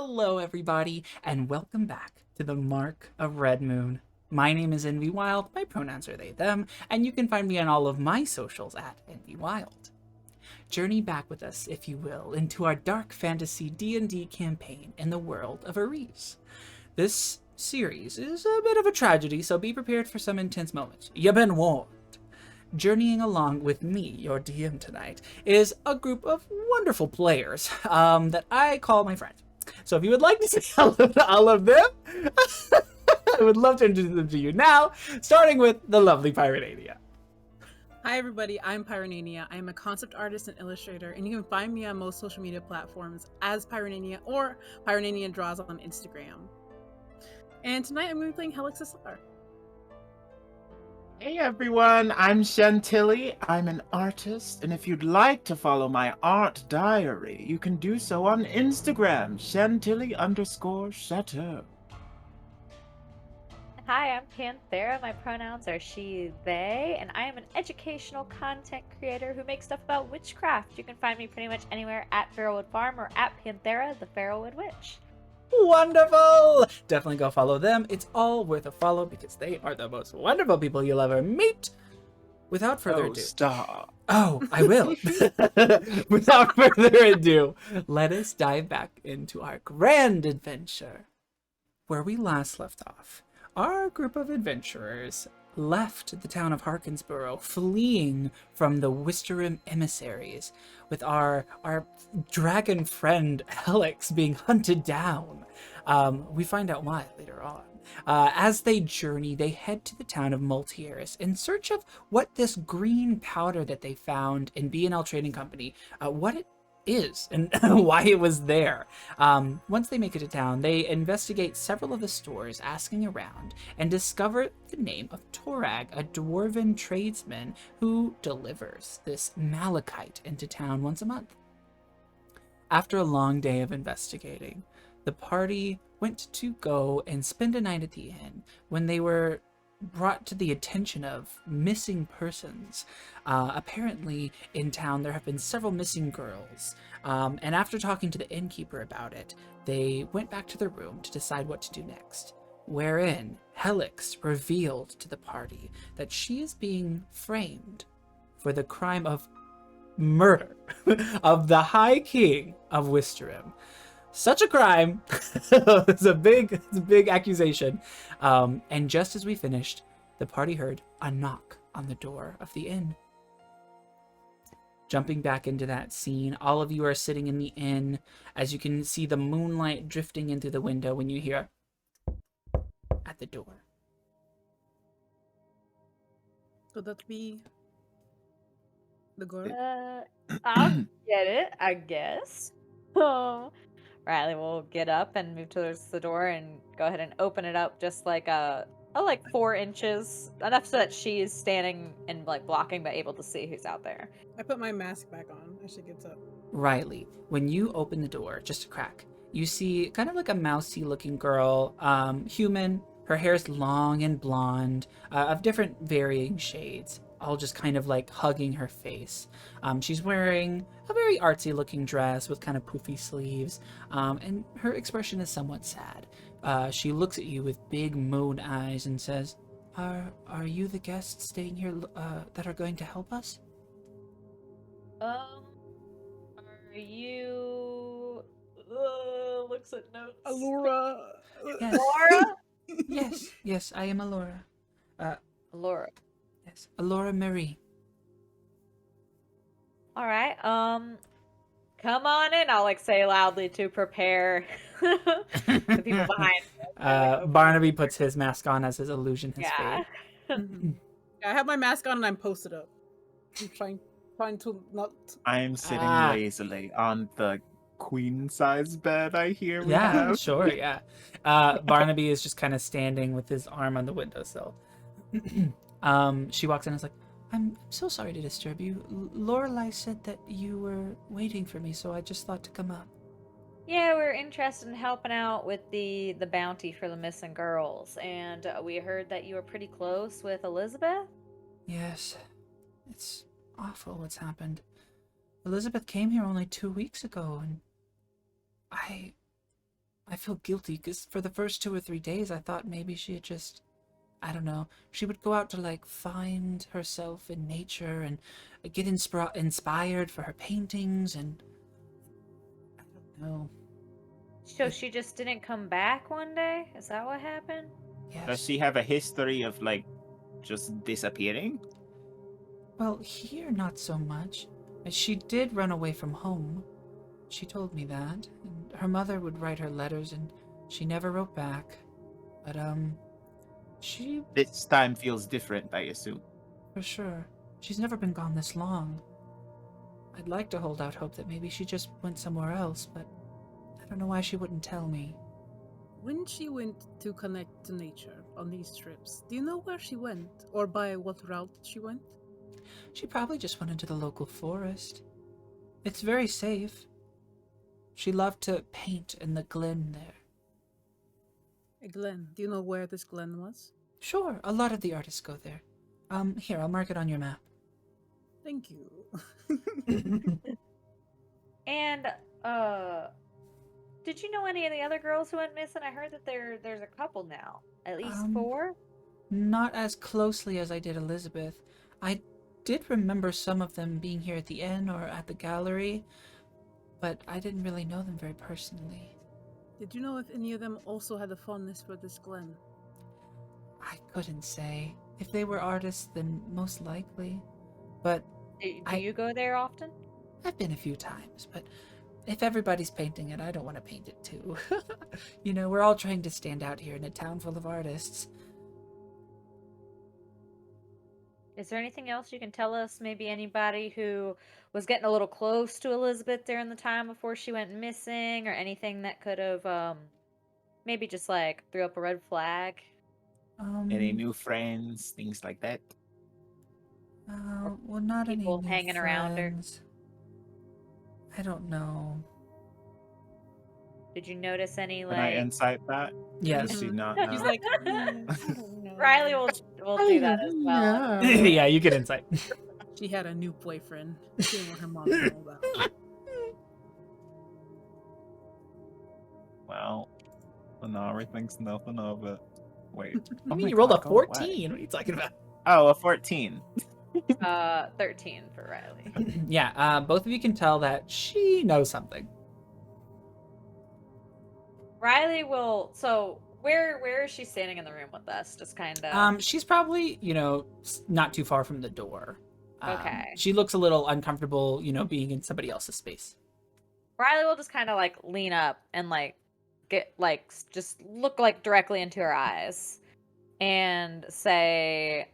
Hello, everybody, and welcome back to the Mark of Red Moon. My name is Envy Wild, my pronouns are they, them, and you can find me on all of my socials at Envy Wild. Journey back with us, if you will, into our dark fantasy D&D campaign in the world of Ares. This series is a bit of a tragedy, so be prepared for some intense moments. You've been warned. Journeying along with me, your DM tonight, is a group of wonderful players that I call my friends. So if you would like to say hello to all of them, I would love to introduce them to you now, starting with the lovely Pyronaynia. Hi everybody, I'm Pyronaynia. I am a concept artist and illustrator, and you can find me on most social media platforms as Pyronaynia or Pyronaynia Draws on Instagram. And tonight I'm going to be playing Helix Asar. Hey everyone, I'm Chantilly. I'm an artist, and if you'd like to follow my art diary, you can do so on Instagram, Chantilly_Chateau. Hi, I'm Panthera. My pronouns are she, they, and I am an educational content creator who makes stuff about witchcraft. You can find me pretty much anywhere at Farrowwood Farm or at Panthera, the Farrowwood Witch. Wonderful! Definitely go follow them. It's all worth a follow because they are the most wonderful people you'll ever meet. Without further ado. Stop. Oh, I will. Without further ado, let us dive back into our grand adventure. Where we last left off, our group of adventurers left the town of Harkinsboro, fleeing from the Wisterim emissaries, with our dragon friend Helix being hunted down. We find out why later on. As they journey, they head to the town of Multhieris in search of what this green powder that they found in B&L Trading Company, what it is and why it was there. Once they make it to town, they investigate several of the stores, asking around, and discover the name of Torag, a dwarven tradesman who delivers this malachite into town once a month. After a long day of investigating, the party went to go and spend a night at the inn when they were brought to the attention of missing persons. Apparently in town there have been several missing girls, and after talking to the innkeeper about it, they went back to their room to decide what to do next, wherein Helix revealed to the party that she is being framed for the crime of murder of the High King of Wisterim. Such a crime. It's a big accusation. And just as we finished, the party heard a knock on the door of the inn. Jumping back into that scene, all of you are sitting in the inn as you can see the moonlight drifting in through the window when you hear at the door. Could that be the girl? I'll get it, I guess. Riley will get up and move towards the door and go ahead and open it up just like like 4 inches, enough so that she is standing and like blocking but able to see who's out there. I put my mask back on as she gets up. Riley, when you open the door, just a crack, you see kind of like a mousy looking girl, human. Her hair's long and blonde, of different varying shades, all just kind of like hugging her face. She's wearing a very artsy looking dress with kind of poofy sleeves, and her expression is somewhat sad. She looks at you with big moon eyes and says, Are you the guests staying here that are going to help us? Are you... looks at notes. Allura! Yes. Laura? Yes, I am Allura. Laura. Yes, Allura Marie. All right. Come on in. I'll like say loudly to prepare the people behind. Barnaby puts his mask on as his illusion has Yeah. faded. Yeah, I have my mask on and I'm posted up. I'm trying to not... I'm sitting lazily on the queen-size bed I hear we Yeah, have. sure, yeah. Barnaby is just kind of standing with his arm on the windowsill. She walks in and is like, I'm so sorry to disturb you. Lorelai said that you were waiting for me, so I just thought to come up. Yeah, we're interested in helping out with the bounty for the missing girls, and we heard that you were pretty close with Elizabeth. Yes, it's awful what's happened. Elizabeth came here only 2 weeks ago, and I feel guilty because for the first 2 or 3 days, I thought maybe she had just, I don't know, she would go out to like find herself in nature and get inspired for her paintings, and I don't know. So she just didn't come back one day? Is that what happened? Yes. Does she have a history of like just disappearing? Well, here not so much. She did run away from home. She told me that, and her mother would write her letters, and she never wrote back. But she, This time feels different, I assume. for sure, she's never been gone this long. I'd like to hold out hope that maybe she just went somewhere else, but I don't know why she wouldn't tell me. When she went to connect to nature on these trips, do you know where she went or by what route she went? She probably just went into the local forest. It's very safe. She loved to paint in the glen there. A glen. Do you know where this glen was? Sure, a lot of the artists go there. Here, I'll mark it on your map. Thank you. And did you know any of the other girls who went missing? I heard that there's a couple now. At least 4? Not as closely as I did Elizabeth. I did remember some of them being here at the inn or at the gallery, but I didn't really know them very personally. Did you know if any of them also had a fondness for this glen? I couldn't say. If they were artists, then most likely. But Do you go there often? I've been a few times, but if everybody's painting it, I don't want to paint it too. You know, we're all trying to stand out here in a town full of artists. Is there anything else you can tell us? Maybe anybody who was getting a little close to Elizabeth during the time before she went missing, or anything that could have maybe just like threw up a red flag? Any new friends, things like that? Well, not any people new hanging around her? friends. I don't know. Did you notice any Can I like insight that? Yes. Does she not He's know? like, I don't know. Riley will do that as well. Yeah, you get insight. She had a new boyfriend. She didn't want her mom to know about. Well, Lenari thinks nothing of it. Wait. I oh mean, my you rolled God, a go away. 14. What are you talking about? Oh, a 14. 13 for Riley. Yeah, both of you can tell that she knows something. Riley will. So where is she standing in the room with us? Just kind of. She's probably, not too far from the door. Okay. She looks a little uncomfortable, being in somebody else's space. Riley will just kind of like lean up and like get like just look like directly into her eyes and say,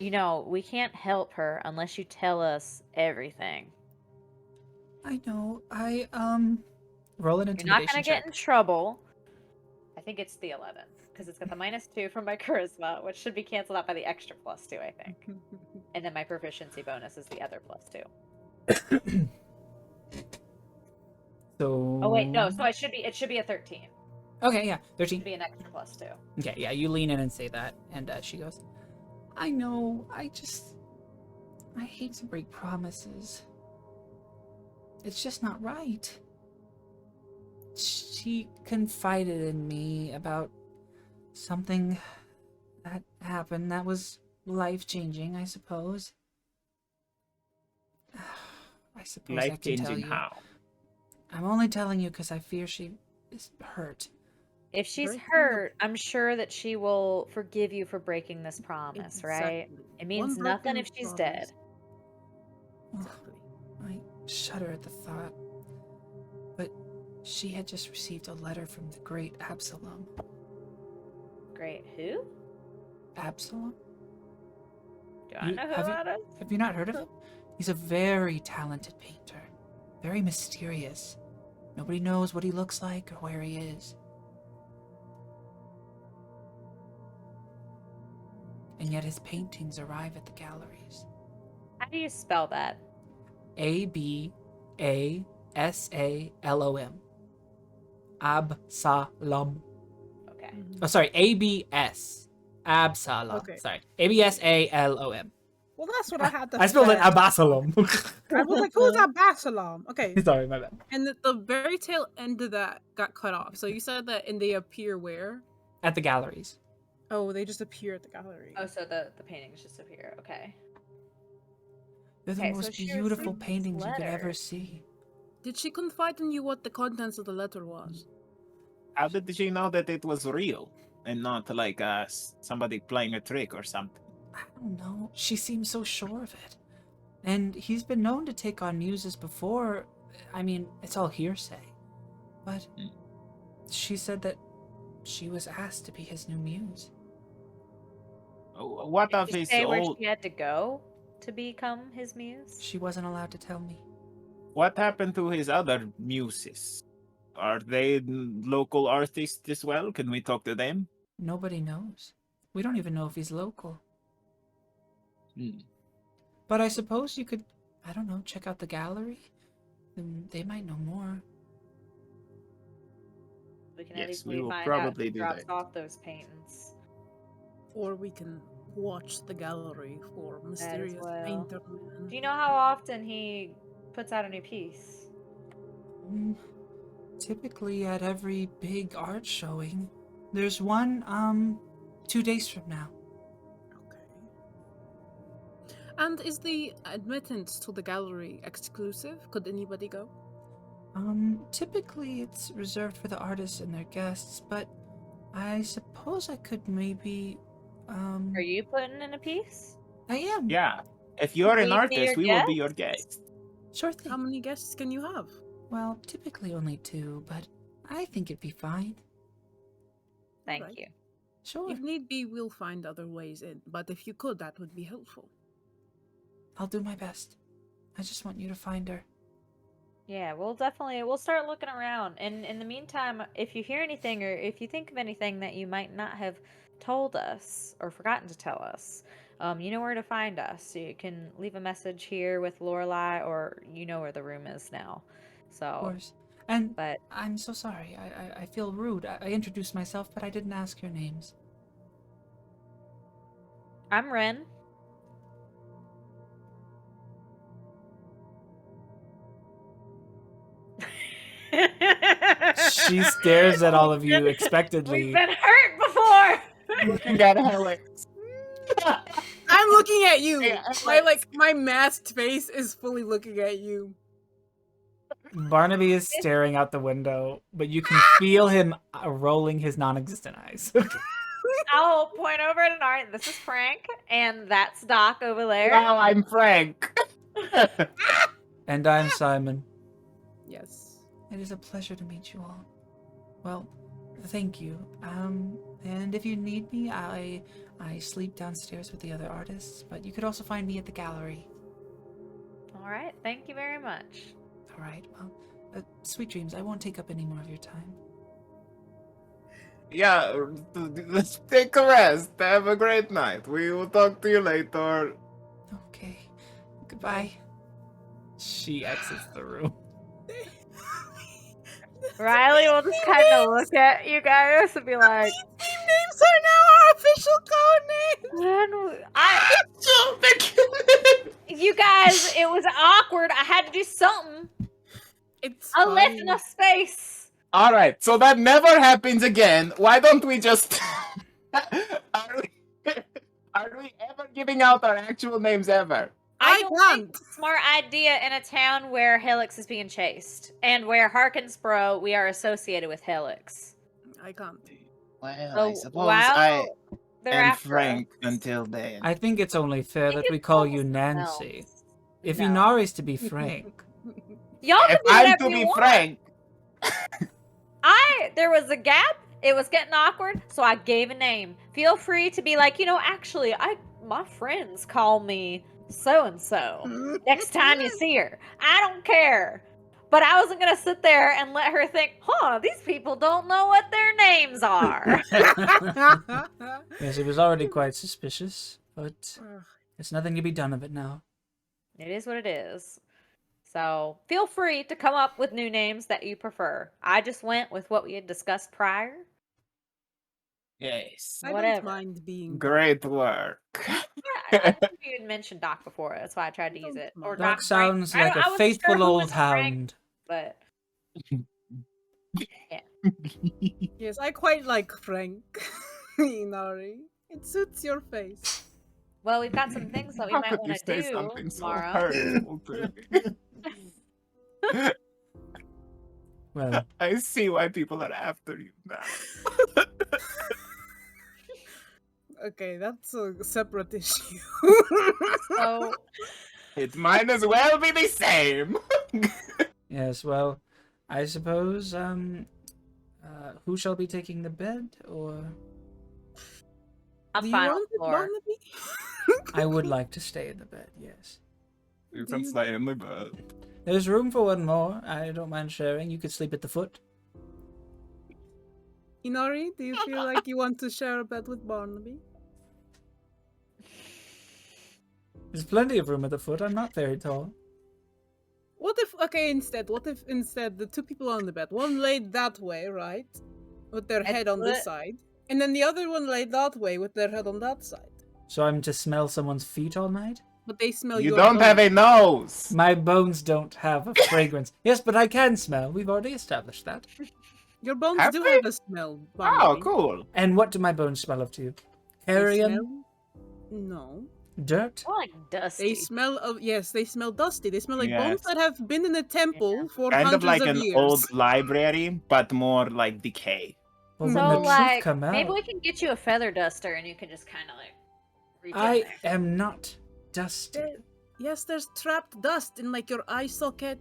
we can't help her unless you tell us everything. I know. Roll an You're intimidation not gonna check. get in trouble. I think it's the 11 because it's got the -2 from my charisma, which should be canceled out by the extra +2, I think. And then my proficiency bonus is the other +2. So. Oh wait, no. So it should be a 13. Okay, yeah, It 13. should be an extra +2. Okay, yeah, you lean in and say that, and she goes, I know, I hate to break promises. It's just not right. She confided in me about something that happened that was life-changing, I suppose. I suppose I can tell Life-changing you. how? I'm only telling you because I fear she is hurt. If she's Breaking the- hurt, I'm sure that she will forgive you for breaking this promise, right? Exactly. It means One nothing broken if she's promise. dead. Exactly. I shudder at the thought. But she had just received a letter from the great Absalom. Great. Who? Absalom? Do I know who have that is? Have you not heard of him? He's a very talented painter. Very mysterious. Nobody knows what he looks like or where he is. And yet his paintings arrive at the galleries. How do you spell that? Absalom. Absalom. Okay. Mhm. Oh, sorry, ABS. Absalom. Okay. Sorry. ABSALOM. Well, that's what I had to I spelled it say. Absalom. I was like, who's Absalom? Okay. Sorry, my bad. And the very tail end of that got cut off. So you said that, and they appear where? At the galleries. Oh, they just appear at the gallery. Oh, so the paintings just appear. Okay. They're the Okay, so most she beautiful received this paintings you could ever letter. see. Did she confide in you what the contents of the letter was? How did she know that it was real and not like somebody playing a trick or something? I don't know. She seems so sure of it. And he's been known to take on muses before. I mean, it's all hearsay. But she said that she was asked to be his new muse. What of Did she his say where old? she had to go to become his muse? She wasn't allowed to tell me. What happened to his other muses? Are they local artists as well? Can we talk to them? Nobody knows. We don't even know if he's local. Hmm. But I suppose you could, I don't know, check out the gallery? Then they might know more. We can Yes, at we least will find probably out who do drops that. off those paintings. Or we can watch the gallery for mysterious well. painter. Do you know how often he puts out a new piece? Typically at every big art showing. There's one, 2 days from now. Okay. And is the admittance to the gallery exclusive? Could anybody go? Typically it's reserved for the artists and their guests, but I suppose I could maybe, Are you putting in a piece? I am. Yeah. If you're an Will you be artist, your we will be your guest. Sure thing. How many guests can you have? Well, typically only 2, but I think it'd be fine. Thank Alright. you. Sure. If need be, we'll find other ways in. But if you could, that would be helpful. I'll do my best. I just want you to find her. Yeah, we'll start looking around. And in the meantime, if you hear anything or if you think of anything that you might not have told us or forgotten to tell us, you know where to find us. You can leave a message here with Lorelai, or you know where the room is now. So, Of course. And but I'm so sorry. I feel rude. I introduced myself, but I didn't ask your names. I'm Ren. She stares at all of you expectantly. We've been hurt before. Looking at Alex. I'm looking at you. Yeah, My masked face is fully looking at you. Barnaby is staring out the window, but you can feel him rolling his non-existent eyes. I'll point over at an art. This is Frank, and that's Doc over there. Now I'm Frank. And I'm Simon. Yes. It is a pleasure to meet you all. Well, thank you. And if you need me, I sleep downstairs with the other artists, but you could also find me at the gallery. All right. Thank you very much. All right, well, sweet dreams. I won't take up any more of your time. Yeah, let's take a rest. Have a great night. We will talk to you later. Okay. Goodbye. She exits the room. Riley will just kind of look at you guys and be like, Team names are now our official code names. you guys, it was awkward. I had to do something. It's I left fine. enough space. All right, so that never happens again. Why don't we just? are we ever giving out our actual names ever? I don't can't. think it's a smart idea in a town where Helix is being chased and where Harkensboro we are associated with Helix. I can't. Well, Oh, I suppose wow. I They're am after Frank us. until then. I think it's only fair think that we it's call almost you something Nancy. else. If No. Inari's to be Frank. Y'all If can do I'm whatever to you be want. Frank, There was a gap. It was getting awkward, so I gave a name. Feel free to be like, actually, my friends call me so and so. Next time you see her, I don't care. But I wasn't gonna sit there and let her think, these people don't know what their names are. Yes, it was already quite suspicious, but there's nothing to be done of it now. It is what it is. So feel free to come up with new names that you prefer. I just went with what we had discussed prior. Yes. I don't Whatever. mind being Great work. Yeah, I think you had mentioned Doc before. That's why I tried to use Don't it. mind. Or Doc Doc Frank. sounds like a I wasn't sure faithful who old was Frank, hound. but Yes, I quite like Frank. Inari. It suits your face. well, we've got some things that we How might could want you to say do something so tomorrow. hurtful to me? Well, I see why people are after you now. Okay, that's a separate issue. So It might as well be the same. yes, well, I suppose, who shall be taking the bed, or... I'm Do you fine on want the it, floor. Barnaby? I would like to stay in the bed, yes. You Do can you- stay in the bed. There's room for one more. I don't mind sharing. You could sleep at the foot. Inari, do you feel like you want to share a bed with Barnaby? There's plenty of room at the foot. I'm not very tall. What if instead the two people on the bed, one laid that way, right? With their head on this foot. side, and then the other one laid that way with their head on that side. So I'm to smell someone's feet all night? But they smell You your don't have a bones. nose. My bones don't have a fragrance. Yes, but I can smell. We've already established that. Your bones Have do they? have a smell, Oh, Barnaby. cool. And what do my bones smell of to you? They Carrion? smell... No. Dirt? More like dusty. They smell of they smell dusty. They smell like bones Yes. that have been in a temple for Kind hundreds of like an years. old library, but more like decay. Well, So, when the So truth like come maybe out, we can get you a feather duster and you can just kind of like reach in I there. am not dusty. Yes, there's trapped dust in like your eye socket.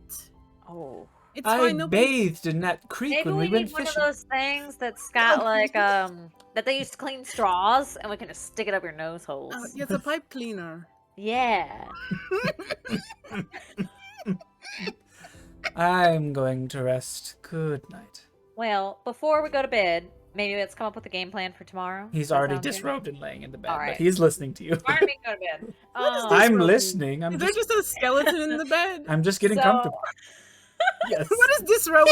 Oh. It's I fine. Nobody... bathed in that creek Maybe when we we went need one of fishing. those things that's got like that they used to clean straws and we can just stick it up your nose holes. Yeah, it's a pipe cleaner. Yeah. I'm going to rest. Good night. Well, before we go to bed, maybe let's come up with a game plan for tomorrow. He's Does that already sound good? disrobed and laying in the bed, All but right. he's listening to you. Why don't we go to bed? What is this? I'm Disrobing? listening. Is there just a skeleton in the bed? I'm just getting So- comfortable. Yes. What is this robe?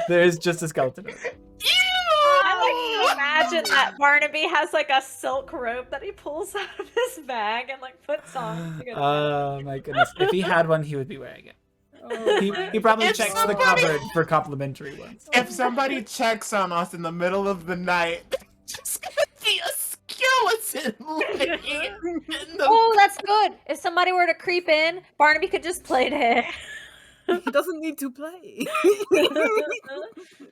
There is just a skeleton. I like to imagine that Barnaby has like a silk rope that he pulls out of his bag and like puts on. to go to bed. Oh my goodness. If he had one, he would be wearing it. Oh, He probably If checks the somebody- cupboard for complimentary ones. If somebody checks on us in the middle of the night, just gonna be a skeleton laying in the Oh, that's good. If somebody were to creep in, Barnaby could just play dead. he doesn't need to play.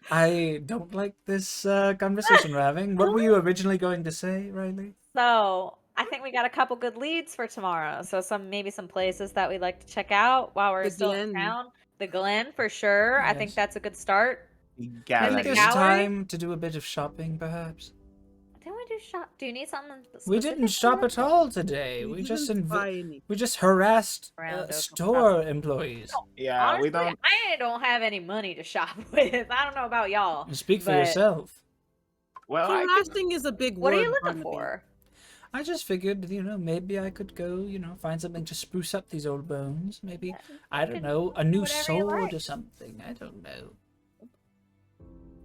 I don't like this conversation we're having. What were you originally going to say, Riley? So I think we got a couple good leads for tomorrow. So maybe some places that we'd like to check out while we're The still Glen. in town. The Glen for sure. I think Yes. that's a good start. I think gallery. there's gallery? time to do a bit of shopping, perhaps. Didn't we do shop? Do you need something? We didn't shop specific? at all today. We We just didn't buy any. we just harassed Around Oakland store employees. Yeah, Honestly, we don't. I don't have any money to shop with. I don't know about y'all. Speak for But- yourself. Well, I could, Harassing is a big What word. are you looking Barnaby. for? I just figured, maybe I could go, find something to spruce up these old bones. Maybe, I don't can know, a new whatever you sword like. or something. I don't know.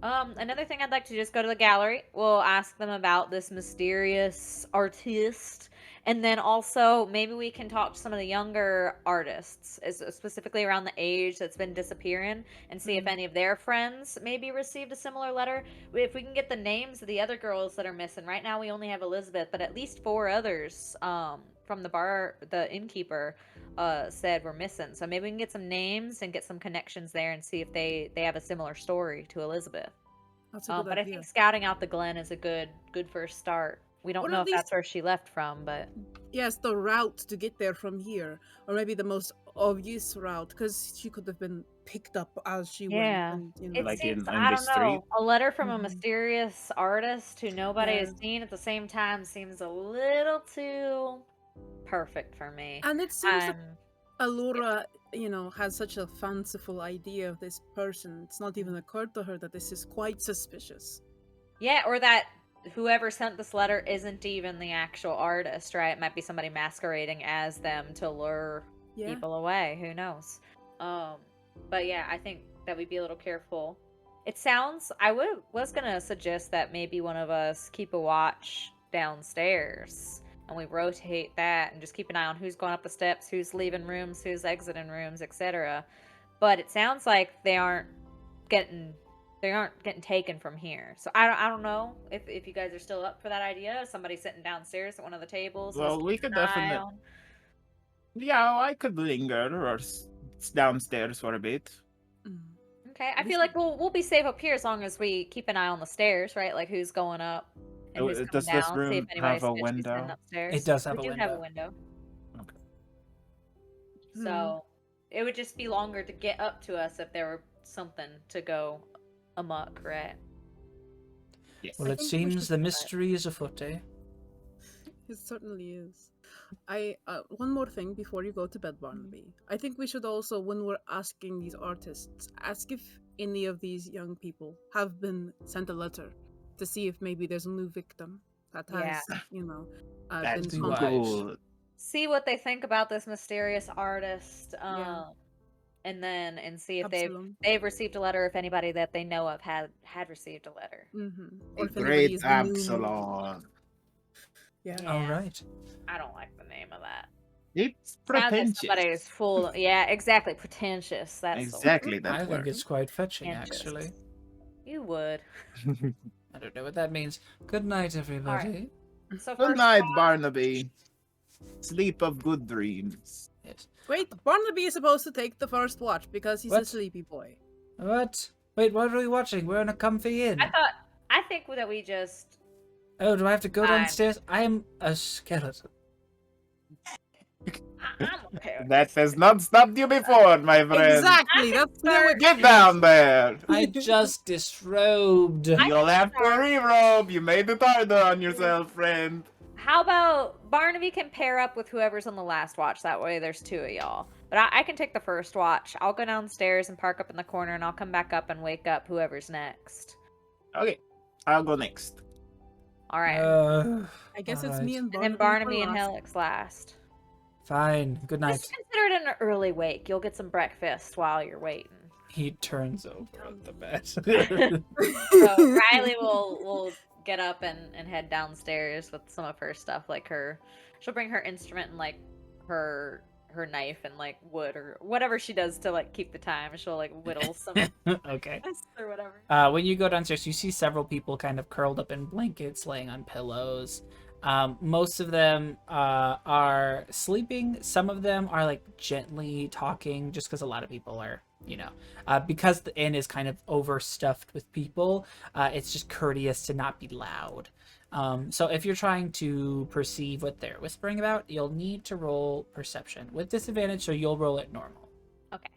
Another thing I'd like to just go to the gallery. We'll ask them about this mysterious artist. And then also, maybe we can talk to some of the younger artists, specifically around the age that's been disappearing, and see if any of their friends maybe received a similar letter. If we can get the names of the other girls that are missing. Right now, we only have Elizabeth, but at least 4 others from the innkeeper said were missing. So maybe we can get some names and get some connections there and see if they have a similar story to Elizabeth. That's a good But I idea. think scouting out the Glen is a good first start. We don't Or know at if that's where she left from, but Yes, the route to get there from here, or maybe the most obvious route, because she could have been picked up as she Yeah. went. And, it Like seems in I the don't know. street? A letter from a Mhm. mysterious artist who nobody has Yeah. seen at the same time seems a little too perfect for me. and it seems that Um, Allura, has such a fanciful idea of this person. It's not even occurred to her that this is quite suspicious. yeah, or that whoever sent this letter isn't even the actual artist, right? It might be somebody masquerading as them to lure people away. Who knows? But yeah, I think that we'd be a little careful It sounds. Was gonna suggest that maybe one of us keep a watch downstairs, and we rotate that, and just keep an eye on who's going up the steps, who's leaving rooms, who's exiting rooms, etc. But it sounds like they aren't getting taken from here. So I don't know if you guys are still up for that idea. Somebody sitting downstairs at one of the tables. Well, us we keeping could an eye definitely. on. Yeah, I could linger or downstairs for a bit. Mm. Okay, I feel like we'll be safe up here as long as we keep an eye on the stairs, right? Like who's going up and who's coming Does this down. See if room anybody's have a supposed to be sitting window? upstairs. It does have we a do have a window. window. Okay. So it would just be longer to get up to us if there were something to go amok, right? Yes. Well, I it think we seems should the do that. mystery is afoot, eh? It certainly is. One more thing before you go to bed, Barnaby. I think we should also, when we're asking these artists, ask if any of these young people have been sent a letter to see if maybe there's a new victim that has, Yeah. That'd been be wise. good. See what they think about this mysterious artist, Yeah. and see if Absalom. they've received a letter. If anybody that they know of had received a letter. Or if anybody Great is the new Absalom. Yeah. Yeah. All right. I don't like the name of that. It's Sounds like pretentious. somebody is full. Yeah, exactly. Pretentious. That's Exactly I that think word. it's quite fetching, Pretentious. actually. You would. I don't know what that means. Good night, everybody. So Good first night, watch- Barnaby. Sleep of good dreams. Yes. Wait, Barnaby is supposed to take the first watch because he's a What? sleepy boy. What? Wait, what are we watching? We're in a comfy inn. I think that we just. Oh, do I have to go Fine. downstairs? I am a skeleton. I'm okay. with That this. has not stopped you before, my friend. Exactly. That's the Get down there. I just disrobed. You'll have to re-robe. You made it harder on yourself, friend. How about Barnaby can pair up with whoever's on the last watch? That way there's two of y'all. But I can take the first watch. I'll go downstairs and park up in the corner, and I'll come back up and wake up whoever's next. Okay, I'll go next. All right. I guess it's Alright. me and and Barnaby. then Barnaby for and last. Helix last. Fine. Good night. Just consider it an early wake. You'll get some breakfast while you're waiting. He turns over on the bed. So Riley will get up and head downstairs with some of her stuff, like she'll bring her instrument and like her knife and like wood or whatever she does to like keep the time. She'll like whittle some Okay. or whatever. When you go downstairs, you see several people kind of curled up in blankets, laying on pillows. Most of them are sleeping. Some of them are like gently talking, just because a lot of people are, because the inn is kind of overstuffed with people. It's just courteous to not be loud. So if you're trying to perceive what they're whispering about, you'll need to roll perception with disadvantage, so you'll roll it normal. Okay.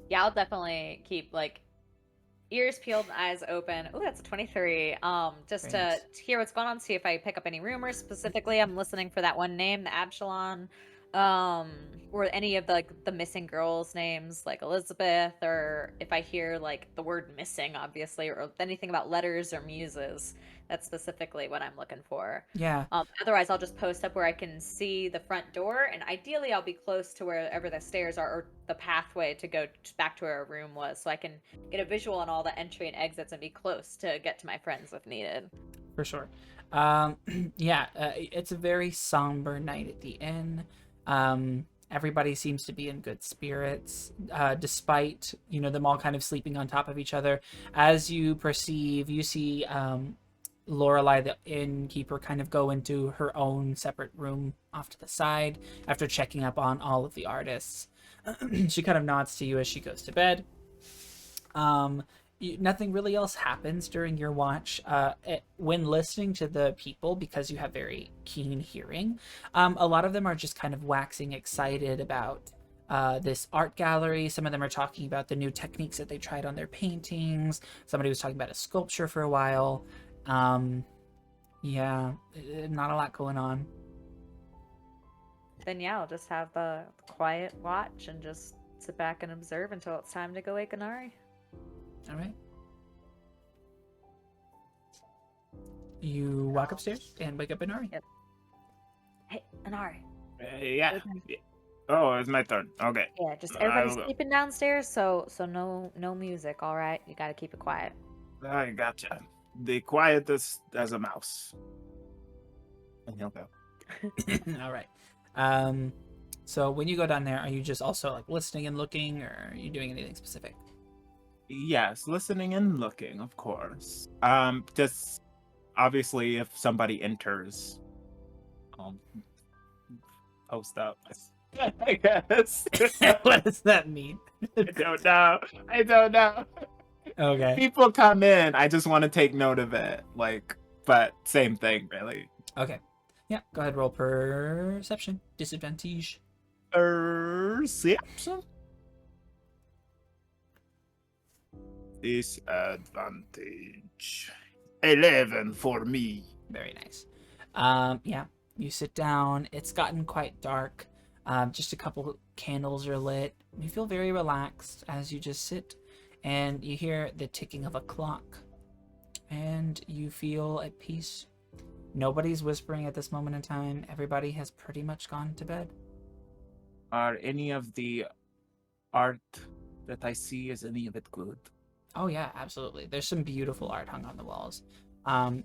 Yeah, I'll definitely keep like ears peeled, eyes open. Oh, that's a 23. Just to hear what's going on, see if I pick up any rumors. Specifically, I'm listening for that one name, the Absalom, or any of the missing girls' names, like Elizabeth, or if I hear like the word missing, obviously, or anything about letters or muses. That's specifically what I'm looking for. Yeah. Otherwise, I'll just post up where I can see the front door, and ideally, I'll be close to wherever the stairs are or the pathway to go back to where our room was, so I can get a visual on all the entry and exits and be close to get to my friends if needed. For sure. It's a very somber night at the inn. Everybody seems to be in good spirits, despite them all kind of sleeping on top of each other. As you perceive, you see Lorelei, the innkeeper, kind of go into her own separate room off to the side after checking up on all of the artists. She kind of nods to you as she goes to bed. Nothing really else happens during your watch. When listening to the people, because you have very keen hearing, a lot of them are just kind of waxing excited about this art gallery. Some of them are talking about the new techniques that they tried on their paintings. Somebody was talking about a sculpture for a while. Not a lot going on. Then yeah, I'll just have the quiet watch and just sit back and observe until it's time to go wake Inari. All right. You walk upstairs and wake up Inari. Yep. Hey, Inari. Yeah. Oh, it's my turn. Okay. Yeah, just I everybody's will- sleeping downstairs, so no music, all right? You gotta keep it quiet. I gotcha. The quietest as a mouse. And he'll go. All right. So when you go down there, are you just also like listening and looking, or are you doing anything specific? Yes, listening and looking, of course. Just obviously, if somebody enters, I'll post up. I guess. What does that mean? I don't know. I don't know. Okay. People come in. I just want to take note of it. Like, but same thing, really. Okay. Yeah. Go ahead. Roll perception. Disadvantage. Perception. Disadvantage. 11 for me. Very nice. Yeah. You sit down. It's gotten quite dark. Just a couple candles are lit. You feel very relaxed as you just sit, and you hear the ticking of a clock, and you feel at peace. Nobody's whispering at this moment in time. Everybody has pretty much gone to bed. Are any of the art that I see, is any of it good? Oh yeah, absolutely. There's some beautiful art hung on the walls.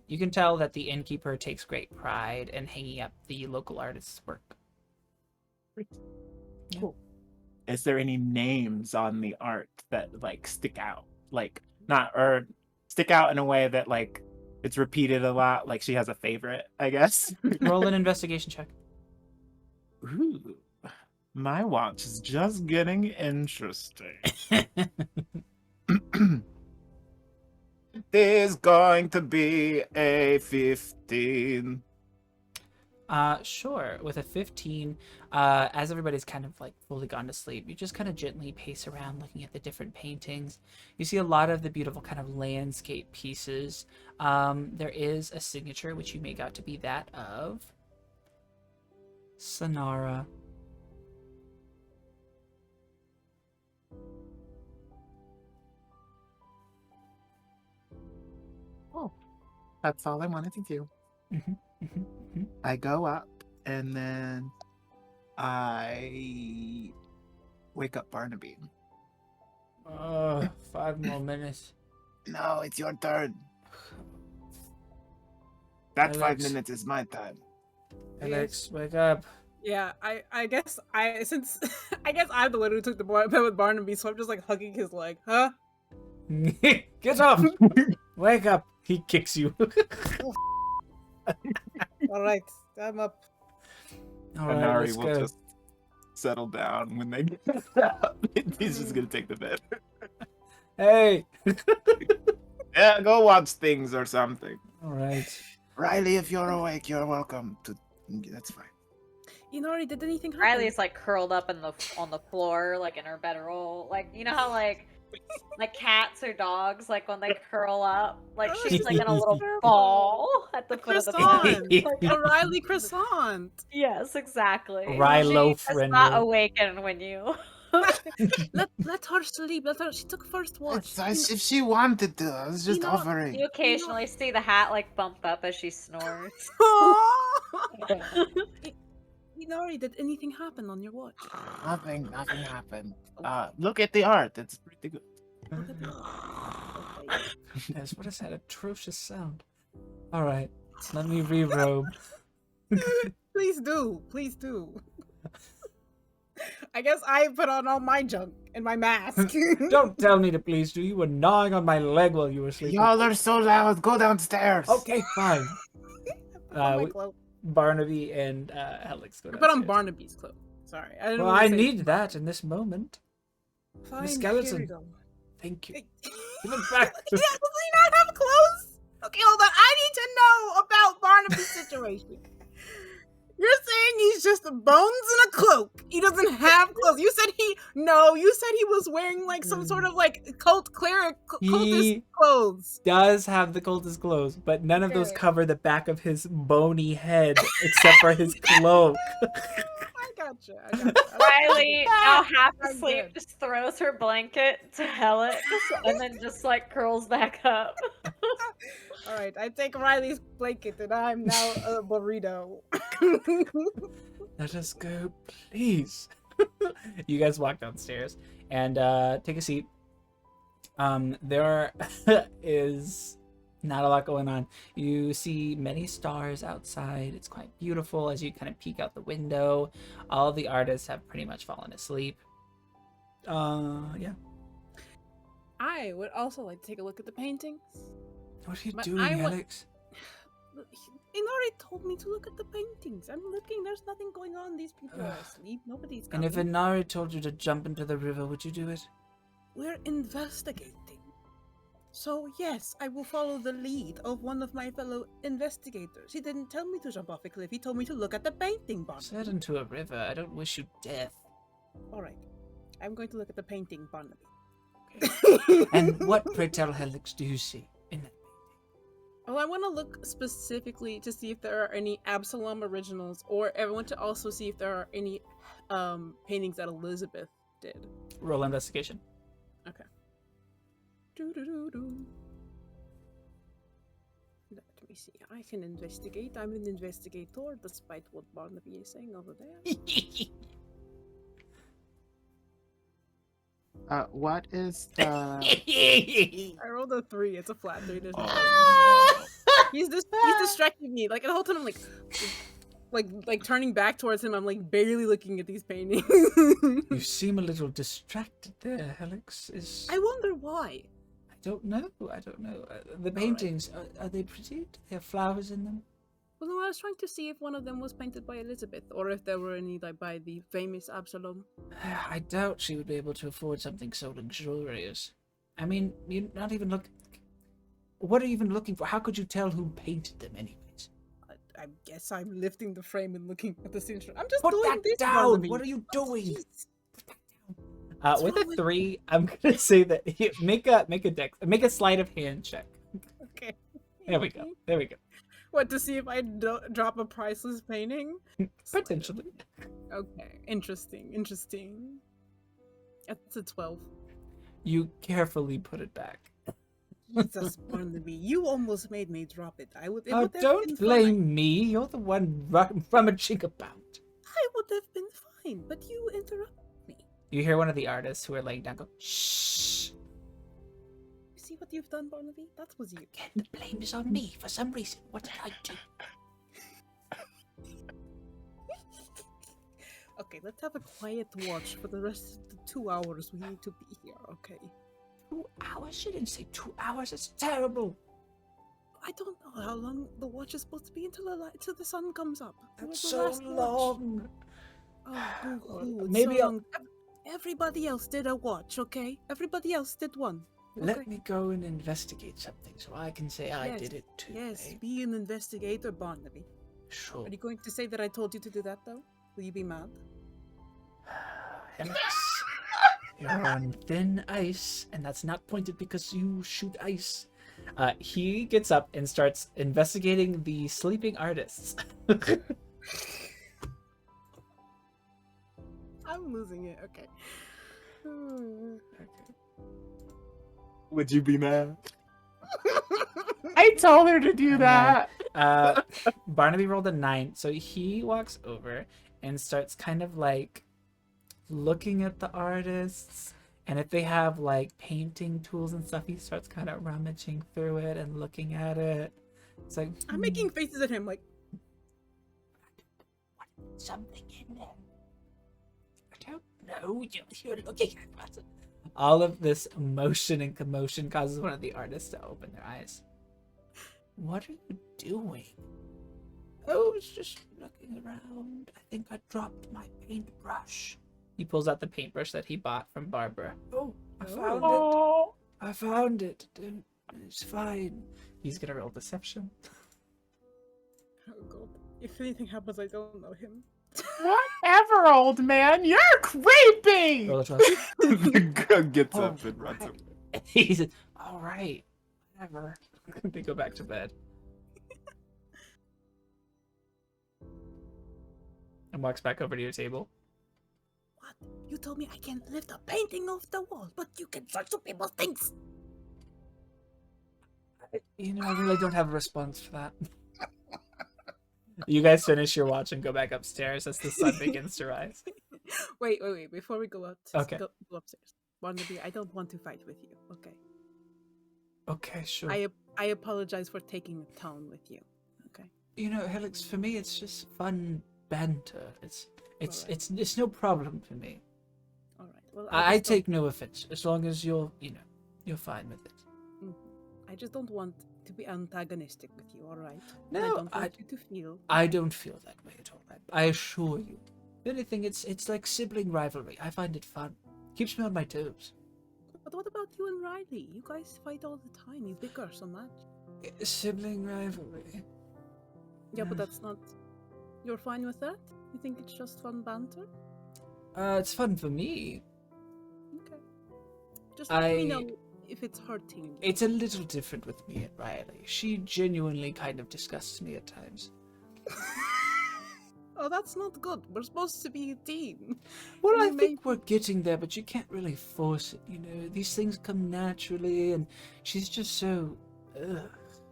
You can tell that the innkeeper takes great pride in hanging up the local artist's work. Cool. Is there any names on the art that like stick out? Like not or stick out in a way that like it's repeated a lot, like she has a favorite, I guess. Roll an investigation check. Ooh. My watch is just getting interesting. There's going to be a 15. Sure. With a 15, as everybody's kind of like fully gone to sleep, you just kind of gently pace around looking at the different paintings. You see a lot of the beautiful kind of landscape pieces. There is a signature, which you make out to be that of Sonara. Oh, that's all I wanted to do. I go up and then I wake up Barnaby. 5 more minutes. No, it's your turn. That Alex. 5 minutes is my time. Alex, wake up. Yeah, I guess I since I guess I'm the one who took the bed with Barnaby, so I'm just like hugging his leg. Huh? Get up! Wake up! He kicks you. All right, I'm up. All right, Anari let's will go. just settle down when they get up. He's just gonna take the bed. Hey! Yeah, go watch things or something. All right. Riley, if you're awake, you're welcome to. That's fine. Inori, did anything happen? Riley's like curled up on the floor, like in her bedroll. Like you know how like cats or dogs, like when they curl up, like she's like in a little ball at the foot of the croissant, bed. like a Riley croissant. Yes, exactly. Rilo She does not friendly. awaken when you. Let her sleep. Let her. She took first watch. If she wanted to, I was just You know- offering. You occasionally see the hat like bump up as she snores. Inori, did anything happen on your watch? Nothing happened. Look at the art. It's pretty good. Look at that. Yes, what is that atrocious sound? All right, let me re-robe. Please do. Please do. I guess I put on all my junk and my mask. Don't tell me to please do. You were gnawing on my leg while you were sleeping. Y'all are so loud. Go downstairs. Okay, fine. Put on my we- cloak. Barnaby and Alex go I put on downstairs. Barnaby's cloak. Sorry, I didn't. Well, wanna I say- need that in this moment. Fine, skeleton. here we go. Thank you. Hey. Give it back. Yeah, does he not have clothes? Okay, hold on. I need to know about Barnaby's situation. You're saying he's just bones in a cloak. He doesn't have clothes. You said he was wearing like some sort of like cultist He- clothes. Does have the cultist clothes, but none of those Okay. cover the back of his bony head except for his cloak. I gotcha. Riley, now half I'm asleep, good. just throws her blanket to Helix and then just like curls back up. All right, I take Riley's blanket and I'm now a burrito. Let us go, please. You guys walk downstairs and take a seat. There is not a lot going on. You see many stars outside. It's quite beautiful as you kind of peek out the window. All of the artists have pretty much fallen asleep. Yeah. I would also like to take a look at the paintings. What are you But doing, I wa- Alex? Inori told me to look at the paintings. I'm looking. There's nothing going on. These people are asleep. Nobody's And coming. if Inari told you to jump into the river, would you do it? We're investigating. So yes, I will follow the lead of one of my fellow investigators. He didn't tell me to jump off a cliff. He told me to look at the painting box. Said into a river. I don't wish you death. All right. I'm going to look at the painting, Barnaby. Okay. And what, pray tell, Helix, do you see in it? Well, I want to look specifically to see if there are any Absalom originals, or I want to also see if there are any paintings that Elizabeth did. Roll investigation. Okay. Doo-doo-doo-doo. Let me see. I can investigate. I'm an investigator, despite what Barnaby is saying over there. What is the? I rolled a 3. It's a flat 3. There's no Oh, he's distracting me. Like the whole time I'm like turning back towards him. I'm like barely looking at these paintings. You seem a little distracted there, Helix. I wonder why. I don't know. The paintings, are they pretty? Do they have flowers in them? Well, no, I was trying to see if one of them was painted by Elizabeth, or if there were any like by the famous Absalom. I doubt she would be able to afford something so luxurious. I mean, you're not even looking. What are you even looking for? How could you tell who painted them, anyways? I guess I'm lifting the frame and looking at the signature. I'm just Put doing that this. down! Barnaby. What are you doing? Jeez. With wrong a with 3, I'm gonna say that make a sleight of hand check. Okay. There we go. There we go. What, to see if I drop a priceless painting? Potentially. Okay. Interesting. That's a 12. You carefully put it back. Jesus, Barnaby, you almost made me drop it. It would have Don't been blame fine. me. You're the one rummaging about. I would have been fine, but you interrupted me. You hear one of the artists who are laying down go, shh. You see what you've done, Barnaby? That was you. Again, the blame is on me for some reason. What did I do? Okay, let's have a quiet watch for the rest of the 2 hours we need to be here, okay? 2 hours? You didn't say 2 hours. It's terrible. I don't know how long the watch is supposed to be until the sun comes up. That That's was the so last watch. long. Oh, boo-hoo, it's Maybe so I'll- long. Everybody else did a watch, okay? Everybody else did one. Let Okay. me go and investigate something so I can say I Yes, did it too. Yes, eh? be an investigator, Barnaby. Sure. Are you going to say that I told you to do that, though? Will you be mad? Helix, you're on thin ice, and that's not pointed because you shoot ice. He gets up and starts investigating the sleeping artists. I'm losing it, okay. would you be mad? I told her to do that. Barnaby rolled a 9, so he walks over and starts kind of like looking at the artists, and if they have like painting tools and stuff, he starts kind of rummaging through it and looking at it. It's like I'm making faces at him like, something in there. I don't know. You're looking at it. All of this motion and commotion causes one of the artists to open their eyes. What are you doing? Oh, it's just looking around. I think I dropped my paintbrush. He pulls out the paintbrush that he bought from Barbara. Oh, I found it. I found it. It's fine. He's gonna roll deception. oh god. If anything happens, I don't know him. Whatever, old man. You're creepy. Roll a 12. The girl gets Oh, up and runs right. away. He said, all right, whatever. They go back to bed. And walks back over to your table. What? You told me I can't lift a painting off the wall, but you can search through people's things. You know, I really don't have a response for that. You guys finish your watch and go back upstairs as the sun begins to rise. Wait. Before we go Okay. go upstairs. Barnaby, I don't want to fight with you. Okay. Okay, sure. I apologize for taking the tone with you. Okay. You know, Helix, for me, it's just fun banter. Alright. It's no problem for me. All right. Well, I just don't- take no offense as long as you're fine with it. I just don't want to be antagonistic with you. All right. No, I don't want you to feel. I don't feel that way at all. I assure you. If anything, it's like sibling rivalry. I find it fun. Keeps me on my toes. But what about you and Riley? You guys fight all the time. You bicker so much. Sibling rivalry. Yeah, but that's not. You're fine with that? You think it's just fun banter? It's fun for me. Okay. Just let me know if it's hurting you. It's a little different with me and Riley. She genuinely kind of disgusts me at times. Oh, that's not good. We're supposed to be a team. Well, You I may- think we're getting there, but you can't really force it, you know. These things come naturally, and she's just so,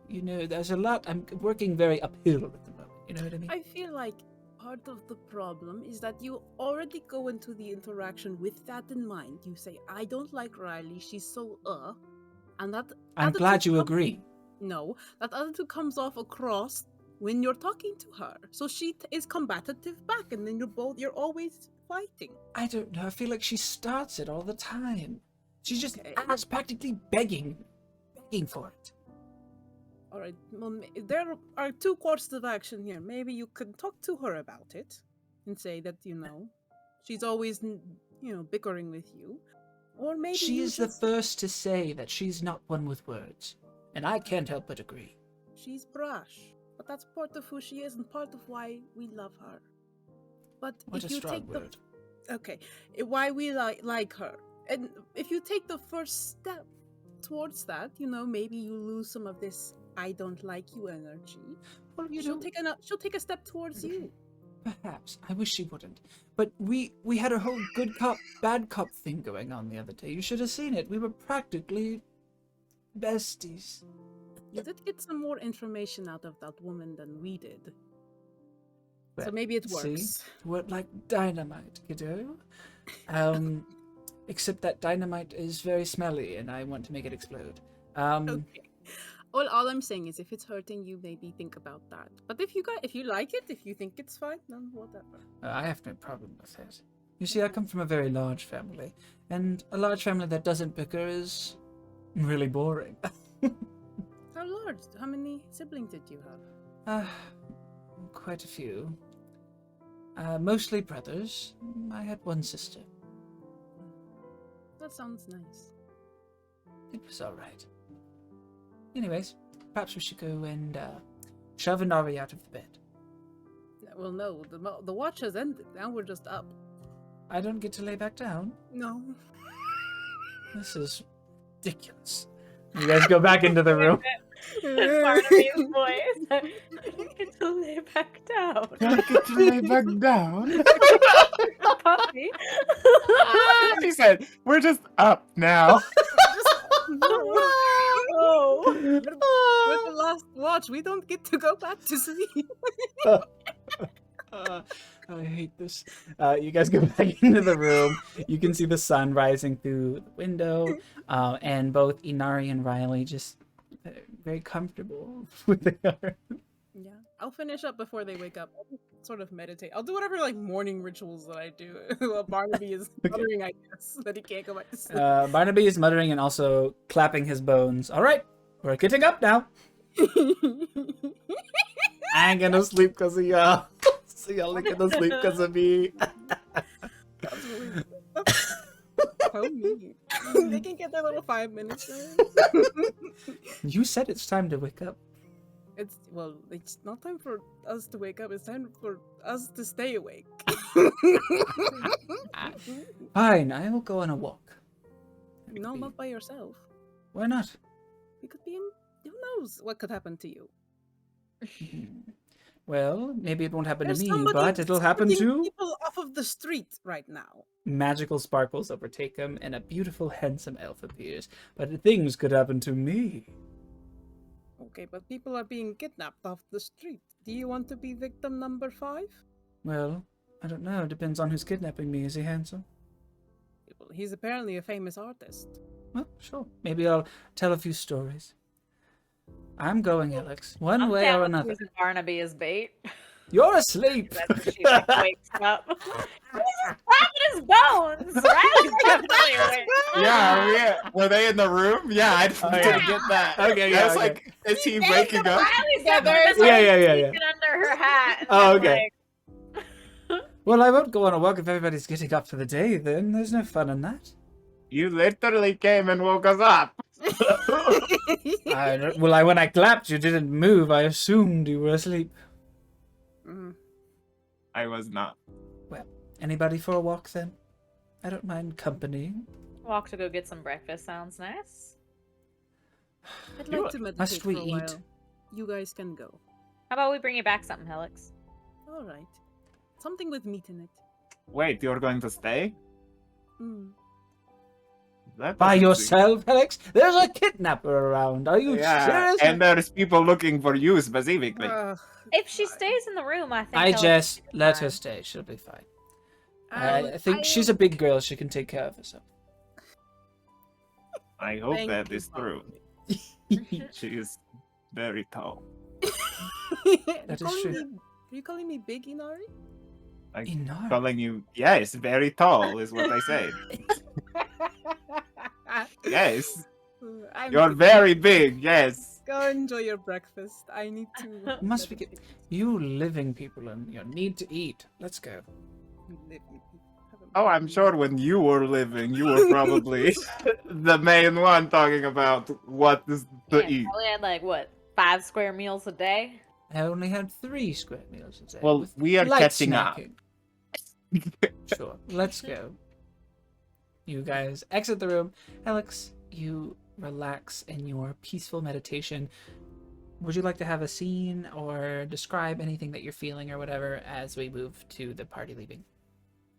you know, there's a lot. I'm working very uphill at the moment, you know what I mean? I feel like part of the problem is that you already go into the interaction with that in mind. You say, I don't like Riley, she's so and that I'm attitude glad you com- agree. No, that attitude comes off across when you're talking to her. So she is combative back, and then you're always fighting. I don't know, I feel like she starts it all the time. She's just Okay. practically begging for it. All right, well, there are two courses of action here. Maybe you could talk to her about it and say that, you know, she's always, you know, bickering with you. Or maybe She you is just... the first to say that she's not one with words, and I can't help but agree. She's brash, but that's part of who she is and part of why we love her. But What if a you strong take word. why we like her, and if you take the first step towards that, you know, maybe you lose some of this "I don't like you" energy. Well, you She'll know, she'll take a step towards you. perhaps. I wish she wouldn't. But we had a whole good cop, bad cop thing going on the other day. You should have seen it. We were practically besties. You did get some more information out of that woman than we did. So Well, maybe it see? works. What, like dynamite, kiddo? Except that dynamite is very smelly, and I want to make it explode. Okay. All I'm saying is, if it's hurting you, maybe think about that. But if you like it, if you think it's fine, then whatever. I have no problem with it. You see, I come from a very large family, and a large family that doesn't bicker is really boring. How large? How many siblings did you have? Quite a few. Mostly brothers. I had one sister. That sounds nice. It was alright. Anyways, perhaps we should go and shove Inari out of the bed. Well, no, the watch has ended. Now we're just up. I don't get to lay back down. No. This is ridiculous. You guys go back into the room. It's Barnaby's voice. I don't get to lay back down. Don't get to lay back down. Puppy. She said, "We're just up now." Oh. We're the last watch. We don't get to go back to sleep. I hate this. You guys go back into the room. You can see the sun rising through the window, and both Inari and Riley just very comfortable with they are. Yeah, I'll finish up before they wake up. I'll just sort of meditate. I'll do whatever like morning rituals that I do. While Barnaby is muttering, I guess, that he can't go back to sleep. Barnaby is muttering and also clapping his bones. All right, we're getting up now. I ain't gonna sleep because of y'all. So y'all ain't gonna sleep because of me. That's really so mean. They can get their little 5 minutes. You said it's time to wake up. It's not time for us to wake up. It's time for us to stay awake. Fine, I will go on a walk. No, not by yourself. Why not? You could be in. Who knows what could happen to you? Well, maybe it won't happen There's to me, somebody but it'll happen escorting to... people off of the street right now. Magical sparkles overtake him, and a beautiful, handsome elf appears. But things could happen to me. Okay, but people are being kidnapped off the street. Do you want to be victim number 5? Well, I don't know. Depends on who's kidnapping me. Is he handsome? Well, he's apparently a famous artist. Well, sure. Maybe I'll tell a few stories. I'm going, Alex. One I'm way down or with another. using Barnaby as bait. You're asleep. That's when she like, wakes up. He's popping his bones, right? I'm familiar with. Yeah, were they in the room? Yeah, I didn't yeah. get that. Okay, I yeah, was okay. like, is he Named waking them up? Riley Together. together. Yeah. Under her hat. And Oh, then, okay. Well, I won't go on a walk if everybody's getting up for the day, then. There's no fun in that. You literally came and woke us up. When I clapped, you didn't move. I assumed you were asleep. Mhm. I was not. Well, anybody for a walk, then? I don't mind company. Walk to go get some breakfast sounds nice. I'd You- like to meditate must we for a eat? while. You guys can go. How about we bring you back something, Helix? All right. Something with meat in it. Wait, you're going to stay? Mm. That By doesn't yourself, Alex? There's a kidnapper around. Are you seem- Yeah, serious? and there's people looking for you specifically. Ugh. If she stays in the room, I think. I Helix just will be let her fine. stay. She'll be fine. Um, I think she's a big girl. She can take care of herself. I hope Thank that you, is true. Barnaby. She is very tall. That is Calling true. me- Are you calling me Big Inari? I'm Enough. calling you, yes, very tall is what I said. Yes, I'm you're big. very big, yes. Go enjoy your breakfast. I need to. Must we get meditate. you living people and you need to eat. Let's go. Oh, I'm sure when you were living, you were probably the main one talking about what is to Yeah, eat. probably had like what 5 square meals a day. I only had 3 square meals a day. Well, with we are light catching up. snacking. Sure, let's go. You guys exit the room. Alex, you relax in your peaceful meditation. Would you like to have a scene or describe anything that you're feeling or whatever as we move to the party leaving?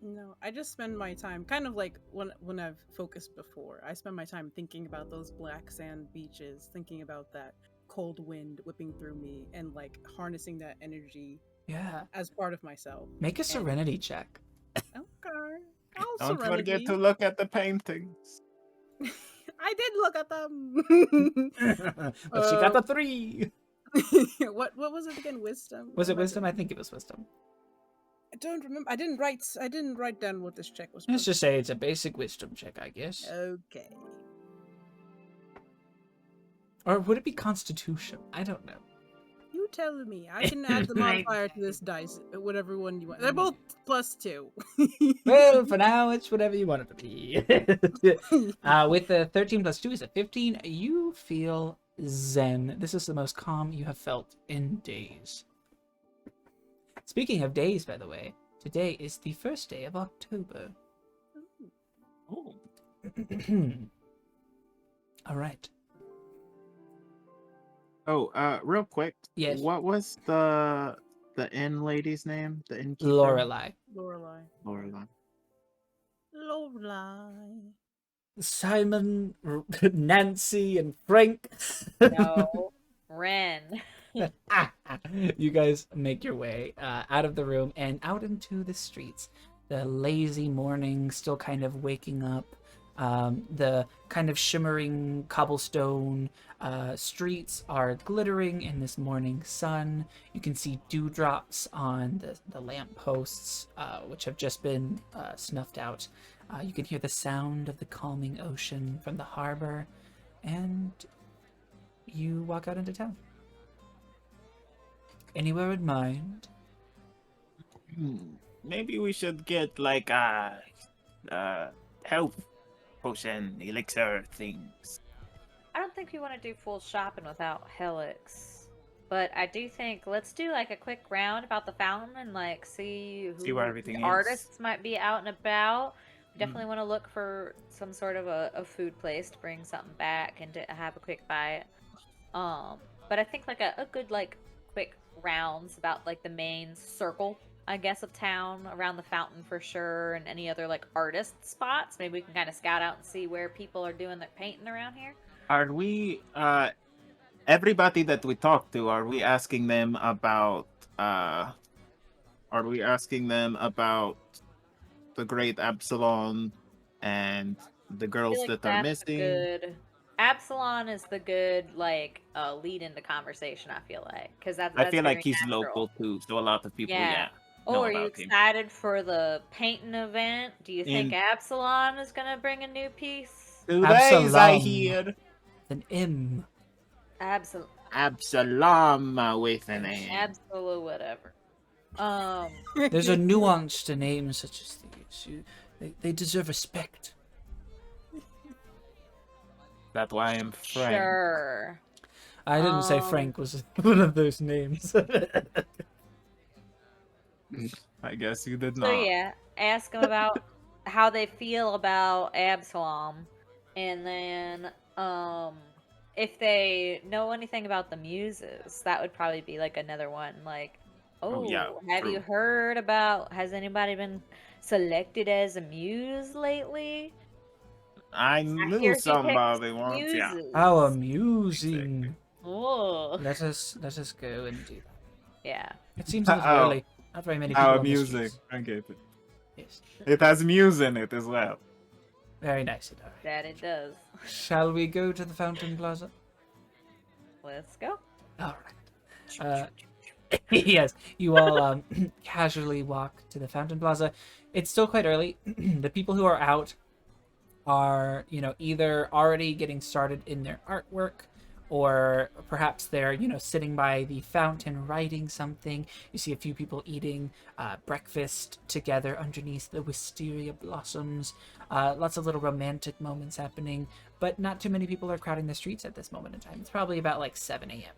No, I just spend my time kind of like when I've focused before. I spend my time thinking about those black sand beaches, thinking about that cold wind whipping through me, and like harnessing that energy Yeah. as part of myself. Make a serenity check. Okay. I'll Don't forget serenity. to look at the paintings. I did look at them. But she got the 3. what was it again? Wisdom? Was it Remember? wisdom? I think it was wisdom. I don't remember. I didn't write down what this check was. Let's supposed just say it's a basic wisdom check, I guess. to be. Okay. Or would it be constitution? I don't know. You tell me. I can add the modifier to this dice, whatever one you want. They're both +2. Well, for now, it's whatever you want it to be. With the 13 plus 2 is a 15. You feel zen. This is the most calm you have felt in days. Speaking of days, by the way, today is the first day of October. Oh. All right. Oh, real quick. Yes. What was the inn lady's name? The innkeeper? Lorelei. Lorelai. Lorelei. Lorelai. Simon, Nancy, and Frank. No, Ren. You guys make your way out of the room and out into the streets. The lazy morning still kind of waking up. The kind of shimmering cobblestone streets are glittering in this morning sun. You can see dewdrops on the lampposts, which have just been snuffed out. You can hear the sound of the calming ocean from the harbor, and you walk out into town. Anywhere in mind? Maybe we should get like health potion, elixir things. I don't think we want to do full shopping without Helix. But I do think let's do like a quick round about the fountain and like see who where everything the is. artists might be out and about. We definitely want to look for some sort of a food place to bring something back and to have a quick bite. But I think like a good like quick rounds about like the main circle, I guess, of town around the fountain for sure, and any other like artist spots. Maybe we can kind of scout out and see where people are doing their painting around here. Are we everybody that we talk to, are we asking them about Are we asking them about the great Absalom and the I girls feel like that are that's missing? good. Absalom is the good like lead into conversation. I feel like because I that's feel like very he's natural. local too, so a lot of people, Yeah. know Oh, are you about him. excited for the painting event? Do you think In Absalom is gonna bring a new piece? 2 days, I Absalom. hear. An M. Absalom, Absalom with an M. absolute whatever. There's a nuance to names such as these. They deserve respect. That's why I'm Frank. Sure. I didn't say Frank was one of those names. I guess you did So not. yeah, ask them about how they feel about Absalom, and then if they know anything about the muses, that would probably be like another one. Like, Oh, yeah, have you true. heard about? Has anybody been selected as a muse lately? I I knew hear he somebody picks once. Yeah. muses. How amusing. Oh, Let us go and do that. yeah. It seems a little Oh. early. Not very many people How on the amusing. streets. I get it. Yes. It has muse in it as well. Very nice. All right. That it does. Shall we go to the Fountain Plaza? Let's go. All right. Yes, you all casually walk to the Fountain Plaza. It's still quite early. The people who are out are, either already getting started in their artwork, or perhaps they're, sitting by the fountain writing something. You see a few people eating breakfast together underneath the wisteria blossoms. Lots of little romantic moments happening, but not too many people are crowding the streets at this moment in time. It's probably about like 7 a.m.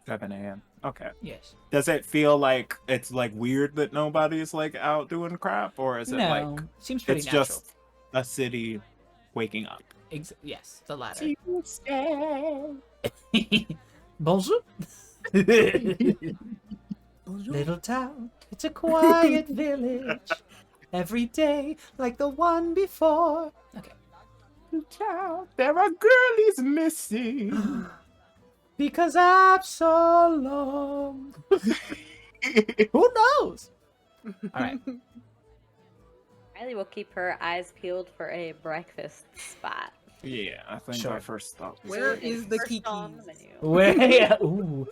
7 a.m. Okay. Yes. Does it feel like it's like weird that nobody's like out doing crap, or is it No, like seems pretty it's natural. just a city waking up? Yes, the latter. Bonjour. Bonjour. Little town, it's a quiet village. Every day like the one before. Okay. Child, there are girlies missing. Because Absalom. Who knows? All right. Riley will keep her eyes peeled for a breakfast spot. Yeah, I think Sure. our first stop. Where is the First on the Kiki's? menu. Where? Ooh.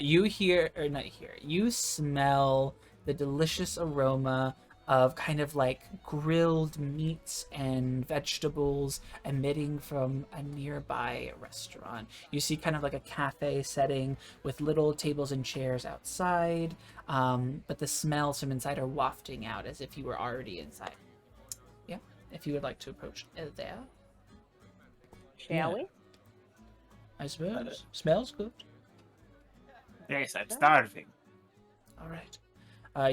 You hear, or not hear, you smell the delicious aroma of kind of like grilled meats and vegetables emitting from a nearby restaurant. You see kind of like a cafe setting with little tables and chairs outside, but the smells from inside are wafting out as if you were already inside. Yeah, if you would like to approach there, Shall we? I suppose. Smells good. Yes, I'm starving. All right.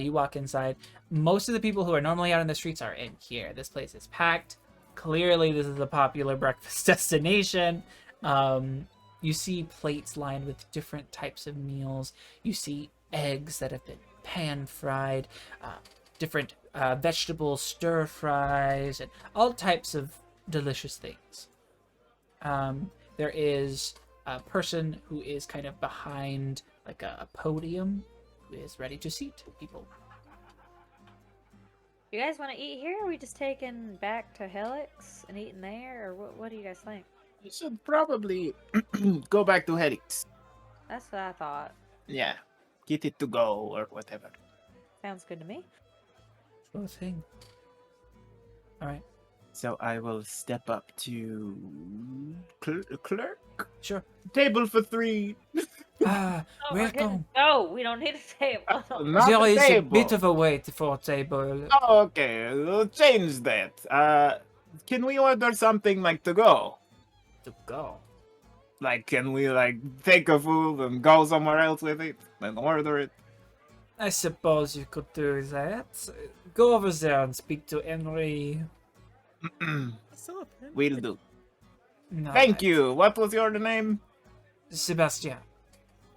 You walk inside. Most of the people who are normally out in the streets are in here. This place is packed. Clearly, this is a popular breakfast destination. You see plates lined with different types of meals. You see eggs that have been pan-fried, different vegetable stir-fries, and all types of delicious things. There is a person who is kind of behind like a podium who is ready to seat people. You guys want to eat here, or are we just taking back to Helix and eating there, or what do you guys think? You should probably go back to Helix. That's what I thought. Yeah, get it to go or whatever. Sounds good to me. Sure thing. All right. So I will step up to clerk. Sure. Table for 3. Oh, Welcome. No, we don't need a table. Not There a is a table. bit of a wait for a table. Oh, okay, we'll change that. Can we order something like to go? To go. Like, can we like take a food and go somewhere else with it and order it? I suppose you could do that. Go over there and speak to Henry. Will do. No, Thank you. What was your name? Sebastian.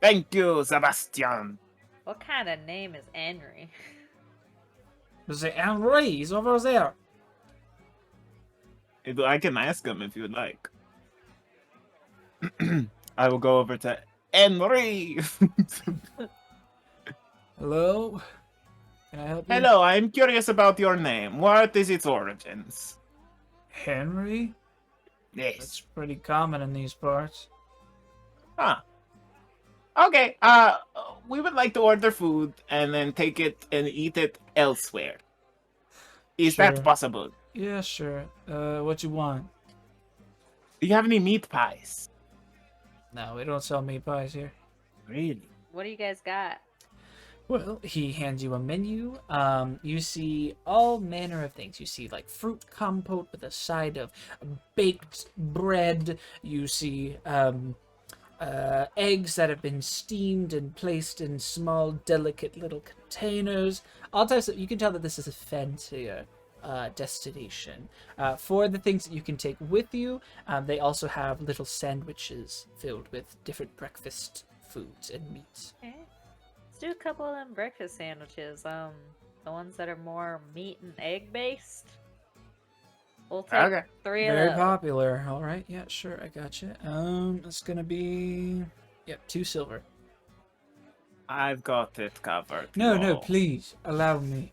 Thank you, Sebastian. What kind of name is Henry? Say Henry, he's over there. I can ask him if you'd like. I will go over to Henry. Hello? Can I help you? Hello, I'm curious about your name. What is its origins? Henry? That's Yes. pretty common in these parts. Huh. Okay, we would like to order food and then take it and eat it elsewhere. Is that Sure. possible? Yeah, sure. What you want? Do you have any meat pies? No, we don't sell meat pies here. Really? What do you guys got? Well, he hands you a menu. You see all manner of things. You see like fruit compote with a side of baked bread. You see eggs that have been steamed and placed in small, delicate little containers. All types of. You can tell that this is a fancier destination. For the things that you can take with you, they also have little sandwiches filled with different breakfast foods and meats. Okay. Let's do a couple of them breakfast sandwiches. The ones that are more meat and egg based. We'll take Okay. 3 of Very those. popular. All right, yeah, sure, I got you. It's gonna be 2 silver. I've got it covered. No, Roll. please allow me.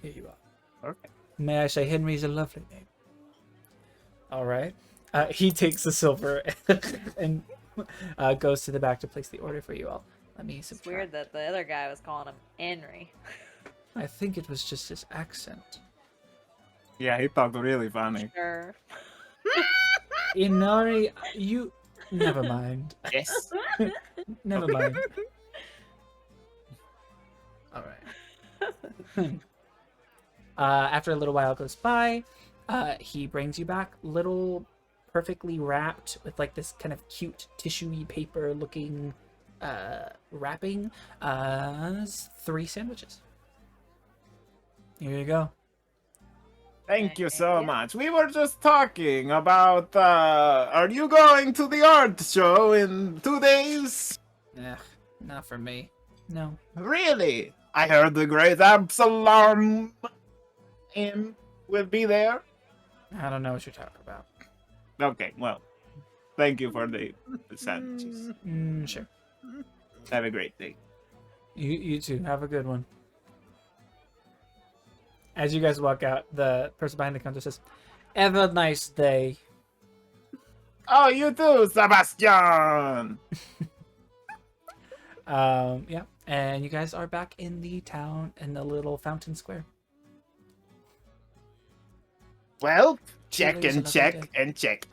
Here you are. Okay. May I say Henry's a lovely name. All right. He takes the silver and goes to the back to place the order for you all. Let me It's subtract. weird that the other guy was calling him Henry. I think it was just his accent. Yeah, he talked really funny. Sure. Inari, you. Never mind. Yes. Never mind. All right. After a little while goes by, he brings you back little, perfectly wrapped with like this kind of cute tissuey paper looking wrapping. 3 sandwiches. Here you go. Thank you so Yeah. much. We were just talking about, are you going to the art show in 2 days? Not for me. No. Really? I heard the great Absalom will be there. I don't know what you're talking about. Okay, well, thank you for the sandwiches. Sure. Have a great day. You too. Have a good one. As you guys walk out, the person behind the counter says, "Have a nice day." Oh, you too, Sebastian! Yeah, and you guys are back in the town in the little fountain square. Well, check Today's and another check day. and check.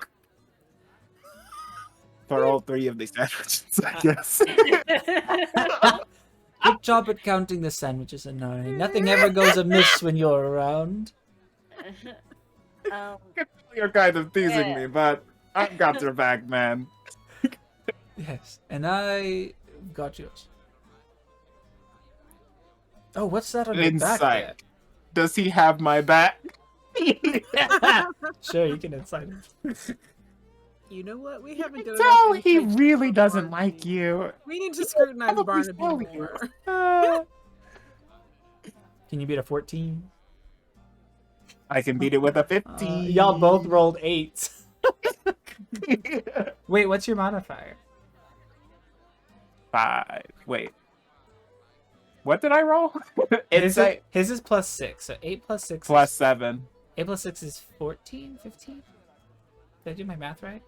For all 3 of these sandwiches, I guess. Good job at counting the sandwiches, Inari. Nothing ever goes amiss when you're around. You're kind of teasing Yeah. me, but I've got your back, man. Yes, and I got yours. Oh, what's that on your back there? Insight. Does he have my back? Sure, you can insight it. You know what? We haven't done Tell enough he research really on doesn't Barnaby. like you. We need to scrutinize Probably Barnaby tell you. more. Can you beat a 14? I can beat it with a 50. Y'all both rolled 8s. Wait, what's your modifier? 5. Wait. What did I roll? His Insight is plus 6, so 8 plus 6 plus is, 7. 8 plus 6 is 14, 15? Did I do my math right?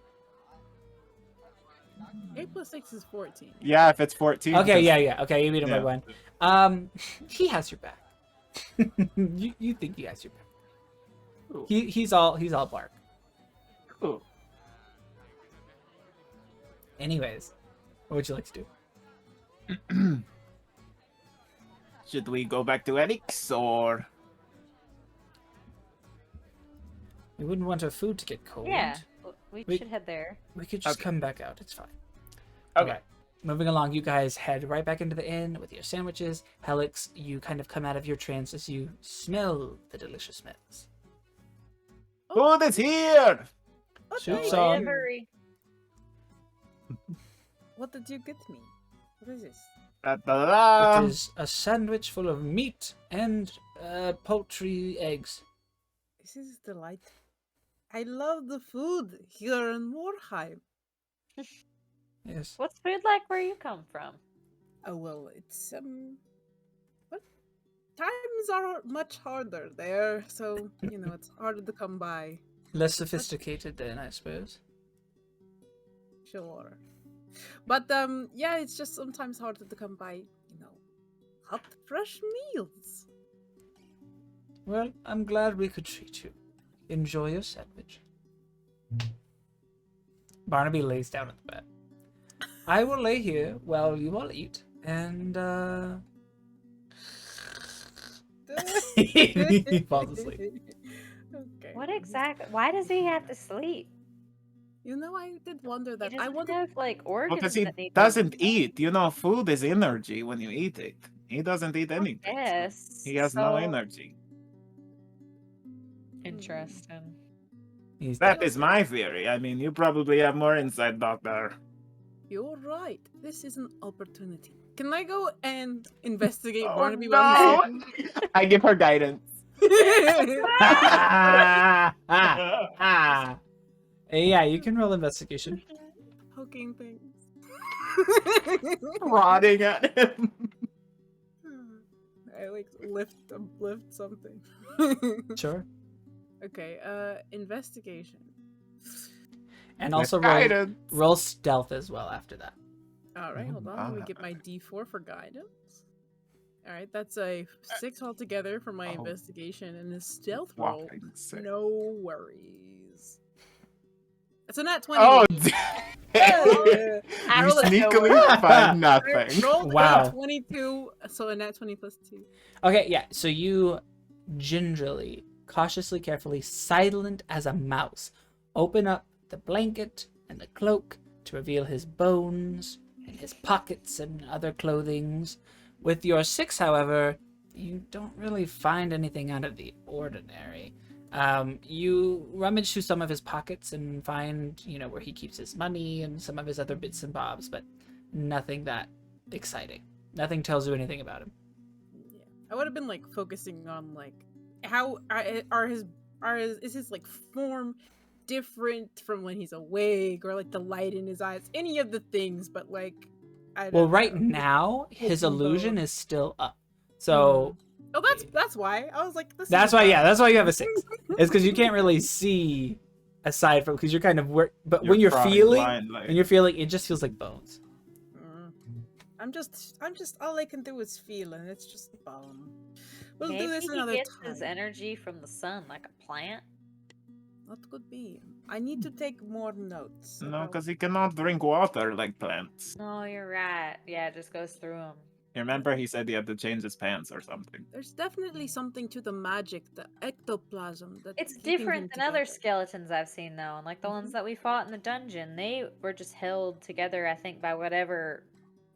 8 plus 6 is 14. Yeah, if it's 14. Okay, because- yeah. Okay, you beat him by Yeah. 1. He has your back. you think he has your back. Cool. He's all bark. Cool. Anyways, what would you like to do? Should we go back to Eric's or? We wouldn't want our food to get cold. Yeah, we We- should head there. We could just Okay. come back out. It's fine. Okay. Moving along, you guys head right back into the inn with your sandwiches. Helix, you kind of come out of your trance as you smell the delicious smells. Food is here! Soup thank song. you. Hurry. What did you get me? What is this? Da, da, da. It is a sandwich full of meat and poultry eggs. This is delightful. I love the food here in Warheim. Yes. What's food like where you come from? Oh well, it's times are much harder there, so you know it's harder to come by. Less sophisticated then, I suppose. Sure. But yeah, it's just sometimes harder to come by, you know, hot fresh meals. Well, I'm glad we could treat you. Enjoy your sandwich. Barnaby lays down on the bed. I will lay here while you all eat, and he falls asleep. Okay. What exactly? Why does he have to sleep? You know, I did wonder He that. I doesn't wonder. have like organs Because he that need doesn't eat. You know, food is energy when you eat it. He doesn't eat anything. so Yes. He has no so energy. Interesting. He's That dead. is my theory. I mean, you probably have more insight, Doctor. You're right. This is an opportunity. Can I go and investigate Oh, Barnaby no! while he's I give her guidance. sleeping? Yeah, you can roll investigation. Poking things. Prodding at him. I like lift something. Sure. Okay, investigation. And With also guidance. roll stealth as well after that. Alright, hold on. Let me get my D4 for guidance. Alright, that's a 6 altogether for my Oh. investigation and a stealth roll. Whopping six. No worries. It's a nat 20. Oh, Yeah. you I rolled a sneakily find nothing. Alright, roll Wow. 22, so a nat 20 plus 2. Okay, yeah. So you gingerly, cautiously, carefully, silent as a mouse, open up the blanket and the cloak to reveal his bones and his pockets and other clothings. With your 6, however, you don't really find anything out of the ordinary. You rummage through some of his pockets and find, you know, where he keeps his money and some of his other bits and bobs, but nothing that exciting. Nothing tells you anything about him. Yeah. I would have been like focusing on like how is his like form different from when he's awake, or like the light in his eyes, any of the things, but like I don't Well, right know. now, his Hoping illusion both. is still up. So Oh, that's why. I was like, this that's is why, bad. yeah, that's why you have a 6. It's because you can't really see aside from, because you're kind of, but when you're prodding feeling, blindly. it just feels like bones. I'm just all I can do is feel, and it's just bone. We'll Maybe do this he another gets time. his energy from the sun, like a plant. That could be. I need to take more notes. No, about- because he cannot drink water like plants. No, you're right. Yeah, it just goes through him. You remember he said he had to change his pants or something. There's definitely something to the magic, the ectoplasm. That It's keeping him different than other together. skeletons I've seen though, and like the ones that we fought in the dungeon, they were just held together, I think, by whatever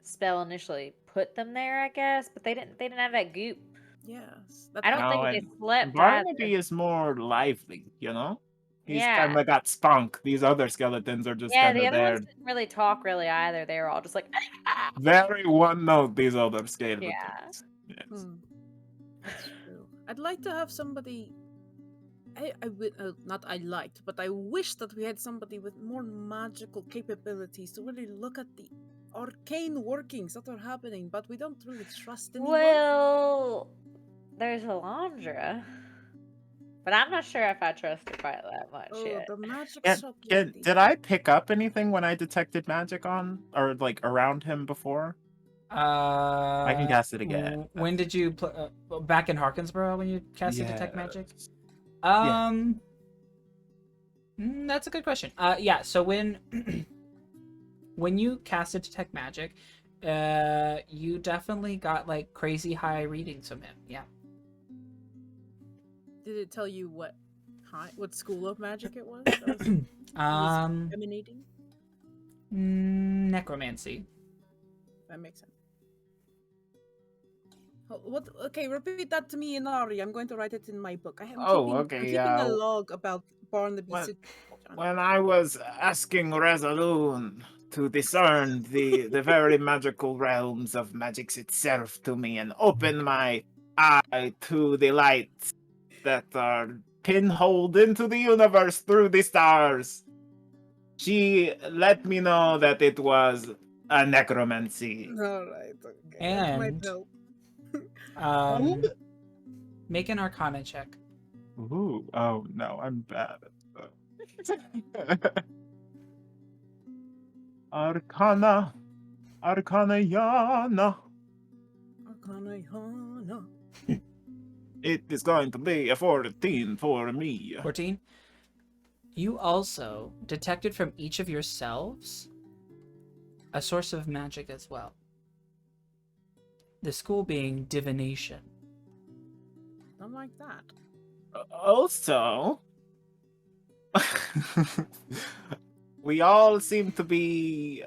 spell initially put them there, I guess. But they didn't have that goop. Yes. I don't No, think and they slept Barnaby either. is more lively, you know? He's Yeah. kind of got spunk. These other skeletons are just Yeah, kind the of other there. ones didn't really talk really either. They were all just like, Very one note, these other skeletons. Yeah. Yes. That's true. I'd like to have somebody. I would not. I liked, but I wish that we had somebody with more magical capabilities to really look at the arcane workings that are happening. But we don't really trust anyone. well, there's Alondra. But I'm not sure if I trust her quite that much Oh, yet. the magic Yeah, shop. Did I pick up anything when I detected magic on or like around him before? I can cast it again. When did you back in Harkensborough when you casted detect magic? Yes. That's a good question. Yeah. So when when you casted detect magic, you definitely got like crazy high readings from him. Yeah. Did it tell you what school of magic it was? That was, it was emanating. Necromancy. That makes sense. What? Okay, repeat that to me in Ari. I'm going to write it in my book. I'm keeping a log about Barnaby. When I was asking Resaloon to discern the very magical realms of magics itself to me and open my eye to the lights that are pinholed into the universe through the stars, she let me know that it was a necromancy. All right. Okay. And that might help. Make an Arcana check. Ooh, oh no, I'm bad at that. Arcana. Arcanayana. Arcanayana. It is going to be a 14 for me. 14. You also detected from each of yourselves a source of magic as well. The school being divination. Not like that. Also, we all seem to be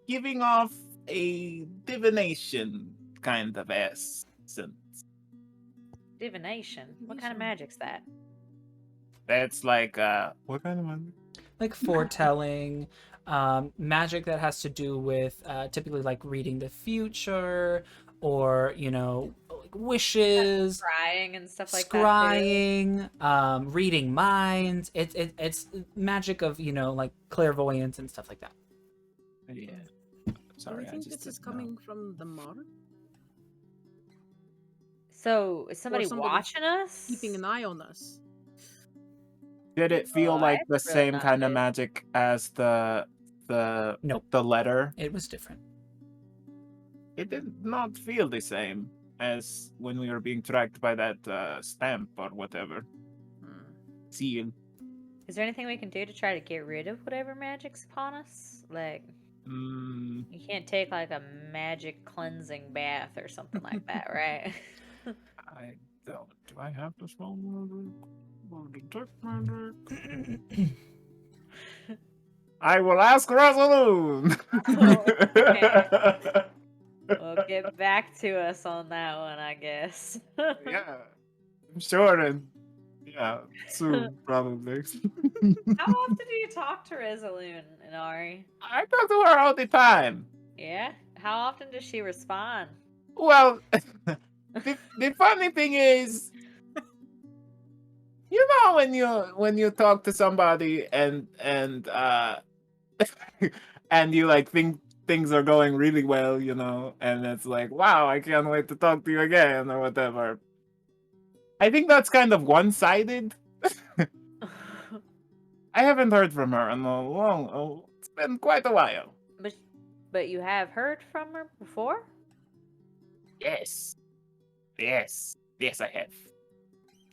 giving off a divination kind of essence. Divination. What kind of magic's that? That's like what kind of magic? Like foretelling, magic that has to do with typically like reading the future, or like wishes, Scrying and stuff like scrying, reading minds. It's magic of like clairvoyance and stuff like that. Yeah. Do Sorry, you I think just this is didn't know. coming from the MORM? So, is somebody somebody watching us? Keeping an eye on us. Did it feel Oh, like I the really same not kind of good. magic as the Nope. the letter? It was different. It did not feel the same as when we were being tracked by that stamp or whatever. Seal. Is there anything we can do to try to get rid of whatever magic's upon us? Like, Mm, you can't take like a magic cleansing bath or something like that, right? I don't. Do I have to spell magic? Or detect magic? I will ask Rosalind. Okay. Well, get back to us on that one, I guess. Yeah, I'm sure, and yeah, soon probably. How often do you talk to Resaloon, Inari? I talk to her all the time. Yeah? How often does she respond? Well, the funny thing is, when you talk to somebody and and you like think things are going really well, and it's like, wow, I can't wait to talk to you again or whatever. I think that's kind of one-sided. I haven't heard from her in a long. It's been quite a while. But you have heard from her before? Yes, I have.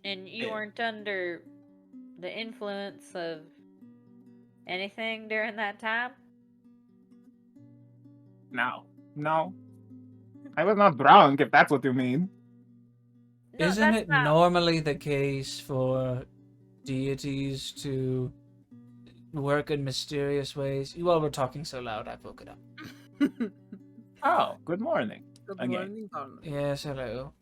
And you Yeah. weren't under the influence of anything during that time? No. I was not drunk, if that's what you mean. No, Isn't that's it not. normally the case for deities to work in mysterious ways? You all were talking so loud, I woke it up. Oh, good morning. Good Again. morning, Barnaby. Yes, hello.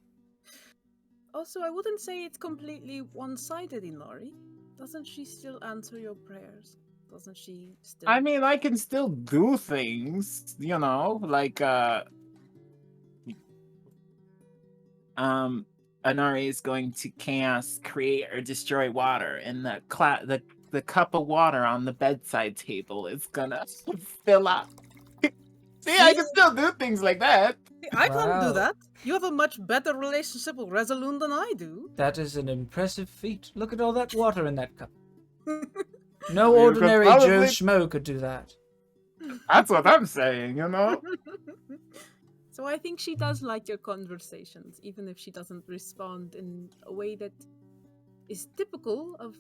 Also, I wouldn't say it's completely one-sided, Inari. Doesn't she still answer your prayers? Doesn't she still? I mean, I can still do things, like Anari is going to cast create or destroy water, and the cup of water on the bedside table is gonna fill up. See, I can still do things like that. I can't do Wow. that. You have a much better relationship with Resaloon than I do. That is an impressive feat. Look at all that water in that cup. No You could ordinary Joe probably- Schmo could do that. That's what I'm saying, So I think she does like your conversations, even if she doesn't respond in a way that is typical of,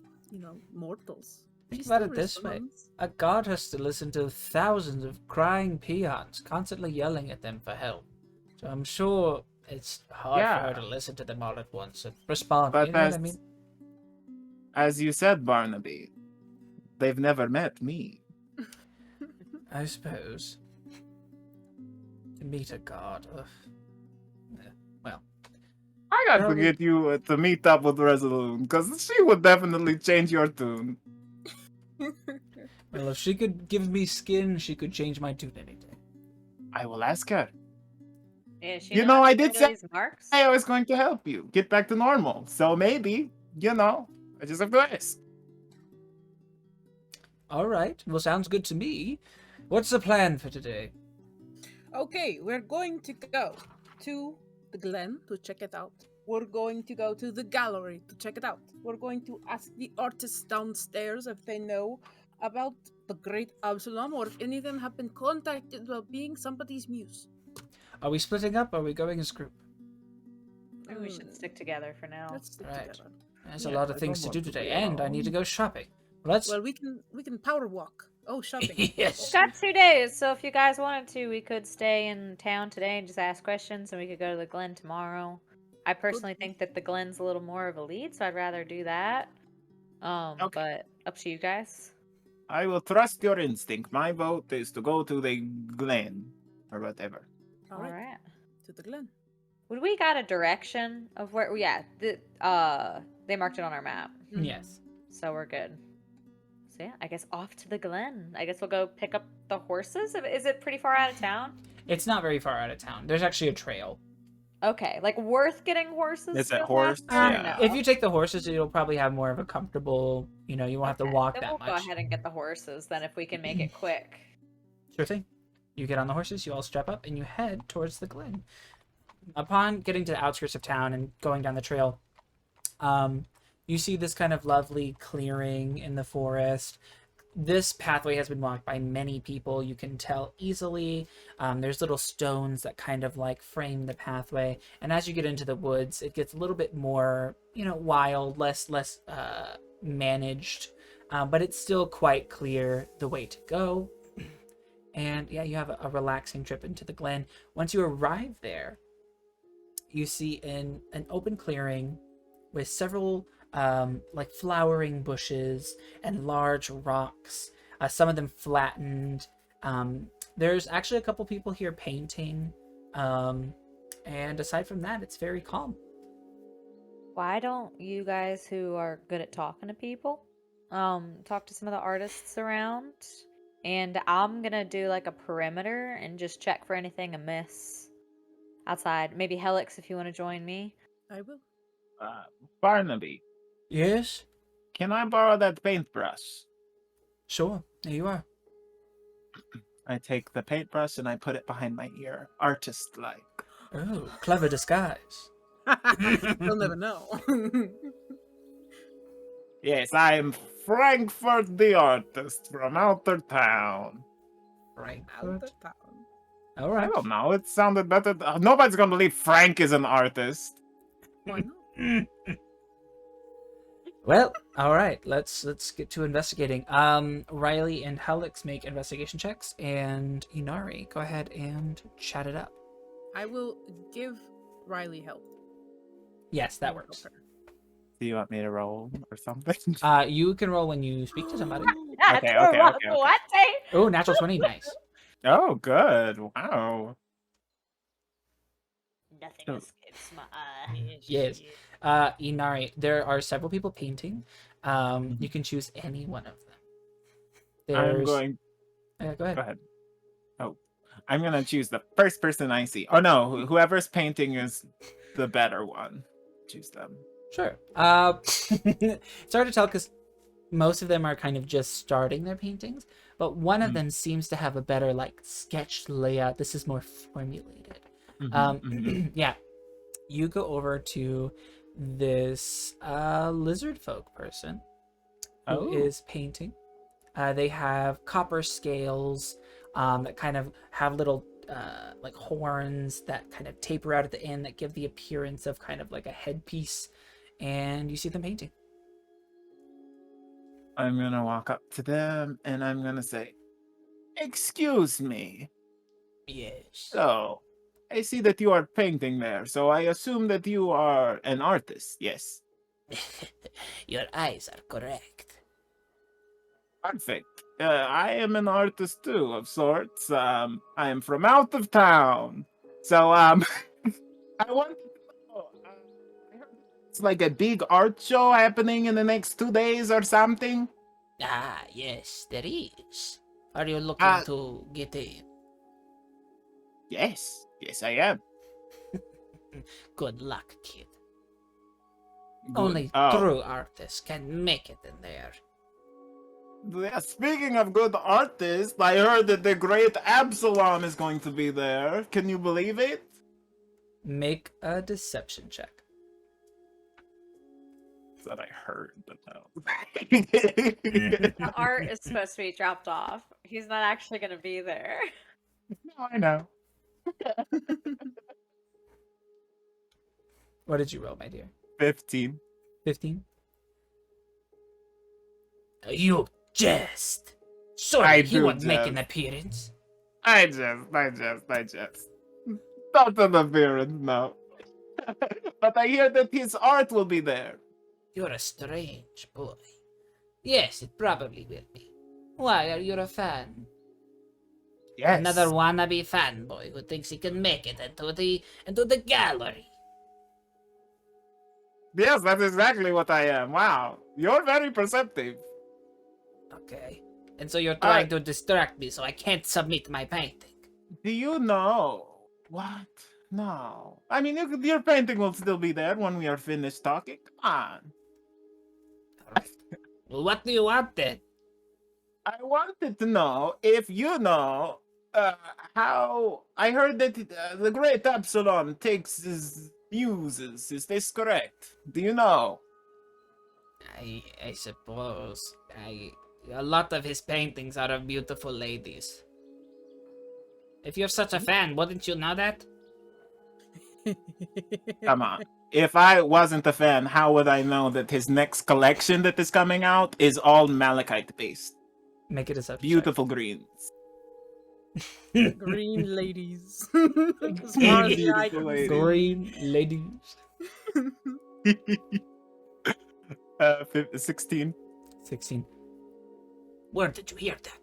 mortals. Think She about still it this way. responds. A god has to listen to thousands of crying peons constantly yelling at them for help. So I'm sure it's hard for her Yeah. to listen to them all at once and respond. But You know what I mean? as you said, Barnaby, they've never met me. I suppose. To meet a god. Ugh. Yeah, well, I got to Probably- get you to meet up with Resaloon, because she would definitely change your tune. well, if she could give me skin, she could change my tune any day. I will ask her. Yeah, she You know know, how I to did get say these marks. I was going to help you get back to normal. So maybe, I just have to ask. All right. Well, sounds good to me. What's the plan for today? Okay, we're going to go to the Glen to check it out. We're going to go to the gallery to check it out. We're going to ask the artists downstairs if they know about the great Absalom or if any of them have been contacted about being somebody's muse. Are we splitting up or are we going as a group? Maybe we should stick together for now. Let's stick Right. together. There's Yeah, a lot I of things to don't do want to today, be and I need to alone. go shopping. Let's. Well, we can power walk. Oh, shopping. Yes. We've got 2 days, so if you guys wanted to, we could stay in town today and just ask questions, and we could go to the Glen tomorrow. I personally think that the Glen's a little more of a lead, so I'd rather do that. Okay. But up to you guys. I will trust your instinct. My vote is to go to the Glen or whatever. All All right, right. to the Glen. Would we got a direction of where? Yeah, they marked it on our map, Yes. so we're good. So yeah, I guess off to the Glen. I guess we'll go pick up the horses. Is it pretty far out of town? It's not very far out of town. There's actually a trail. Okay, like worth getting horses. Is it for horse? that? Yeah. No. If you take the horses, you'll probably have more of a comfortable. You won't have to walk then that we'll much. go ahead and get the horses then if we can make it quick. Sure thing. You get on the horses, you all strap up, and you head towards the Glen. Upon getting to the outskirts of town and going down the trail, you see this kind of lovely clearing in the forest. This pathway has been walked by many people. You can tell easily. There's little stones that kind of like frame the pathway. And as you get into the woods, it gets a little bit more, wild, less managed. But it's still quite clear the way to go. And yeah, you have a relaxing trip into the Glen. Once you arrive there, you see an open clearing with several like flowering bushes and large rocks, some of them flattened. There's actually a couple people here painting, and aside from that, it's very calm. Why don't you guys who are good at talking to people talk to some of the artists around? And I'm gonna do like a perimeter and just check for anything amiss outside. Maybe Helix if you want to join me. I will. Barnaby, Yes, can I borrow that paintbrush? sure. There you are. I take the paintbrush and I put it behind my ear, artist-like. Oh, clever disguise. You'll never know. Yes, I am Frankfurt the artist from outer town. Right. Out of town. All I right. don't know, it sounded better. Nobody's gonna believe Frank is an artist. Why not? Well, all right. Let's get to investigating. Riley and Helix make investigation checks, and Inari, go ahead and chat it up. I will give Riley help. Yes, that Help works. her. Do you want me to roll or something? You can roll when you speak to somebody. Okay, okay. What? Oh, natural 20, nice. Oh, good. Wow. Nothing Oh. escapes my eye. Yes. Inari, there are several people painting. You can choose any one of them. I'm going. Go ahead. Go ahead. Oh, I'm gonna choose the first person I see. Oh no, whoever's painting is the better one. Choose them. Sure. It's hard to tell because most of them are kind of just starting their paintings, but one of them seems to have a better like sketched layout. This is more formulated. Yeah, you go over to this lizard folk person who is painting. They have copper scales that kind of have little like horns that kind of taper out at the end that give the appearance of kind of like a headpiece, and you see them painting. I'm gonna walk up to them and I'm gonna say, "Excuse me. Yes. So, I see that you are painting there. So I assume that you are an artist. Yes. Your eyes are correct. Perfect. I am an artist too, of sorts. I am from out of town. So, I want to know, I heard it's like a big art show happening in the next 2 days or something. Ah, yes, there is. Are you looking to get in? Yes. Yes, I am. Good luck, kid. Good. Only Oh, true artists can make it in there. yeah, speaking of good artists, I heard that the great Absalom is going to be there. Can you believe it? Make a deception check. That I heard, but no. The art is supposed to be dropped off. He's not actually going to be there. No, I know. What did you roll, my dear? 15. 15? You jest. Sorry, I he do won't make an jest. appearance. I just. Not an appearance, no. But I hear that his art will be there. You're a strange boy. Yes, it probably will be. Why are you a fan? Yes. Another wannabe fanboy who thinks he can make it into the gallery. Yes, that's exactly what I am. Wow. You're very perceptive. Okay. And so you're trying to distract me so I can't submit my painting. Do you know? What? No. I mean, your painting will still be there when we are finished talking. Come on. Well, what do you want then? I wanted to know if you know how. I heard that the great Absalom takes his muses. Is this correct? Do you know? I suppose. A lot of his paintings are of beautiful ladies. If you're such a fan, wouldn't you know that? Come on. If I wasn't a fan, how would I know that his next collection that is coming out is all malachite based? Make it a deception check. Beautiful greens. Green ladies. As far as the eye Beautiful can ladies. see. Green ladies. 16. 16. Where did you hear that?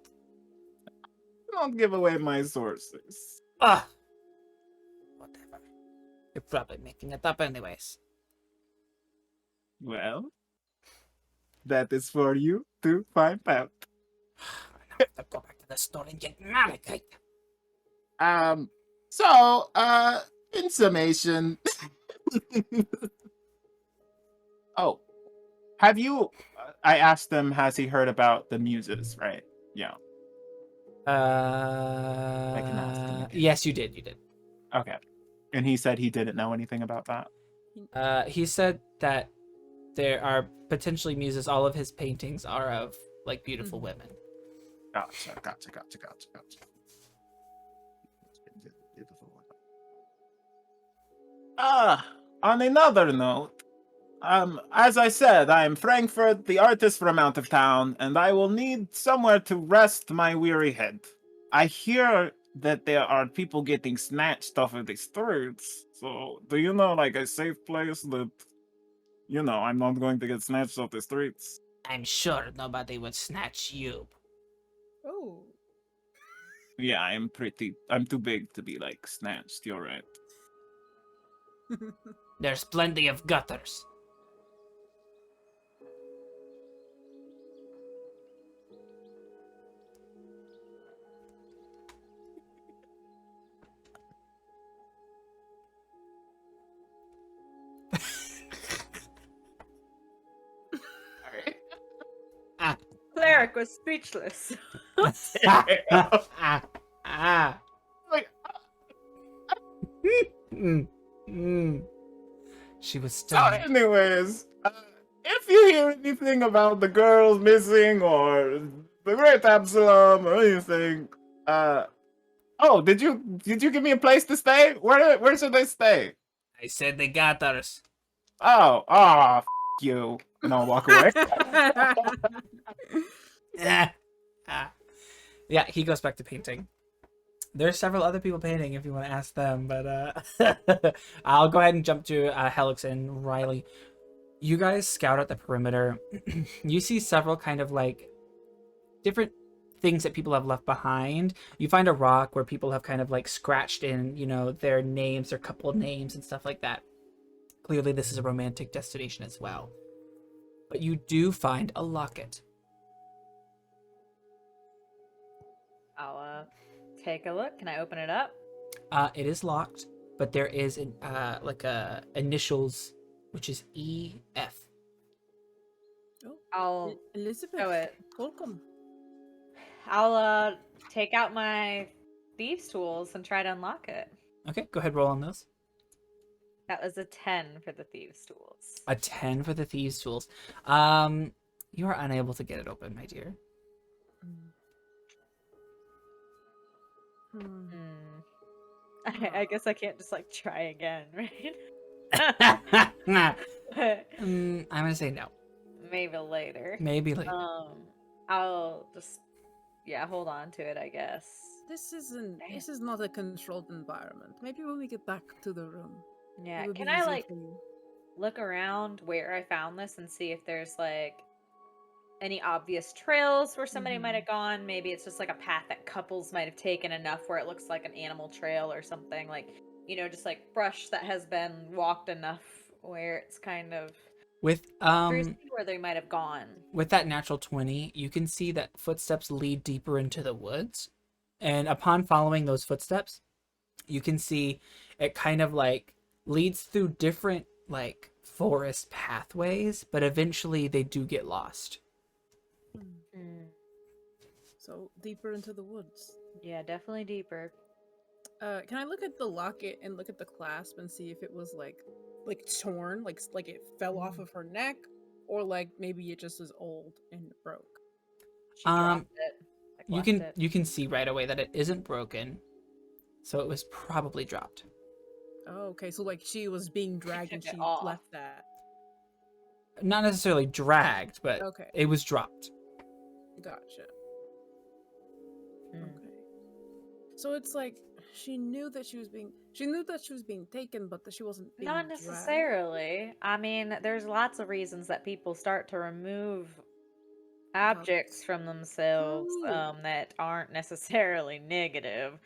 Don't give away my sources. Ah! Whatever. You're probably making it up anyways. Well, that is for you to find out. I have to go back to the store and get malachite. So, in summation. Oh, have you? I asked him, has he heard about the muses, right? Yeah. I can ask him again. Yes, you did. You did. Okay. And he said he didn't know anything about that. He said that there are potentially muses. All of his paintings are of like beautiful women. Gotcha. On another note, as I said, I am Frankfurt, the artist from out of town, and I will need somewhere to rest my weary head. I hear that there are people getting snatched off of the streets, so do you know, like, a safe place that, you know, I'm not going to get snatched off the streets? I'm sure nobody would snatch you. Oh. Yeah, I'm too big to be, like, snatched, you're right. There's plenty of gutters. Cleric was speechless. Like, She was so stunned. anyways, if you hear anything about the girls missing or the great Absalom or anything, oh, did you give me a place to stay? Where should I stay? I said the gutters. Oh, you. And I'll walk away. Yeah, he goes back to painting. There's several other people painting if you want to ask them, but I'll go ahead and jump to Helix and Riley. You guys scout out the perimeter. You see several kind of like different things that people have left behind. You find a rock where people have kind of like scratched in, you know, their names, their couple names and stuff like that. Clearly this is a romantic destination as well. But you do find a locket. I'll take a look. Can I open it up? It is locked, but there is an like a initials, which is EF. I'll Elizabeth. show it. Welcome. I'll take out my thieves' tools and try to unlock it. Okay, go ahead, roll on those. That was a 10 for the thieves' tools. A 10 for the thieves' tools. You are unable to get it open, my dear. Hmm. I guess I can't just like try again, right? I'm gonna say no. Maybe later. Maybe later. I'll just hold on to it, I guess. This is not a controlled environment. Maybe when we get back to the room. Yeah, it would can be I easier like for you. look around where I found this and see if there's like any obvious trails where somebody might have gone? Maybe it's just like a path that couples might have taken enough where it looks like an animal trail or something, like, just like brush that has been walked enough where it's kind of With where they might have gone. with that natural 20, you can see that footsteps lead deeper into the woods. And upon following those footsteps, you can see it kind of like leads through different like forest pathways, but eventually they do get lost. So deeper into the woods. Yeah, definitely deeper. Can I look at the locket and look at the clasp and see if it was like torn, like it fell off of her neck, or like maybe it just is old and broke. She dropped it. Like, You can see right away that it isn't broken, so it was probably dropped. Oh, okay. So like she was being dragged and took it she off. left that. Not necessarily dragged, but Okay. it was dropped. Gotcha. Mm. Okay. So it's like she knew that she was being taken, but that she wasn't being Not dragged. necessarily. I mean, there's lots of reasons that people start to remove objects from themselves True. that aren't necessarily negative.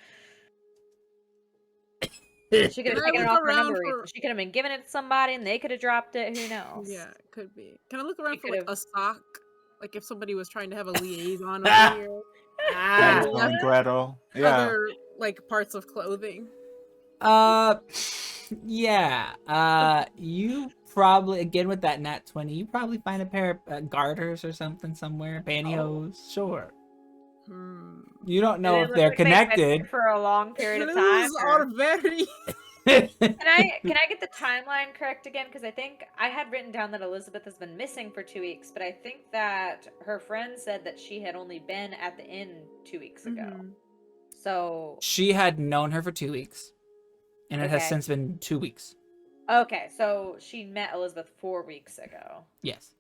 She could have Can I taken it look off for a around number of for- reasons. She could have been giving it to somebody and they could have dropped it. Who knows? Yeah, it could be. Can I look around She for like could've- a sock? Like if somebody was trying to have a liaison over here. Hansel and Gretel. Yeah. Other like parts of clothing. Yeah. You probably, again with that nat 20, you probably find a pair of garters or something somewhere, pantyhose. Sure. You don't know Do they if look they're like they've been connected. for a long period of Clues time. are very. Can I get the timeline correct again? Because I think I had written down that Elizabeth has been missing for 2 weeks, but I think that her friend said that she had only been at the inn 2 weeks ago. So She had known her for 2 weeks, and it has Okay. since been 2 weeks. okay, so she met Elizabeth 4 weeks ago. Yes.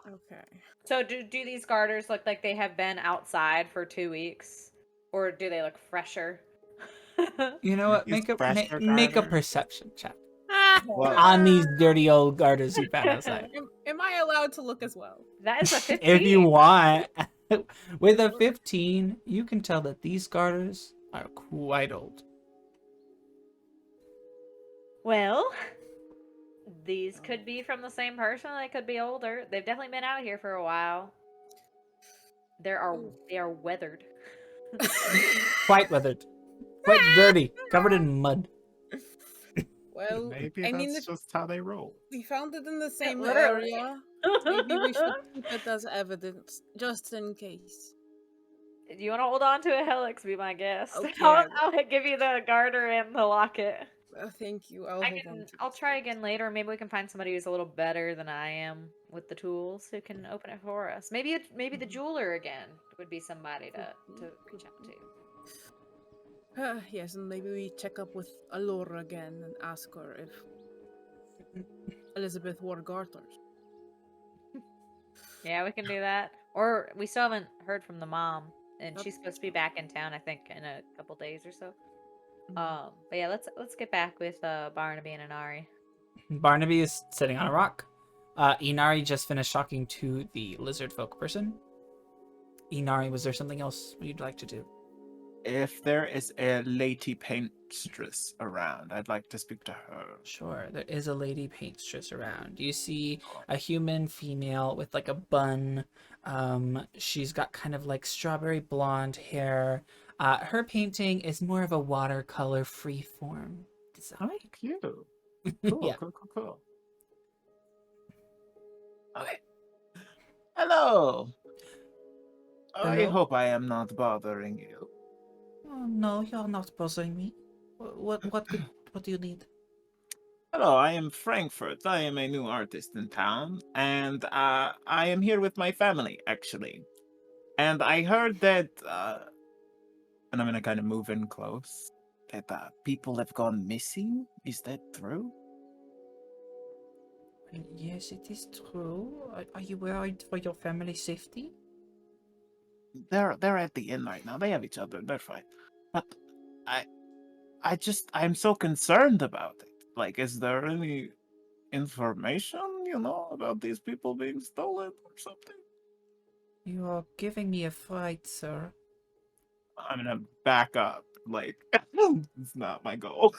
Okay. So do these garters look like they have been outside for 2 weeks, or do they look fresher? You know what? Use fresher Make a garters. perception check Well, on these dirty old garters you found outside. Am I allowed to look as well? That is a 15. If you want. With a 15, you can tell that these garters are quite old. Well, these could be from the same person. They could be older. They've definitely been out here for a while. They are weathered. Quite weathered. Quite dirty. Covered in mud. Well, maybe I that's mean, just how they roll. we found it in the same literally. area. Maybe we should keep it as evidence, just in case. Do you want to hold on to it, Helix? Be my guest. Okay. I'll give you the garter and the locket. Thank you. I'll try again later. Maybe we can find somebody who's a little better than I am with the tools who can open it for us. Maybe the jeweler again would be somebody to reach out to. Yes, and maybe we check up with Alora again and ask her if Elizabeth wore garters. Yeah, we can do that. Or we still haven't heard from the mom, and she's supposed to be back in town, I think, in a couple days or so. But yeah, let's get back with Barnaby and Inari. Barnaby is sitting on a rock. Inari just finished talking to the lizard folk person. Inari, was there something else you'd like to do? If there is a lady paintress around, I'd like to speak to her. Sure, there is a lady paintress around. You see a human female with like a bun. She's got kind of like strawberry blonde hair. Her painting is more of a watercolor freeform design. Cute. Cool, Yeah. cool. Okay. Hello. I Hello? hope I am not bothering you. Oh, no, you're not bothering me. What do you need? Hello, I am Frankfurt. I am a new artist in town, and I am here with my family, actually. And I heard that, and I'm gonna kind of move in close, that people have gone missing. Is that true? Well, yes, it is true. Are you worried for your family's safety? They're at the inn right now. They have each other. They're fine. But I I'm so concerned about it. Like, is there any information, about these people being stolen or something? You are giving me a fright, sir. I'm gonna back up. Like, it's not my goal.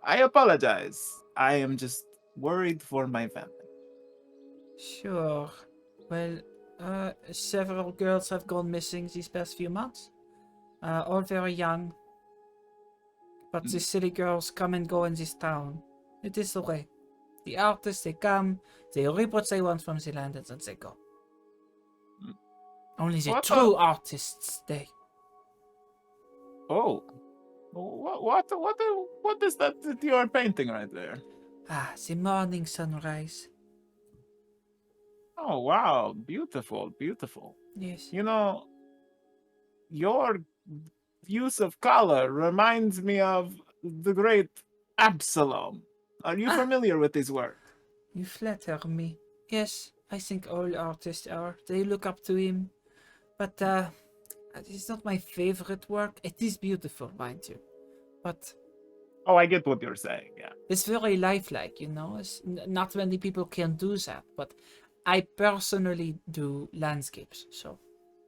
I apologize. I am just worried for my family. Sure. Well, several girls have gone missing these past few months. All very young. But the city girls come and go in this town. It is the way. The artists, they come, they reap what they want from the land, and then they go. Mm. Only the What true artists stay. Oh, what is that you are painting right there? Ah, the morning sunrise. Oh wow, beautiful, beautiful. Yes. Your use of color reminds me of the great Absalom. Are you familiar with his work? You flatter me. Yes, I think all artists are. They look up to him. But, it's not my favorite work. It is beautiful, mind you. But Oh, I get what you're saying. Yeah. it's very lifelike, not many people can do that. But I personally do landscapes, so.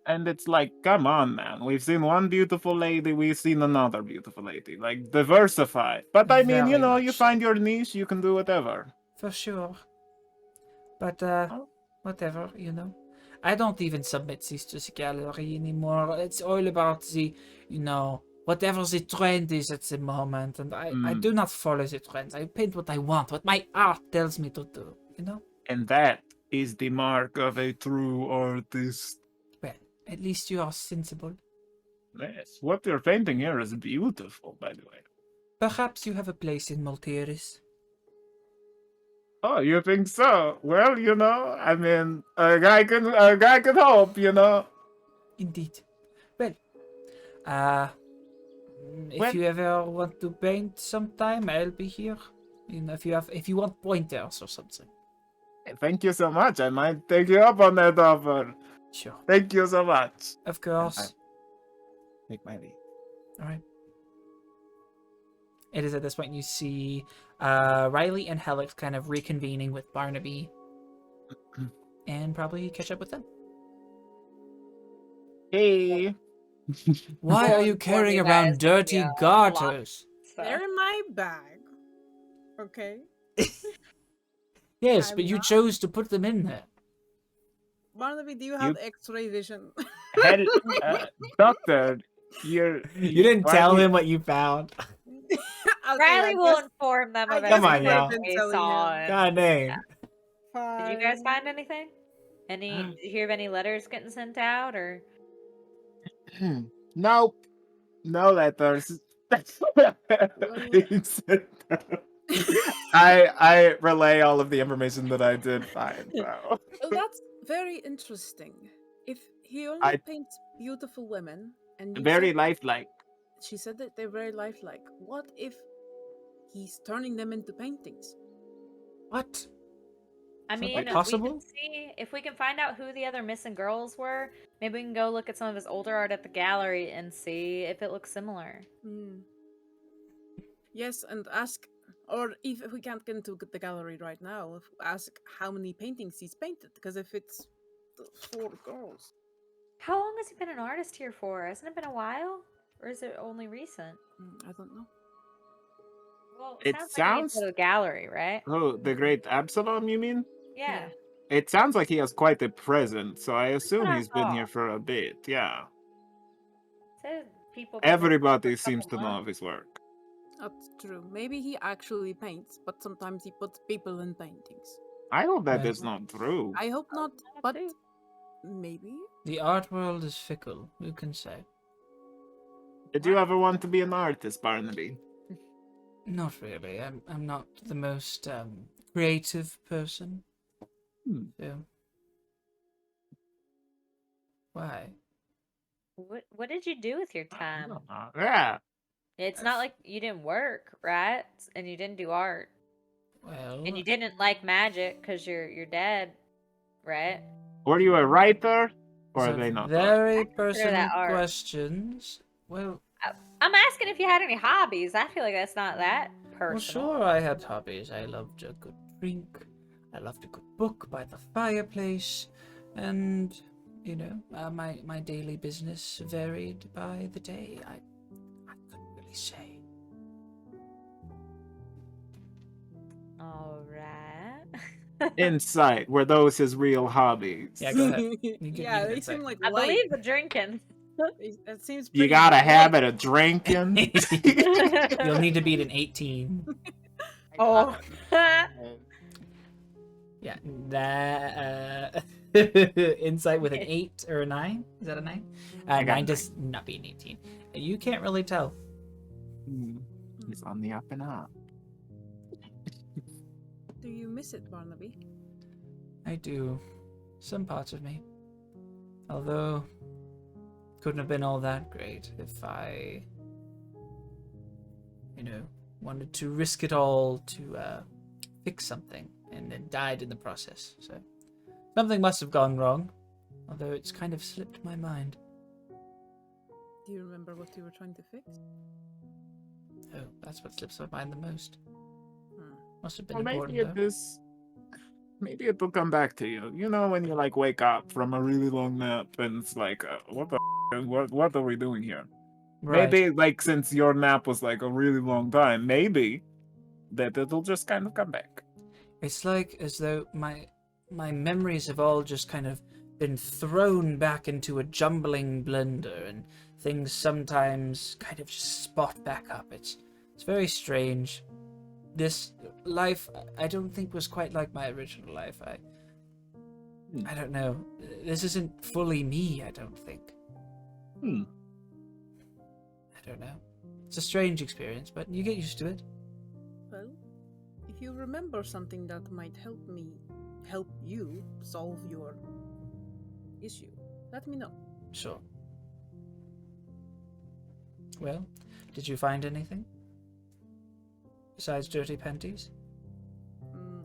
And it's like, come on, man. We've seen one beautiful lady, we've seen another beautiful lady. Like, diversify. But I mean, Very much you so. find your niche, you can do whatever. For sure. But, Oh. whatever, I don't even submit these to the gallery anymore. It's all about the, whatever the trend is at the moment. And I do not follow the trends. I paint what I want, what my art tells me to do, And that is the mark of a true artist. Well, at least you are sensible. Yes, what you're painting here is beautiful, by the way. Perhaps you have a place in Multhieris. Oh, you think so? Well, I mean, a guy could hope, Indeed. Well, if When- you ever want to paint sometime, I'll be here. If you want pointers or something. Thank you so much. I might take you up on that offer. Sure. Thank you so much. Of course. Take my leave. All right. It is at this point you see Riley and Helix kind of reconvening with Barnaby and probably catch up with them. Hey. Why are you carrying around dirty garters? They're in my bag. Okay. Yes, I'm but you not- chose to put them in there. Barnaby, do you have X-ray vision? Doctor, You didn't why tell do you- him what you found. Okay, Riley I will guess- inform them I of guess Come on, everything y'all. been they telling saw. him. and- God dang. Did you guys find anything? Did you hear of any letters getting sent out or? Nope. No letters. I relay all of the information that I did find, though. Well, that's very interesting. If he only I- paints beautiful women, and you Very said, lifelike. she said that they're very lifelike. What if he's turning them into paintings? What? I mean, that we possible? can see if we can find out who the other missing girls were. Maybe we can go look at some of his older art at the gallery and see if it looks similar. Hmm. Yes, and ask, or if we can't get into the gallery right now, ask how many paintings he's painted. Because if it's the 4 girls, How long has he been an artist here for? Hasn't it been a while, or is it only recent? I don't know. Well, It like he needs sounds- to go to the gallery, right? Oh, the great Absalom, you mean? Yeah. It sounds like he has quite a presence, so I assume what I he's been here thought. for a bit, yeah. Said people. been there for Everybody a seems couple to know months. of his work. That's true. Maybe he actually paints, but sometimes he puts people in paintings. I hope that Right. is not true. I hope not, That but too. maybe. The art world is fickle, who can say? Did you ever want to be an artist, Barnaby? Not really. I'm not the most creative person. So why? What did you do with your time? Yeah. It's not like you didn't work, right? And you didn't do art. Well, And you didn't like magic because you're dead, right? Were you a writer? Or these are are they not? very consider that personal art. questions. Well, I'm asking if you had any hobbies. I feel like that's not that well, personal. sure, I had hobbies. I loved a good drink. I loved a good book by the fireplace, and you know, my daily business varied by the day. I couldn't really say. All right. Insight. Were those his real hobbies? Yeah, go ahead. You can They insight. seem like I light. believe the drinking. That seems You pretty got a light. habit of drinking? You'll need to beat an 18. Oh. Yeah, that insight with an 8 or a 9. Is that a 9? I got 9 does not be an 18. You can't really tell. He's on the up and up. Do you miss it, Barnaby? I do. Some parts of me. Although, couldn't have been all that great if I, you know, wanted to risk it all to fix something and then died in the process. So, something must have gone wrong. Although it's kind of slipped my mind. Do you remember what you were trying to fix? Oh, that's what slips my mind the most. Must have been Well, important, though. maybe it will come back to you. You know when you like wake up from a really long nap and it's like, what are we doing here? Right. Maybe like since your nap was like a really long time, maybe that it'll just kind of come back. It's like as though my memories have all just kind of been thrown back into a jumbling blender, and things sometimes kind of just spot back up. It's very strange. This life, I don't think was quite like my original life. I don't know. This isn't fully me, I don't think. I don't know. It's a strange experience, but you get used to it. Well, if you remember something that might help you solve your issue, let me know. Sure. Well, did you find anything? Besides dirty panties?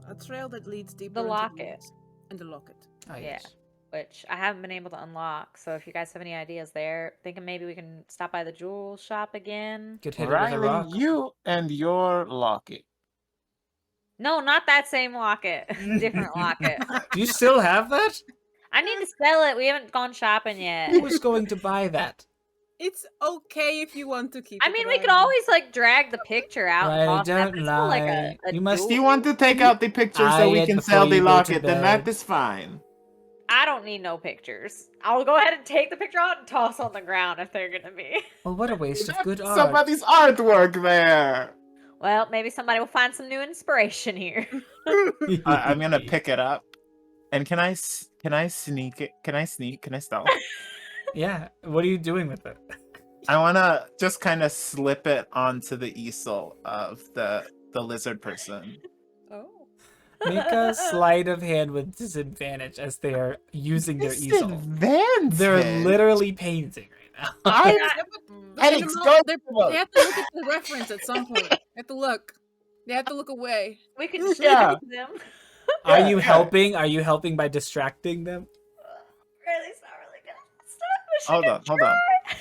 A trail that leads deeper The into locket. woods. And the locket. Ah, Yeah. yes. Which I haven't been able to unlock. So if you guys have any ideas there, thinking maybe we can stop by the jewel shop again. Could hit it with a Riley, rock. you and your locket. No, not that same locket. Different locket. Do you still have that? I need to sell it. We haven't gone shopping yet. Who was going to buy that? It's okay if you want to keep I it. mean, we could Riley. always like drag the picture out and Riley, toss that. don't But it's still like lie. a You must- If you jewel. want to take out the picture so we Eye it can before sell the you go to locket, then that bed. is fine. I don't need no pictures. I'll go ahead and take the picture out and toss on the ground if they're gonna be. Well, what a waste of good art. Somebody's artwork there. Well, maybe somebody will find some new inspiration here. I'm gonna pick it up. And can I sneak it? Can I sneak? Can I stealth? Yeah, what are you doing with it? I wanna just kind of slip it onto the easel of the lizard person. Oh. Make a sleight of hand with disadvantage as they are using their easel. Disadvantage. They're literally painting right now. I'm They inexcusable. have to look at the reference at some point. They have to look. They have to look away. We can shoot Yeah. them. Are Yeah, you yeah. helping? Are you helping by distracting them? Really, it's not really good. Hold on.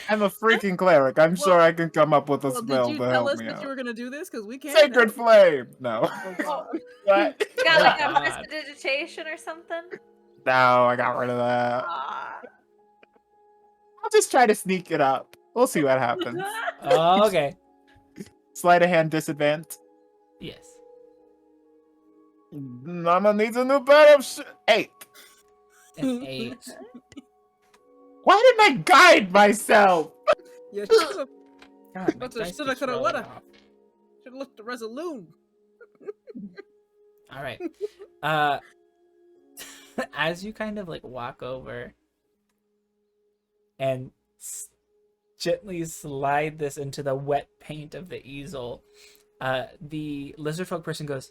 I'm a freaking cleric. I'm sure I can come up with a Well, spell did you to tell help us me that you out. were gonna do this? Because we can't. Sacred flame. No. Oh, What? You got like Oh, a God. prestidigitation or something? No, I got rid of that. Ah. I'll just try to sneak it up. We'll see what happens. Oh, okay. Sleight of hand disadvantage. Yes. Mama needs a new pair of 8. An 8. Why didn't I guide myself? you should have God, my But the dice shoulda, keeps coulda, rolling woulda. off. looked resolute. All right. As you kind of like walk over and gently slide this into the wet paint of the easel. The lizard folk person goes,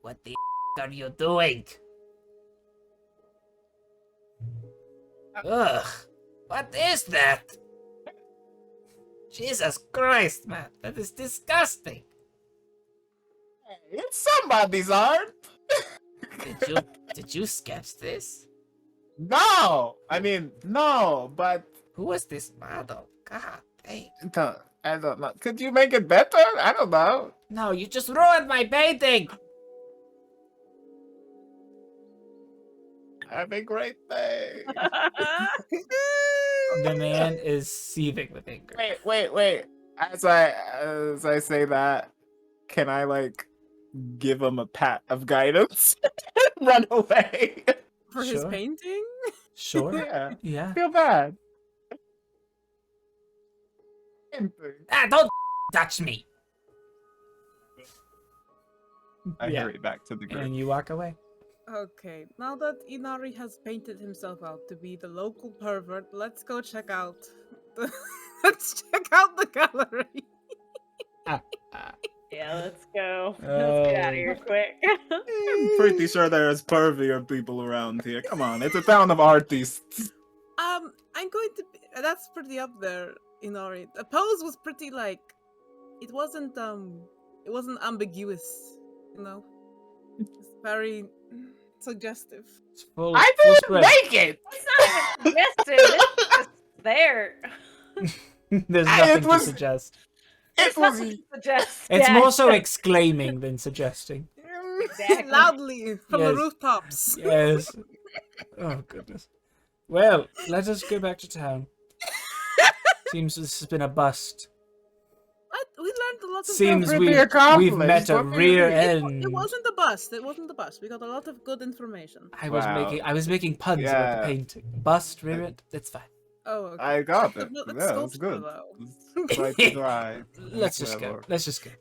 "What the are you doing? Ugh, what is that? Jesus Christ, man, that is disgusting. It's somebody's art. Did you sketch this? No, I mean no, but Who was this model? God dang. I don't know. Could you make it better? I don't know. No, you just ruined my painting. Have a great day. The man is seething with anger. Wait. As I say that, can I like give him a pat of guidance? Run away. For his Sure. painting? Sure. Yeah. Yeah. Feel bad. Ah, don't touch me. I Yeah. hurry back to the group. And you walk away. Okay, now that Inari has painted himself out to be the local pervert, let's go check out the let's check out the gallery. Yeah, let's go. Let's get out of here quick. I'm pretty sure there's pervier people around here. Come on, it's a town of artists. I'm going to be, that's pretty up there, Inari. The pose was pretty like it wasn't ambiguous, you know. It's very suggestive. It's full, I full didn't spread. make it. It's not even suggested. It's just there. There's I- nothing it was- to suggest. It was. Nothing to suggest. It's Yeah, more so exclaiming than suggesting. Exactly. Loudly from the Yes. rooftops. Yes. Oh, goodness. Well, let us go back to town. Seems this has been a bust. We learned a lot of Seems pretty we've accomplished. met a What do you rear think? end. It wasn't the bust. It wasn't the bust. We got a lot of good information. I was Wow. making puns about Yeah. the painting. Bust, rear end, it's fine. Oh, okay. I got it. But that's Yeah, it was sculpture, good. though. It's quite dry. Let's just go. Whatever. Let's just go.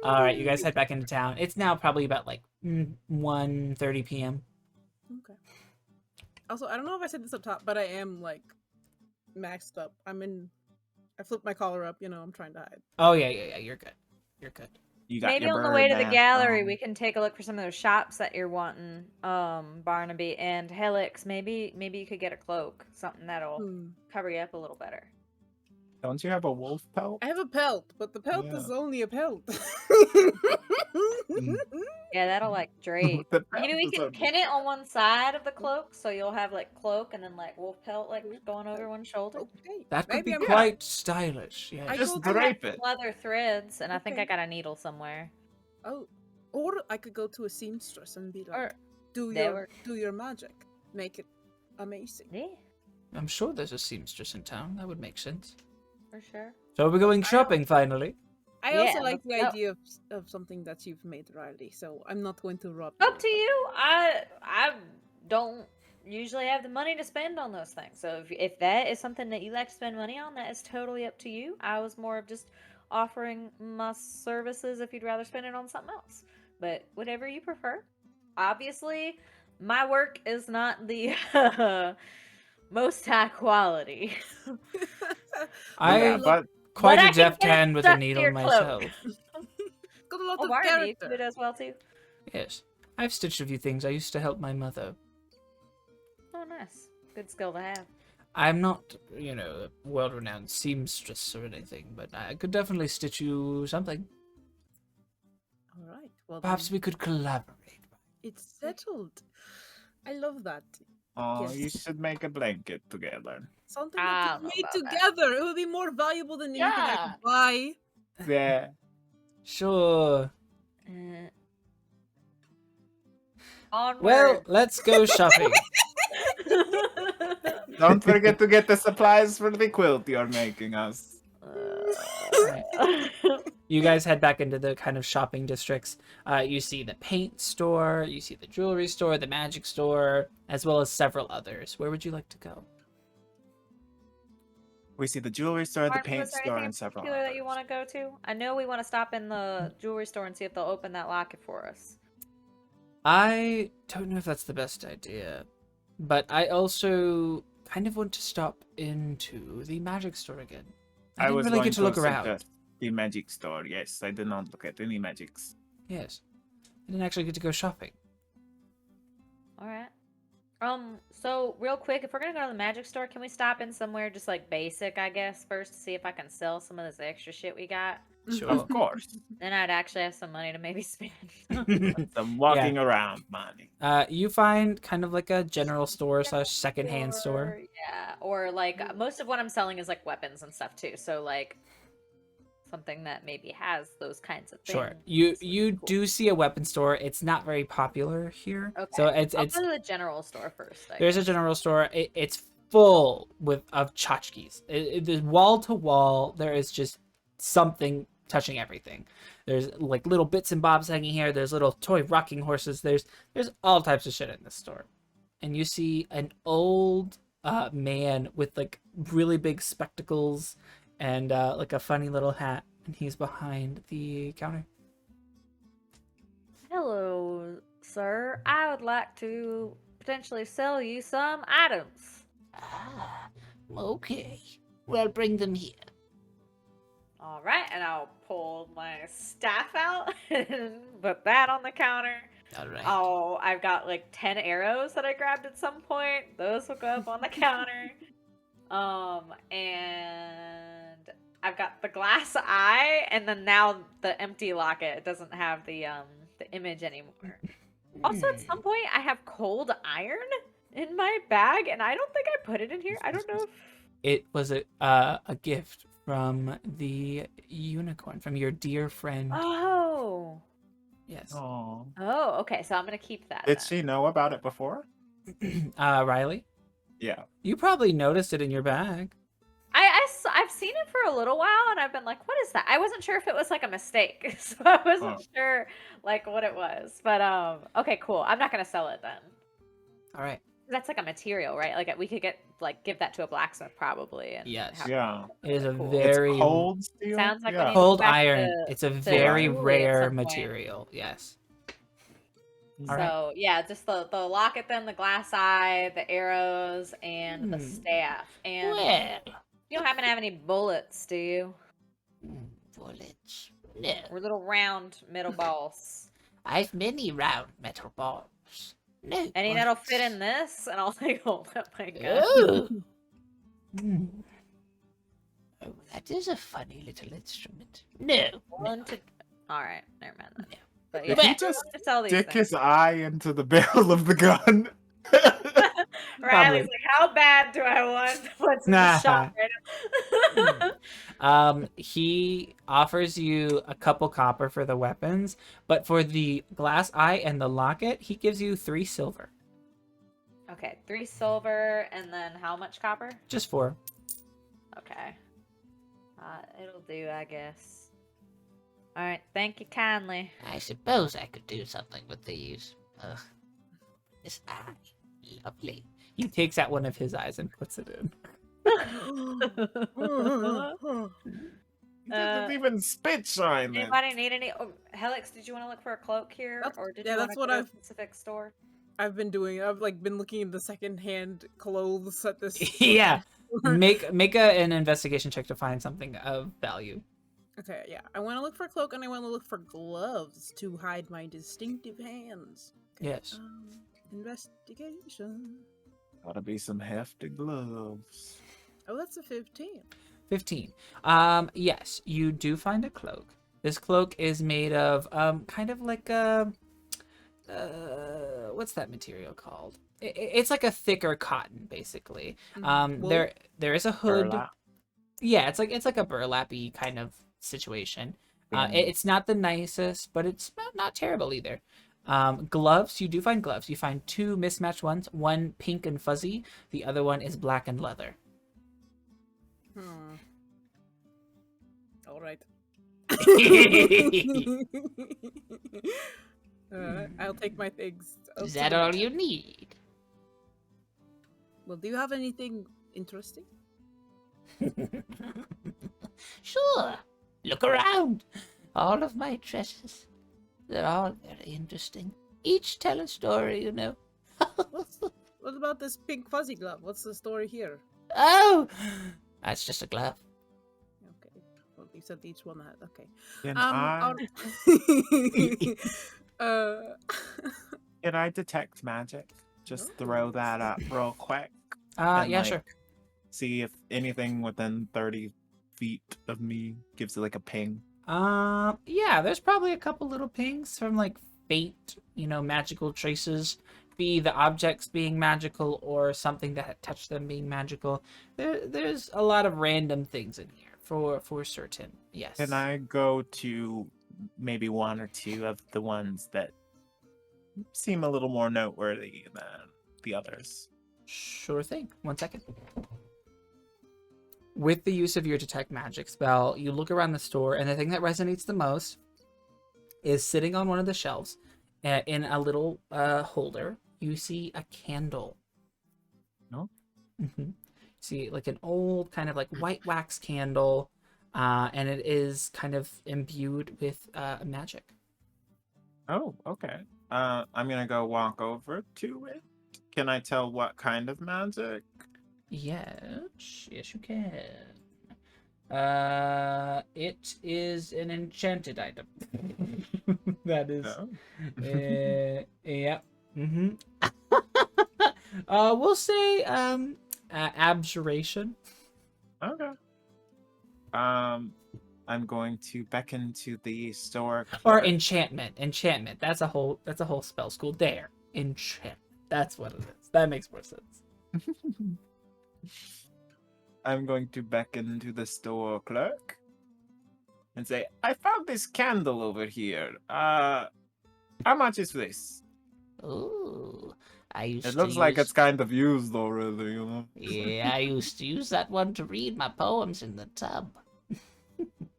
All right, you guys head back into town. It's now probably about like 1:30 p.m. Okay. Also, I don't know if I said this up top, but I am like maxed up. I flipped my collar up. You know, I'm trying to hide. Oh yeah. You're good. You're good. You got Maybe your on the bird way to the mask gallery, on. we can take a look for some of those shops that you're wanting, Barnaby and Helix. Maybe you could get a cloak, something that'll Hmm. cover you up a little better. Don't you have a wolf pelt? I have a pelt, but the pelt Yeah. is only a pelt. Yeah, that'll like drape. The Maybe we pelt is can a- pin it on one side of the cloak, so you'll have like cloak and then like wolf pelt like going over one shoulder. Okay. That could maybe be I'm- quite stylish. Yeah. I Just told I got drape some it. leather threads, and I think I Okay. got a needle somewhere. Oh, or I could go to a seamstress and be like, Or do they your were- do your magic, make it amazing. yeah, I'm sure there's a seamstress in town. That would make sense. for sure. So we're going shopping finally. I Yeah, also like the let's go. idea of something that you've made, Riley. So I'm not going to rob Up to you. I don't usually have the money to spend on those things. So if that is something that you like to spend money on, that is totally up to you. I was more of just offering my services if you'd rather spend it on something else. But whatever you prefer. Obviously, my work is not the most high quality. I Yeah, have but quite but I a can deft get it hand with a stuck to needle your myself. cloak. Got a lot Oh, of Barnaby, you can character. do it as well too. Yes. I've stitched a few things. I used to help my mother. Oh, nice. Good skill to have. I'm not, a world-renowned seamstress or anything, but I could definitely stitch you something. All right. Well, Perhaps then we could collaborate. it's settled. I love that. oh, Yes. you should make a blanket together. Something I that don't we know made about that. together. It would be more valuable than anything I Yeah. could buy. Yeah. Sure. Onward. Well, let's go shopping. Don't forget to get the supplies for the quilt you're making us. You guys head back into the kind of shopping districts. You see the paint store, you see the jewelry store, the magic store, as well as several others. Where would you like to go? We see the jewelry store, the Martin, paint was there store, anything in and several particular that you others. want to go to? I know we want to stop in the jewelry store and see if they'll open that locket for us. I don't know if that's the best idea. But I also kind of want to stop into the magic store again. I didn't was really going get to look around. suggest the magic store. Yes, I did not look at any magics. Yes. I didn't actually get to go shopping. All right. So real quick, if we're gonna go to the magic store, can we stop in somewhere just like basic, I guess, first to see if I can sell some of this extra shit we got? Sure. Of course. Then I'd actually have some money to maybe spend. Some walking around money. You find kind of like a general store / secondhand store. Yeah, or like most of what I'm selling is like weapons and stuff too. So like something that maybe has those kinds of things. Sure. You Cool. do see a weapon store. It's not very popular here. Okay. So I'll it's go to the general store first. there's a general store. It's full of tchotchkes. There's wall to wall. There is just something touching everything. There's like little bits and bobs hanging here. There's little toy rocking horses. There's all types of shit in this store. And you see an old man with like really big spectacles and like a funny little hat, and he's behind the counter. Hello, sir. I would like to potentially sell you some items. Ah, okay. Well, bring them here. All right, and I'll pull my staff out and put that on the counter. All right. Oh, I've got like 10 arrows that I grabbed at some point. Those will go up on the counter. And I've got the glass eye, and then now the empty locket. It doesn't have the image anymore. Also, at some point, I have cold iron in my bag, and I don't think I put it in here. I don't know if... It was a gift from the unicorn, from your dear friend. Oh. Yes. Oh. Oh, okay. So I'm gonna keep that. Did then. she know about it before? Riley, Yeah. you probably noticed it in your bag. I've seen it for a little while, and I've been like, "What is that?" I wasn't sure if it was like a mistake, so I wasn't sure like what it was. But okay, cool. I'm not gonna sell it then. All right. That's like a material, right? Like we could give that to a blacksmith probably. And Yes. have- Yeah. It is a Cool. very It's cold steel. Sounds like we yeah. need- cold back iron. to- It's a to very Julie at rare some point. material. Yes. So All right. yeah, just the locket, then the glass eye, the arrows, and the staff. And Well, you don't happen to have any bullets, do you? bullets. No. Or little round metal balls? I've many round metal balls. No. Any that'll fit in this? And I'll like hold up my gun. Oh. Oh, that is a funny little instrument. No. One to. All right, never mind that. No. But Did yeah, he I just want to sell these Stick things. his eye into the barrel of the gun. Riley's like, how bad do I want what's in the shop right now? He offers you a couple copper for the weapons, but for the glass eye and the locket, he gives you 3 silver. Okay, 3 silver, and then how much copper? Just 4. Okay. It'll do, I guess. All right, thank you kindly. I suppose I could do something with these. Ugh. This eye. Lovely. He takes out one of his eyes and puts it in. He doesn't even spit shine. Then. Anybody need any? Oh, Helix, did you want to look for a cloak here, or did you want that's to what go to a I've- specific store? I've been doing. I've like been looking at the secondhand clothes at this. Yeah. Make an investigation check to find something of value. Okay, yeah. I want to look for a cloak and I want to look for gloves to hide my distinctive hands. Yes. Investigation. Gotta be some hefty gloves. Oh, that's a 15. 15. Yes, you do find a cloak. This cloak is made of kind of like a what's that material called? It's like a thicker cotton, basically. Wool? There is a hood. Burlap. Yeah, it's like a burlappy kind of situation. It's not the nicest, but it's not terrible either. Gloves, you do find gloves. You find 2 mismatched ones, one pink and fuzzy, the other one is black and leather. All right. I'll take my things. Is that all you need? Well, do you have anything interesting? Sure. Look around. All of my treasures. They're all very interesting. Each tell a story, you know. What about this pink fuzzy glove? What's the story here? Oh, that's just a glove. Okay. Well, you said each one had. Okay. Can I'll- can I detect magic? Just throw that up real quick. And, Yeah, sure. See if anything within 30 feet of me gives it like a ping. Yeah, there's probably a couple little pings from like fate, magical traces, be the objects being magical or something that had touched them being magical. There's a lot of random things in here for certain. Yes. Can I go to maybe one or two of the ones that seem a little more noteworthy than the others? Sure thing. 1 second. With the use of your detect magic spell, you look around the store, and the thing that resonates the most is sitting on one of the shelves in a little holder. You see a candle. No? Mm-hmm. See, like an old kind of like white wax candle, and it is kind of imbued with magic. Oh, okay. I'm gonna go walk over to it. Can I tell what kind of magic? Yes, yes, you can. It is an enchanted item. That is. No. Yeah. Mm-hmm. We'll say abjuration. Okay. I'm going to beckon to the store Or clerk. enchantment. Enchantment. That's a whole spell school. There. Enchantment. That's what it is. That makes more sense. I'm going to beckon to the store clerk and say, I found this candle over here. How much is this? Ooh, I used It to looks like use- it's kind of used already, you know? Yeah, I used to use that one to read my poems in the tub.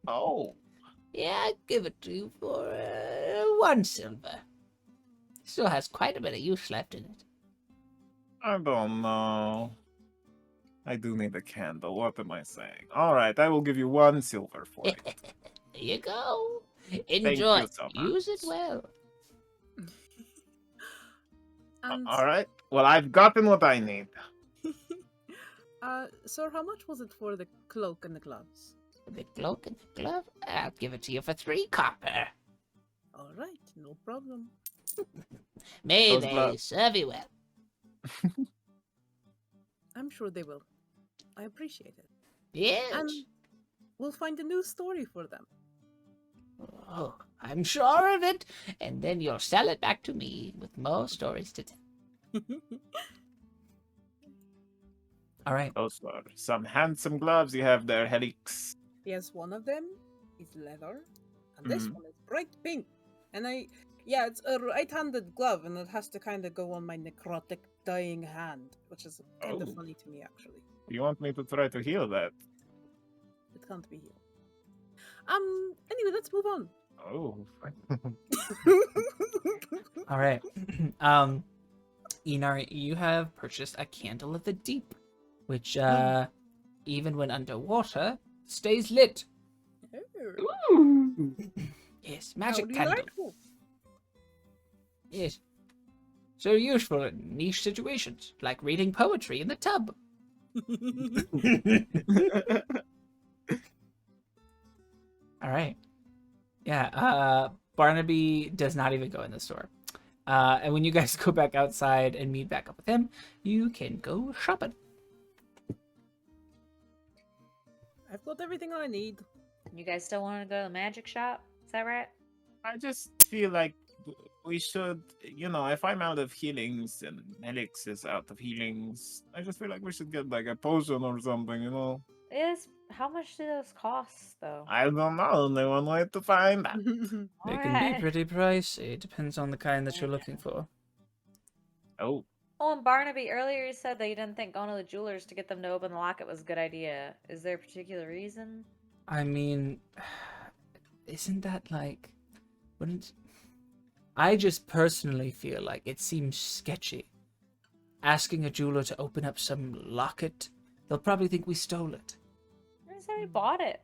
Oh. Yeah, I'd give it to you for 1 silver. Still has quite a bit of use left in it. I don't know. I do need a candle. What am I saying? All right, I will give you 1 silver for it. There you go. Thank Enjoy. you so much. Use it well. And All right. Well, I've gotten what I need. sir, how much was it for the cloak and the gloves? The cloak and the glove, I'll give it to you for 3 copper. All right, no problem. May Those they gloves. serve you well. I'm sure they will. I appreciate it. Yes. And we'll find a new story for them. Oh, I'm sure of it. And then you'll sell it back to me with more stories to tell. All right. Those are some handsome gloves you have there, Helix. Yes, one of them is leather, and this Mhm. one is bright pink. And it's a right-handed glove, and it has to kind of go on my necrotic dying hand, which is kind of Oh. funny to me, actually. You want me to try to heal that? It can't be healed. Anyway, let's move on. Oh. All right. Inari, you have purchased a candle of the deep, which even when underwater stays lit. Yes, magic How candle. delightful. Yes. So useful in niche situations, like reading poetry in the tub. All right. Yeah, Barnaby does not even go in the store. And when you guys go back outside and meet back up with him, you can go shopping. I've got everything I need. You guys still want to go to the magic shop? Is that right? I just feel like we should, if I'm out of healings and Helix is out of healings, I just feel like we should get like a potion or something, How much do those cost, though? I don't know. Only one way to find out. They can be pretty pricey. It depends on the kind that you're looking for. Oh, Oh, and Barnaby, earlier you said that you didn't think going to the jeweler's to get them to open the locket was a good idea. Is there a particular reason? I mean, isn't that like... Wouldn't... I just personally feel like it seems sketchy. Asking a jeweler to open up some locket, they'll probably think we stole it. I said we bought it.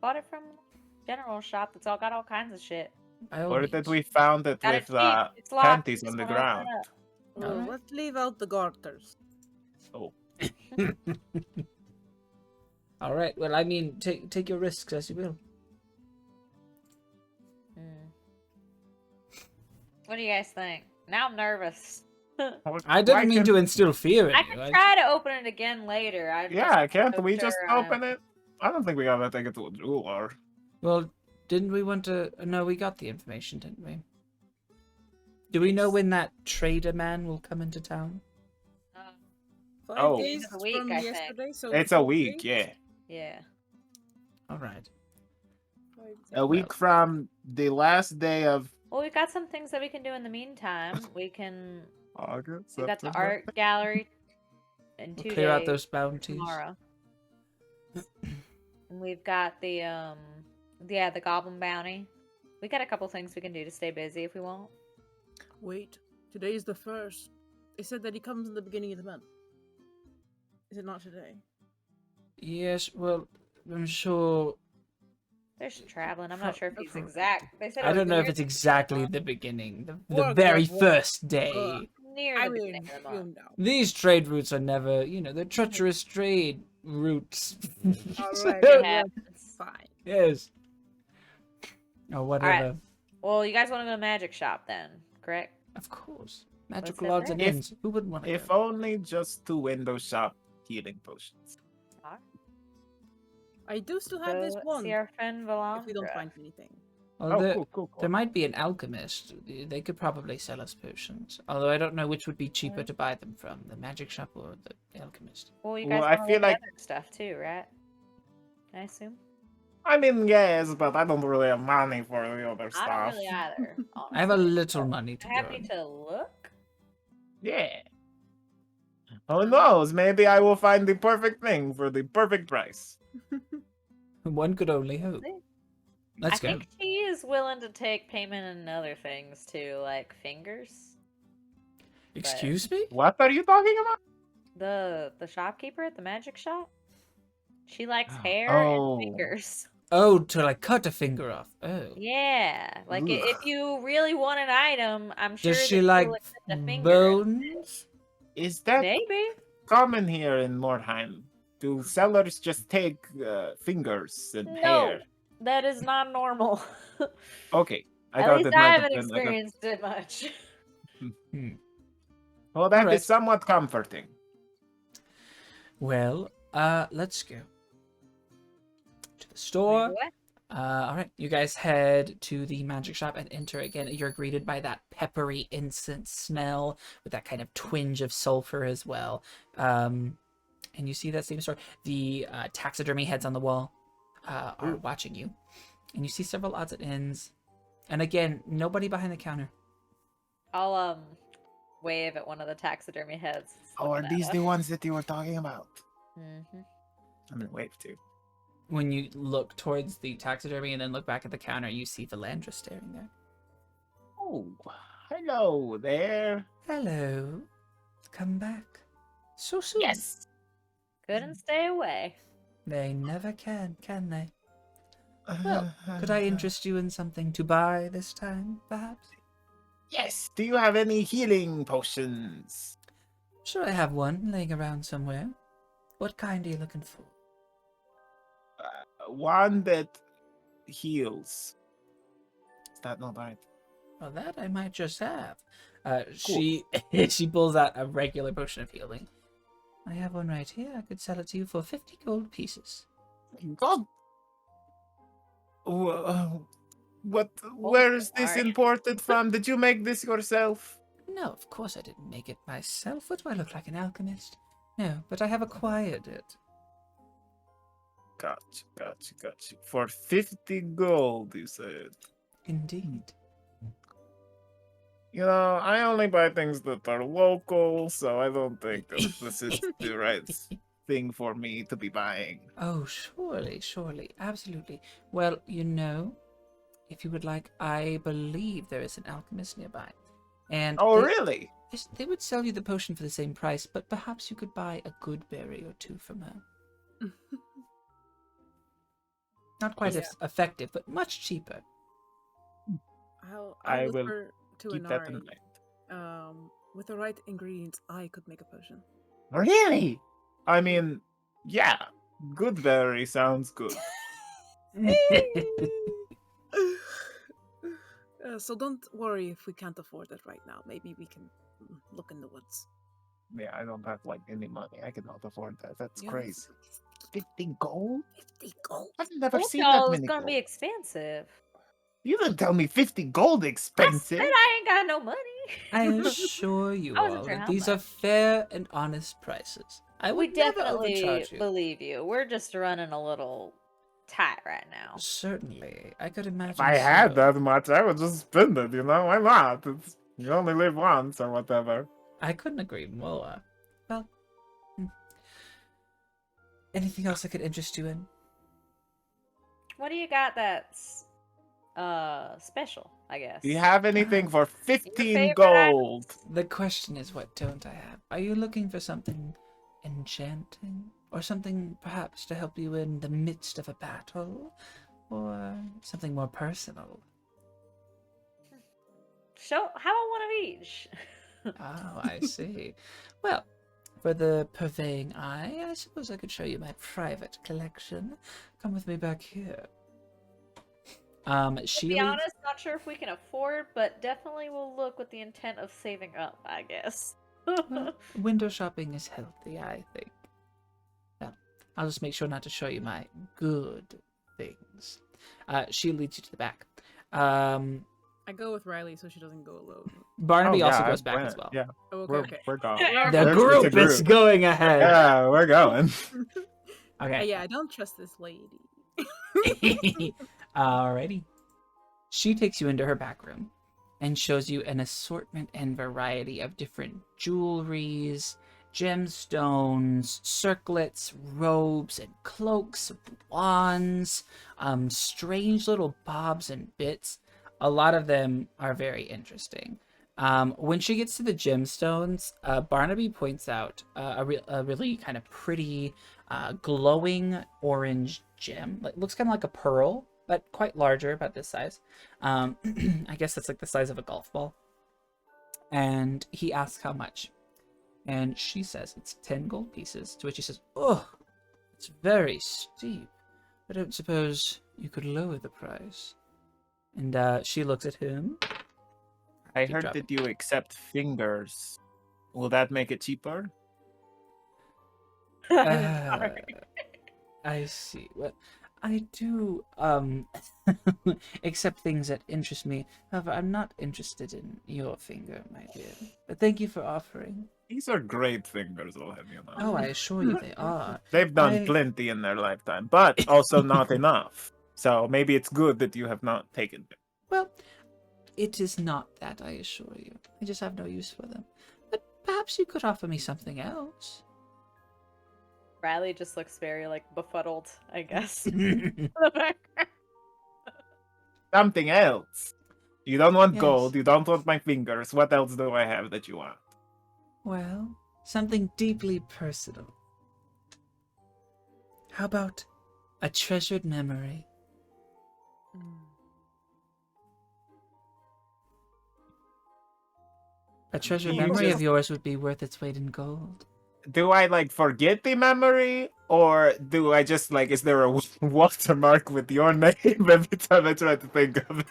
Bought it from a general shop that's got all kinds of shit. By all or means. that we found it Got with it cheap. It's locked. panties Just on the wanna open ground. it up. Well, Alright. let's leave out the garters. Oh, All right. Well, I mean, take your risks as you will. Hmm. What do you guys think? Now I'm nervous. I didn't mean to instill fear in I you. can try to open it again later. Yeah, can't so we just sure I'm- open it? I don't think we gotta take it to a jeweler. Well, didn't we want to? No, we got the information, didn't we? Do we know when that trader man will come into town? 5 Oh. days It's a week, from I think. yesterday, so It's a 4 week, days? yeah. Yeah. All right. 5 days. A week from the last day of Well, we've got some things that we can do in the meantime. We can. August. We got the September. art gallery in We'll 2 clear out days those bounties. tomorrow. And we've got the the goblin bounty. We got a couple things we can do to stay busy if we want. Wait, today is the 1st. They said that he comes in the beginning of the month. Is it not today? Yes. Well, I'm sure. There's traveling. I'm not sure if he's Okay. exact. They said I it was don't know if near it's the exactly the beginning, the Well, very well, first day. near I the mean, beginning of the month. know. These trade routes are never, they're treacherous trade routes. Alright, It well, happens. fine. Yes. Or whatever. Well, you guys want to go to magic shop then, correct? Of course. Magical head odds and there. ends. Who wouldn't want to If go? only just to window shop healing potions. I do still have this Go one. see our friend If we don't Valandra. find anything. Well, Oh, there, cool. there might be an alchemist. They could probably sell us potions. Although I don't know which would be cheaper to buy them from, the magic shop or the alchemist. Well, you Well, guys I want feel to like- other stuff too, right? I assume. I mean, yes, but I don't really have money for the other I stuff. don't really either. I have a honestly. little money to Happy burn. to look. Yeah. Who knows? Maybe I will find the perfect thing for the perfect price. One could only hope. See? Let's I go. think he is willing to take payment in other things too, like fingers. Excuse me? What are you talking about? The shopkeeper at the magic shop. She likes hair Oh. and fingers. Oh, to like cut a finger off. Oh. Yeah, like if Ugh. you really want an item, I'm sure Does that she she'll like accept a finger. bones? Is that Maybe. common here in Mordheim? Do sellers just take fingers and No, hair? that is not normal. Okay. I At thought least it I might haven't have been like a... experienced it much. Well, that is Alright. somewhat comforting. Well, let's go to the store. What? All right, you guys head to the magic shop and enter again. You're greeted by that peppery incense smell with that kind of twinge of sulfur as well. And you see that same store. The taxidermy heads on the wall are watching you, and you see several odds and ends. And again, nobody behind the counter. I'll wave at one of the taxidermy heads. Oh, are these the ones that you were talking about? Mm-hmm. I'm gonna wave too. When you look towards the taxidermy and then look back at the counter, you see Valandra staring there. Oh, hello there. Hello. Come back. So soon. Yes. Couldn't stay away. They never can they? Well, could I interest you in something to buy this time, perhaps? Yes. Do you have any healing potions? Sure, I have one laying around somewhere. What kind are you looking for? One that heals. Is that not right? Well, that I might just have. She pulls out a regular potion of healing. I have one right here. I could sell it to you for 50 gold pieces. God. What? Where is this sorry. imported from? Did you make this yourself? No, of course I didn't make it myself. What do I look like, an alchemist? No, but I have acquired it. Gotcha. For 50 gold, you said. Indeed. You know, I only buy things that are local, so I don't think that this is the right thing for me to be buying. Oh, surely, absolutely. Well, if you would like, I believe there is an alchemist nearby. And Oh, they, really? yes, they would sell you the potion for the same price, but perhaps you could buy a good berry or two from her. Not quite Yeah. as effective, but much cheaper. I'll I will whisper to Keep that in Inari. mind. With the right ingredients, I could make a potion. Really? I mean, yeah. Good berry sounds good. So don't worry if we can't afford it right now. Maybe we can look in the woods. Yeah, I don't have like any money. I cannot afford that. That's Yeah, crazy. 50 gold? 50 gold. I've never Told seen that y'all it's many gonna gold. be expensive. You didn't tell me 50 gold I expensive. said I ain't got no money. I assure you I wasn't all sure that how these are much. fair and honest prices. I We would never definitely overcharge you. believe you. We're just running a little tight right now. Certainly, I could imagine. If I had so. that much, I would just spend it, you know? Why not? You only live once or whatever. I couldn't agree more. Well, anything else I could interest you in? What do you got that's special, I guess? Do you have anything for Your 15 favorite gold? The question is, what don't I have? Are you looking for something enchanting? Or something perhaps to help you in the midst of a battle? Or something more personal? Show how about one of each? Oh, I see. Well, for the purveying eye, I suppose I could show you my private collection. Come with me back here. To She be leads- honest, not sure if we can afford, but definitely will look with the intent of saving up, I guess. Well, window shopping is healthy, I think. Well, I'll just make sure not to show you my good things. She leads you to the back. I go with Riley so she doesn't go alone. Barnaby also yeah, goes I back went. as well. Yeah, Oh, okay, we're, okay. we're going. We're The okay. group is going ahead. Yeah, we're going. Okay. Yeah, I don't trust this lady. Alrighty. She takes you into her back room and shows you an assortment and variety of different jewelries, gemstones, circlets, robes, and cloaks, wands, strange little bobs and bits. A lot of them are very interesting. When she gets to the gemstones, Barnaby points out a really kind of pretty, glowing orange gem. Like, looks kind of like a pearl, but quite larger, about this size. I guess that's like the size of a golf ball. And he asks how much. And she says it's 10 gold pieces, to which he says, "Oh, it's very steep. I don't suppose you could lower the price." And she looks at him. I Keep heard dropping. that you accept fingers. Will that make it cheaper? Sorry. I see. Well, I do accept things that interest me. However, I'm not interested in your finger, my dear. But thank you for offering. These are great fingers, I'll have you know. Oh, I assure you they are. They've done I- plenty in their lifetime, but also not enough. So maybe it's good that you have not taken them. Well, it is not that, I assure you. I just have no use for them. But perhaps you could offer me something else. Riley just looks very like befuddled, I guess. in the background. Something else. You don't want Yes. gold, you don't want my fingers. What else do I have that you want? Well, something deeply personal. How about a treasured memory? A treasured You memory of just- yours would be worth its weight in gold. Do I like forget the memory, or do I just like? Is there a watermark with your name every time I try to think of it?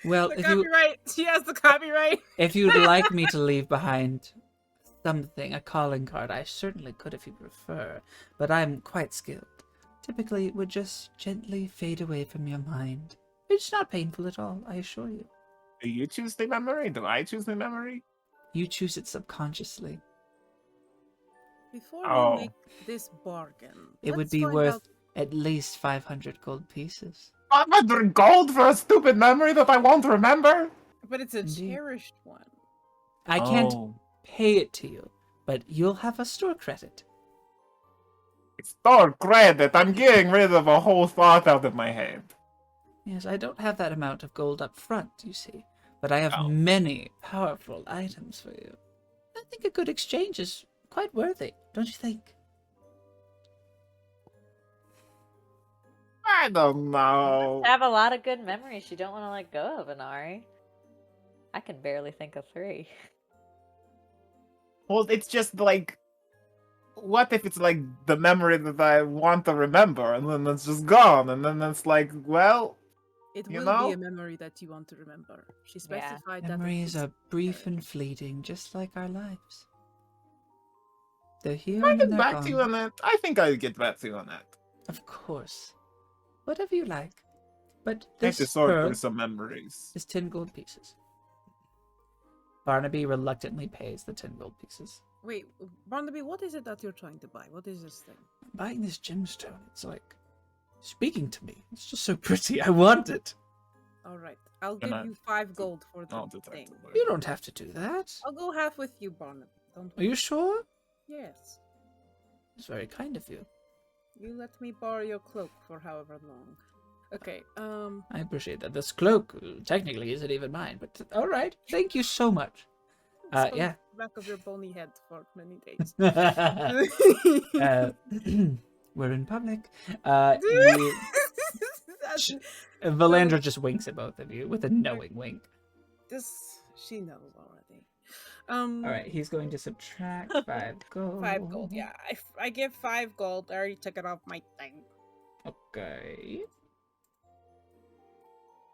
Well, The if you copyright. She has the copyright. if you'd like me to leave behind something, a calling card, I certainly could if you prefer. But I'm quite skilled. Typically, it would just gently fade away from your mind. It's not painful at all, I assure you. Do you choose the memory? Do I choose the memory? You choose it subconsciously. Before Oh. we make this bargain, It would let's be find worth out- at least 500 gold pieces. 500 gold for a stupid memory that I won't remember? But it's a Indeed. cherished one. I can't Oh. pay it to you, but you'll have a store credit. Store credit. I'm getting rid of a whole thought out of my head. Yes, I don't have that amount of gold up front, you see, but I have Oh. many powerful items for you. I think a good exchange is quite worthy, don't you think? I don't know. Have a lot of good memories you don't want to let go of, Inari. I can barely think of 3. Well, it's just like, what if it's like the memory that I want to remember, and then it's just gone, and then it's like, well, It You will know? be a memory that you want to remember. She Yeah. specified that. Memories it's are brief memory. and fleeting, just like our lives. They're here can I and then get they're back to you gone. on that? I think I'll get back to you on that. Of course. Whatever you like. But Thank the this sword pearl for some memories. is 10 gold pieces. Barnaby reluctantly pays the 10 gold pieces. Wait, Barnaby, what is it that you're trying to buy? What is this thing? I'm buying this gemstone. It's like speaking to me. It's just so pretty. I want it. All right, I'll Can give I- you 5 gold for the I'll thing. detect it later. You don't have to do that. I'll go half with you, Barnaby. Don't Are you sure? Yes. It's very kind of you. You let me borrow your cloak for however long. Okay, I appreciate that. This cloak technically isn't even mine, but all right. Thank you so much. it's on Yeah. the back of your bony head for many days. We're in public. Valandra just winks at both of you with a knowing wink. She knows already. All right, he's going to subtract 5 gold. 5 gold, yeah. I give 5 gold. I already took it off my thing. Okay.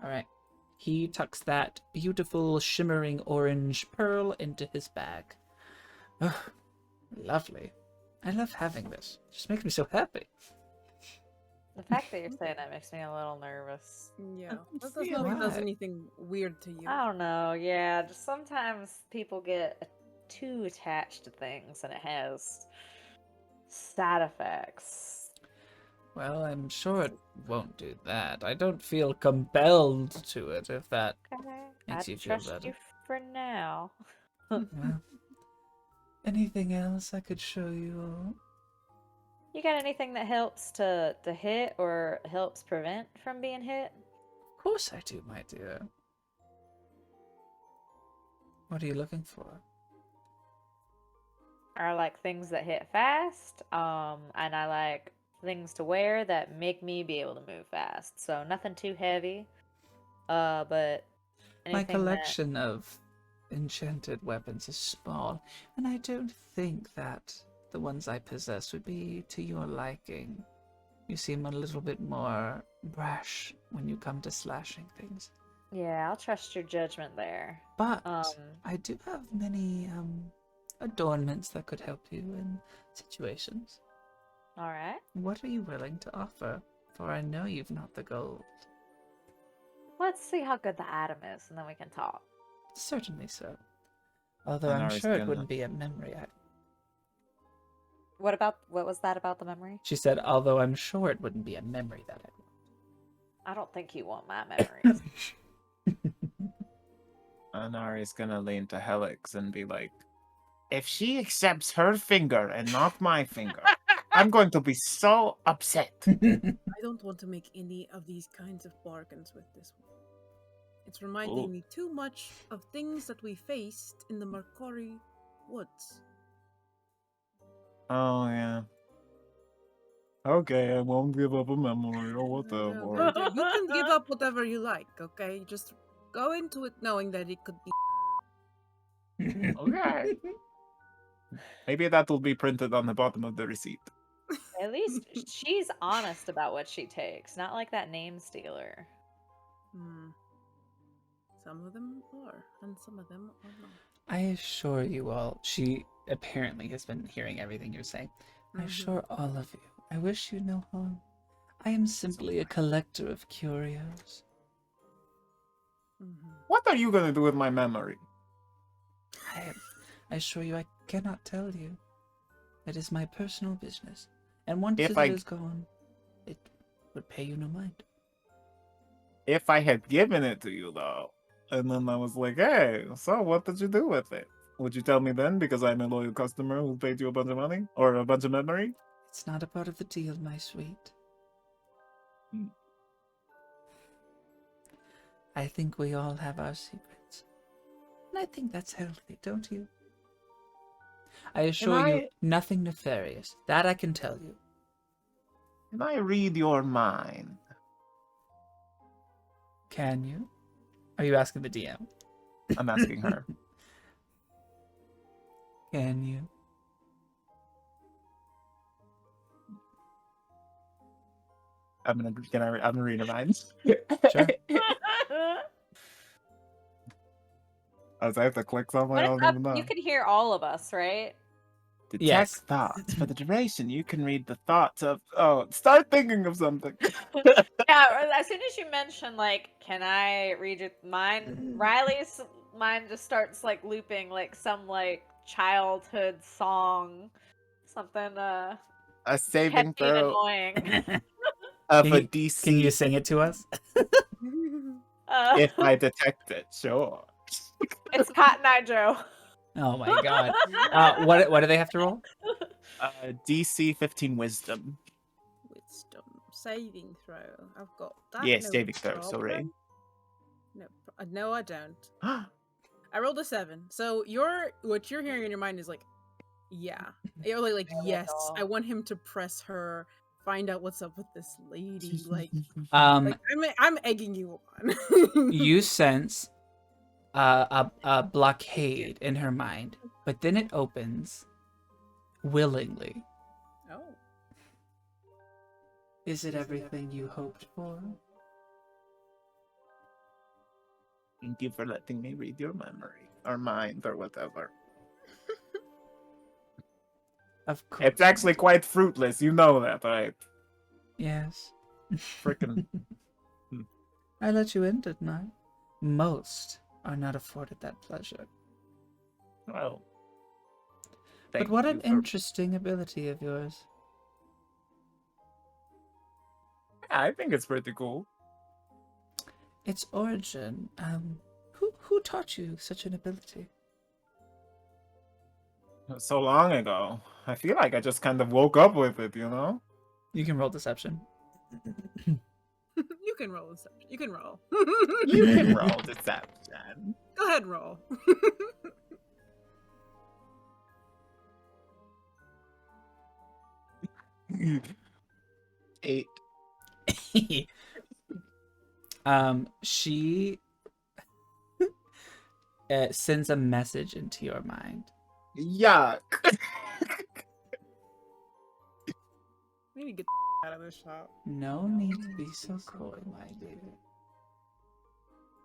All right. He tucks that beautiful shimmering orange pearl into his bag. Oh, lovely. I love having this. It just makes me so happy. The fact that you're saying that makes me a little nervous. Yeah. What see does nobody does why. anything weird to you? I don't know. Yeah, just sometimes people get too attached to things, and it has side effects. Well, I'm sure it won't do that. I don't feel compelled to it, if that Okay, makes I you feel trust better. you for now. Well, anything else I could show you all? You got anything that helps to hit or helps prevent from being hit? Of course I do, my dear. What are you looking for? I like things that hit fast, and I like things to wear that make me be able to move fast. So nothing too heavy, but My anything collection of enchanted weapons is small, and I don't think that the ones I possess would be to your liking. You seem a little bit more brash when you come to slashing things. yeah, I'll trust your judgment there. But Um, I do have many adornments that could help you in situations. all right. What are you willing to offer? For I know you've not the gold. Let's see how good the item is, and then we can talk. Certainly so. Although And I'm ours sure it can- wouldn't be a memory item. What was that about the memory? She said, although I'm sure it wouldn't be a memory that I I don't think you want my memories. Anari's gonna lean to Helix and be like, if she accepts her finger and not my finger, I'm going to be so upset. I don't want to make any of these kinds of bargains with this one. It's reminding Ooh. me too much of things that we faced in the Mercori woods. Oh, yeah. Okay, I won't give up a memory or Yeah, whatever. you can give up whatever you like, okay? Just go into it knowing that it could be. Okay. Maybe that will be printed on the bottom of the receipt. At least she's honest about what she takes, not like that name stealer. Some of them are, and some of them are not. I assure you all, she apparently has been hearing everything you're saying. I assure all of you, I wish you no harm. I am simply a collector of curios. What are you gonna do with my memory? I assure you I cannot tell you. It is my personal business. And once If it I- is gone, it would pay you no mind. If I had given it to you, though, and then I was like, hey, so what did you do with it? Would you tell me then because I'm a loyal customer who paid you a bunch of money? Or a bunch of memory? It's not a part of the deal, my sweet. Hmm. I think we all have our secrets. And I think that's healthy, don't you? I assure you, nothing nefarious. That I can tell you. Can I read your mind? Can you? Are you asking the DM? I'm asking her. Can you? I'm gonna read her minds. Sure. As I have to click something, What I is don't up? even know. You can hear all of us, right? Detect Yes. thoughts. For the duration, you can read the thoughts of... Oh, start thinking of something. Yeah, as soon as you mention, like, can I read your mind? Riley's mind just starts, like, looping, like, some, like, childhood song. Something, A saving catchy and throw annoying. of Can a you, DC. can you sing it to us? If I detect it, sure. It's Cotton Eye Joe. Oh my god. What do they have to roll? DC 15 wisdom. Wisdom saving throw. I've got that. Yes, no saving throw, problem. sorry. No, I don't. I rolled a 7. So what you're hearing in your mind is like, yeah. You're like yes. I want him to press her, find out what's up with this lady. Like I'm egging you on. You sense a blockade in her mind, but then it opens willingly. Oh. Is it everything you hoped for? Thank you for letting me read your memory. Or mind, or whatever. Of course. It's actually quite fruitless, you know that, right? Yes. Frickin'. I let you in, didn't I? Most are not afforded that pleasure. Well. But what an interesting ability of yours. I think it's pretty cool. Its origin, who taught you such an ability? So long ago. I feel like I just kind of woke up with it, you know? You can roll deception. You can roll deception. You can roll. You can roll deception. Go ahead and roll. 8. She sends a message into your mind. Yuck. We need to get out of this shop. No need to be so coy, my dear.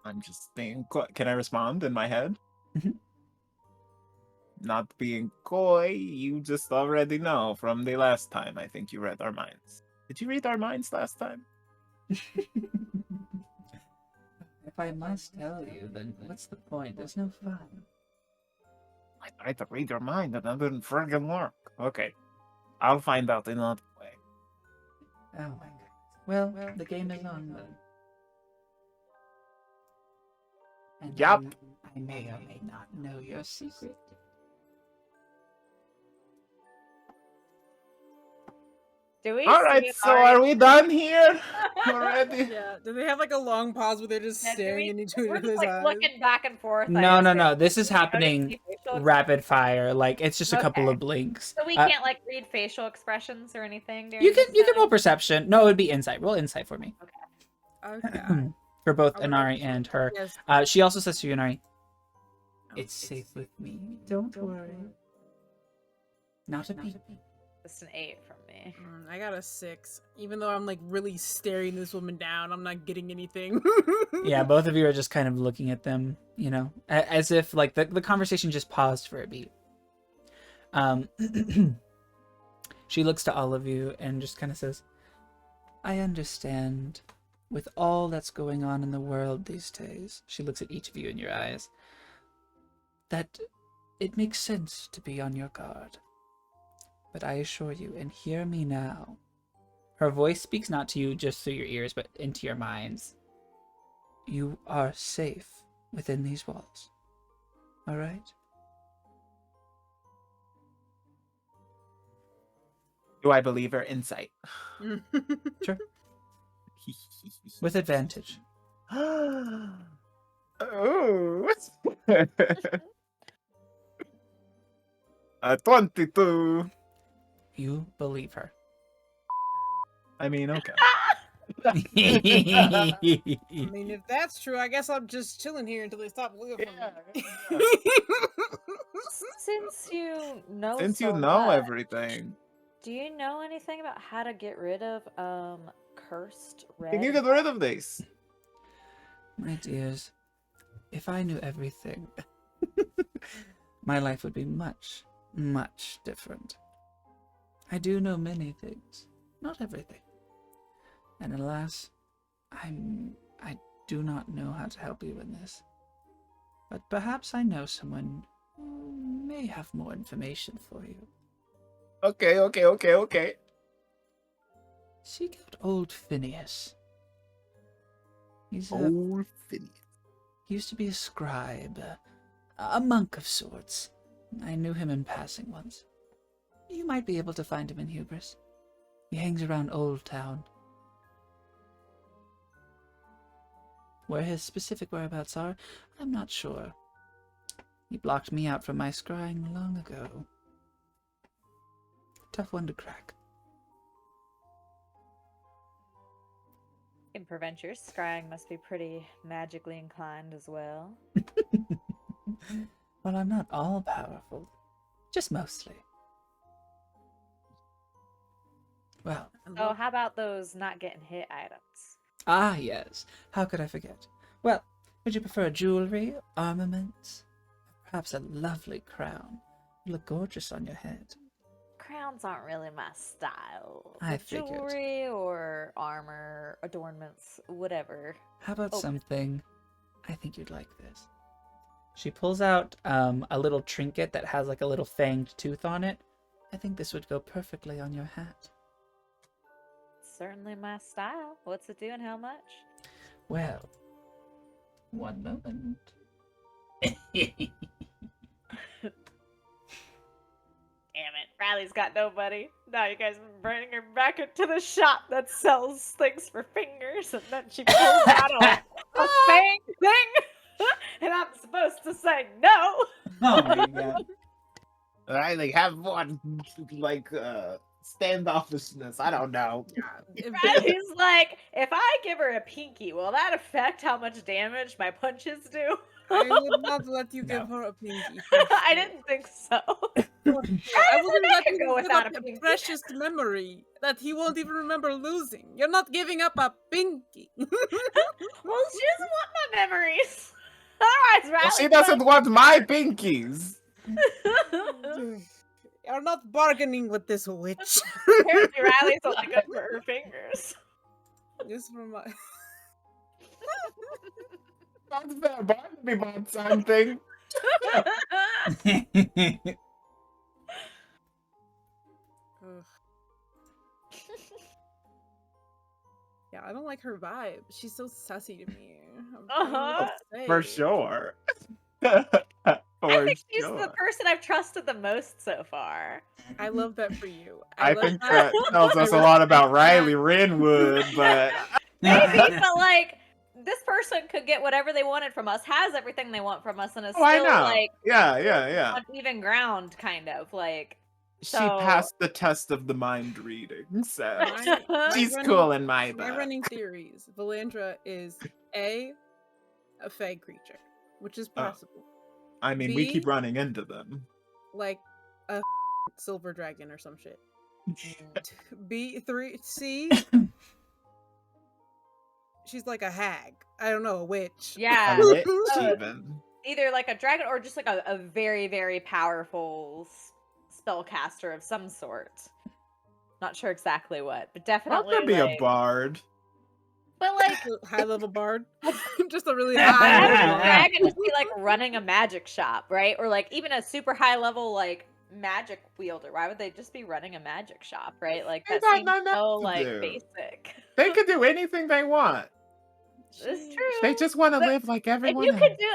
I'm just being coy. Can I respond in my head? Mhm. Not being coy, you just already know from the last time I think you read our minds. Did you read our minds last time? If I must tell you, then what's the point? There's no fun. I tried to read your mind and that didn't friggin' work. Okay. I'll find out in another way. Oh my god. Well, the game is on then. And Yup. I may or may not know your secret. Do we? Alright, see so Ari- are we done here already? Yeah. Do they have like a long pause where they're just Yeah, do staring we- in each We're just other's like eyes? looking back and forth. No. This is Do we notice happening any facial rapid fire. Like it's just a couple Okay. of blinks. So we can't like read facial expressions or anything. During You can this roll time? perception. No, it would be insight. Roll insight for me. Okay. For both I would Inari like to- and her. Yes. She also says to you, Inari, Oh, it's safe with me. Don't worry. Not a peep. Just an 8 from me. I got a 6. Even though I'm like really staring this woman down, I'm not getting anything. Yeah, both of you are just kind of looking at them, you know, as if like the conversation just paused for a beat. She looks to all of you and just kind of says, I understand with all that's going on in the world these days. She looks at each of you in your eyes. That it makes sense to be on your guard. But I assure you, and hear me now. Her voice speaks not to you just through your ears, but into your minds. You are safe within these walls. All right? Do I believe her insight? Sure. With advantage. Oh. 22. You believe her. I mean, okay. I mean, if that's true, I guess I'm just chilling here until they stop looking for me. Since you know Since you so know much, everything, do you know anything about how to get rid of cursed red? can you get rid of this? My dears, if I knew everything, my life would be much, much different. I do know many things, not everything. And alas, I do not know how to help you in this. But perhaps I know someone who may have more information for you. Okay. Seek out old Phineas. He's Old Phineas. he used to be a scribe, a monk of sorts. I knew him in passing once. You might be able to find him in Hubris. He hangs around Old Town. Where his specific whereabouts are, I'm not sure. He blocked me out from my scrying long ago. Tough one to crack. In Preventures, scrying must be pretty magically inclined as well. Well, I'm not all powerful, just mostly. Well, Oh, how about those not getting hit items? ah yes, how could I forget? Well, would you prefer jewelry, armaments? Perhaps a lovely crown. You look gorgeous on your head. Crowns aren't really my style. I But figured. jewelry or armor, adornments, whatever. How about Oh. something? I think you'd like this. She pulls out a little trinket that has like a little fanged tooth on it. I think this would go perfectly on your hat. Certainly my style. What's it do and how much? Well, one moment. Damn it, Riley's got nobody. Now you guys bring her back into the shop that sells things for fingers, and then she pulls out a fang thing, and I'm supposed to say no. Oh my god. I like have one like standoffishness. I don't know. Riley's like, if I give her a pinky, will that affect how much damage my punches do? I would not let you give No. her a pinky. I didn't think so. I wouldn't I let could you go give without up a a pinky. precious memory that he won't even remember losing. You're not giving up a pinky. Well, she doesn't want my memories. Alright, Riley. Well, she doesn't want my pinkies. You're not bargaining with this witch. Apparently, Riley's only good for her fingers. Just for my... That's fair. Barnaby bought something. Ugh. Yeah, I don't like her vibe. She's so sassy to me. I'm trying not to For say. sure. I think she's the person I've trusted the most so far. I love that for you. I love think that tells us a lot about Riley Rinwood, but Maybe, but like, this person could get whatever they wanted from us, has everything they want from us, and is I still know. like Yeah. on even ground, kind of like. She So- passed the test of the mind reading, so My she's running- cool in my My book. running theories. Valandra is a fey creature, which is Oh. possible. I mean, we B? keep running into them. Like a silver dragon or some shit. C. She's like a hag. I don't know, a witch. Yeah. A lich Uh, even. Either like a dragon or just like a very, very powerful spellcaster of some sort. Not sure exactly what, but How definitely could be like, a bard? but like High level bard. Just a really why high would level a bard. dragon just be like running a magic shop, right? Or like even a super high level like magic wielder. Why would they just be running a magic shop, right? Like They that got seems nothing so to like do. basic. They could do anything they want. It's true. They just want to But live like if everyone you else. could do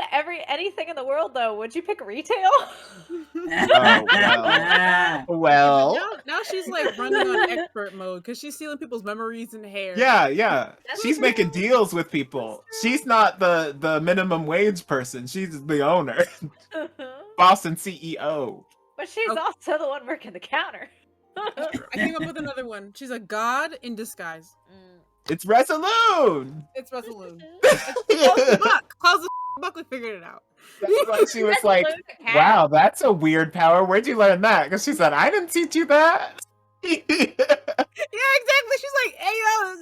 anything in the world though, would you pick retail? Oh, well. Now she's like running on expert mode because she's stealing people's memories and hair. Yeah. That's She's true. making deals with people. She's not the minimum wage person. She's the owner, boss and CEO. But she's Okay. also the one working the counter. I came up with another one. She's a god in disguise. It's Resaloon! It's Resolution. Close the book. Close the book. We figured it out. That's why she was like, Resolution cat. wow, that's a weird power. Where'd you learn that? Because she said, I didn't teach you that. Yeah, exactly. She's like, hey, yo,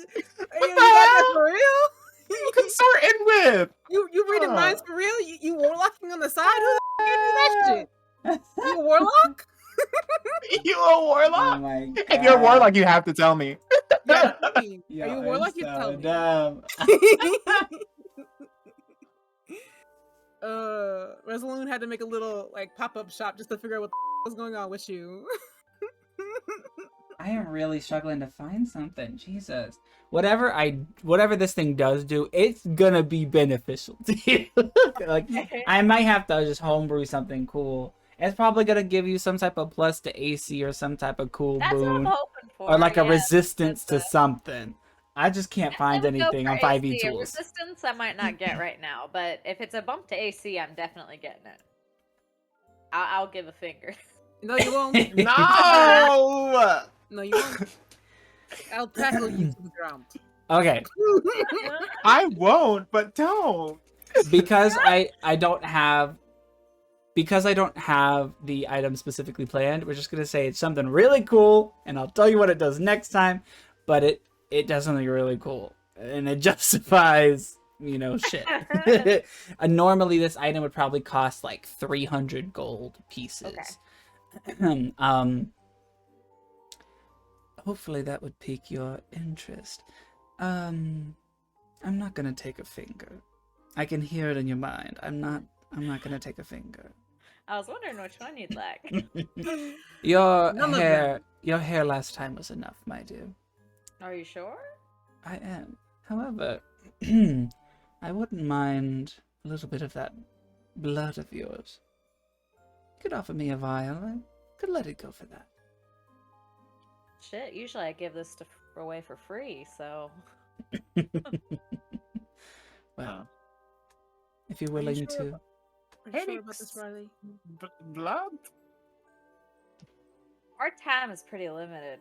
What you the got that hell? for real? You consorting with. You reading Huh. minds for real? You warlocking on the side? Who the f gave you that shit? You a warlock? You a warlock? Oh my god. If you're a warlock, you have to tell me. Yeah, tell me. Yo, Are you a warlock? it's You so tell me. dumb. Resaloon had to make a little like pop-up shop just to figure out what the was going on with you. I am really struggling to find something. Jesus. Whatever this thing does do, it's gonna be beneficial to you. Like, I might have to just homebrew something cool. It's probably gonna give you some type of plus to AC or some type of cool That's what I'm boon. hoping for. Or like a yeah, resistance to that's something. I just can't find I would go anything for on 5e AC. A tools. Resistance I might not get right now, but if it's a bump to AC, I'm definitely getting it. I'll give a finger. No, you won't. No! No, you won't. I'll tackle you to the ground. Okay, I won't, but don't. because I don't have the item specifically planned, we're just gonna say it's something really cool, and I'll tell you what it does next time. But it does something really cool, and it justifies, you know, shit. Normally, this item would probably cost like 300 gold pieces. Okay. Hopefully that would pique your interest. I'm not gonna take a finger. I can hear it in your mind. I'm not gonna take a finger. I was wondering which one you'd like. Your None of hair last time was enough, my dear. Are you sure? I am. However, I wouldn't mind a little bit of that blood of yours. You could offer me a vial. I could let it go for that. Shit, usually I give this away for free, so... Well, if you're Are you willing sure to. Are you sure about this, Riley? Blood? Our time is pretty limited.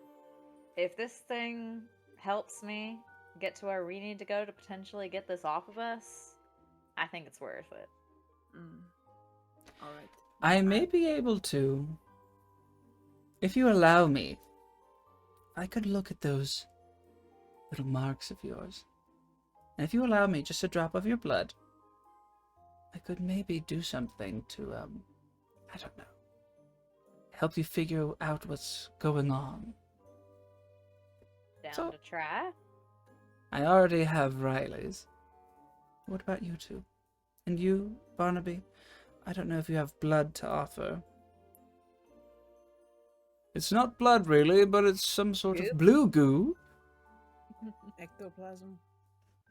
If this thing helps me get to where we need to go to potentially get this off of us, I think it's worth it. Alright. I may be able to. If you allow me, I could look at those little marks of yours. And if you allow me just a drop of your blood, I could maybe do something to, I don't know, help you figure out what's going on. Down So- to try? I already have Riley's. What about you two? And you, Barnaby? I don't know if you have blood to offer. It's not blood, really, but it's some sort Goop? of blue goo. Ectoplasm.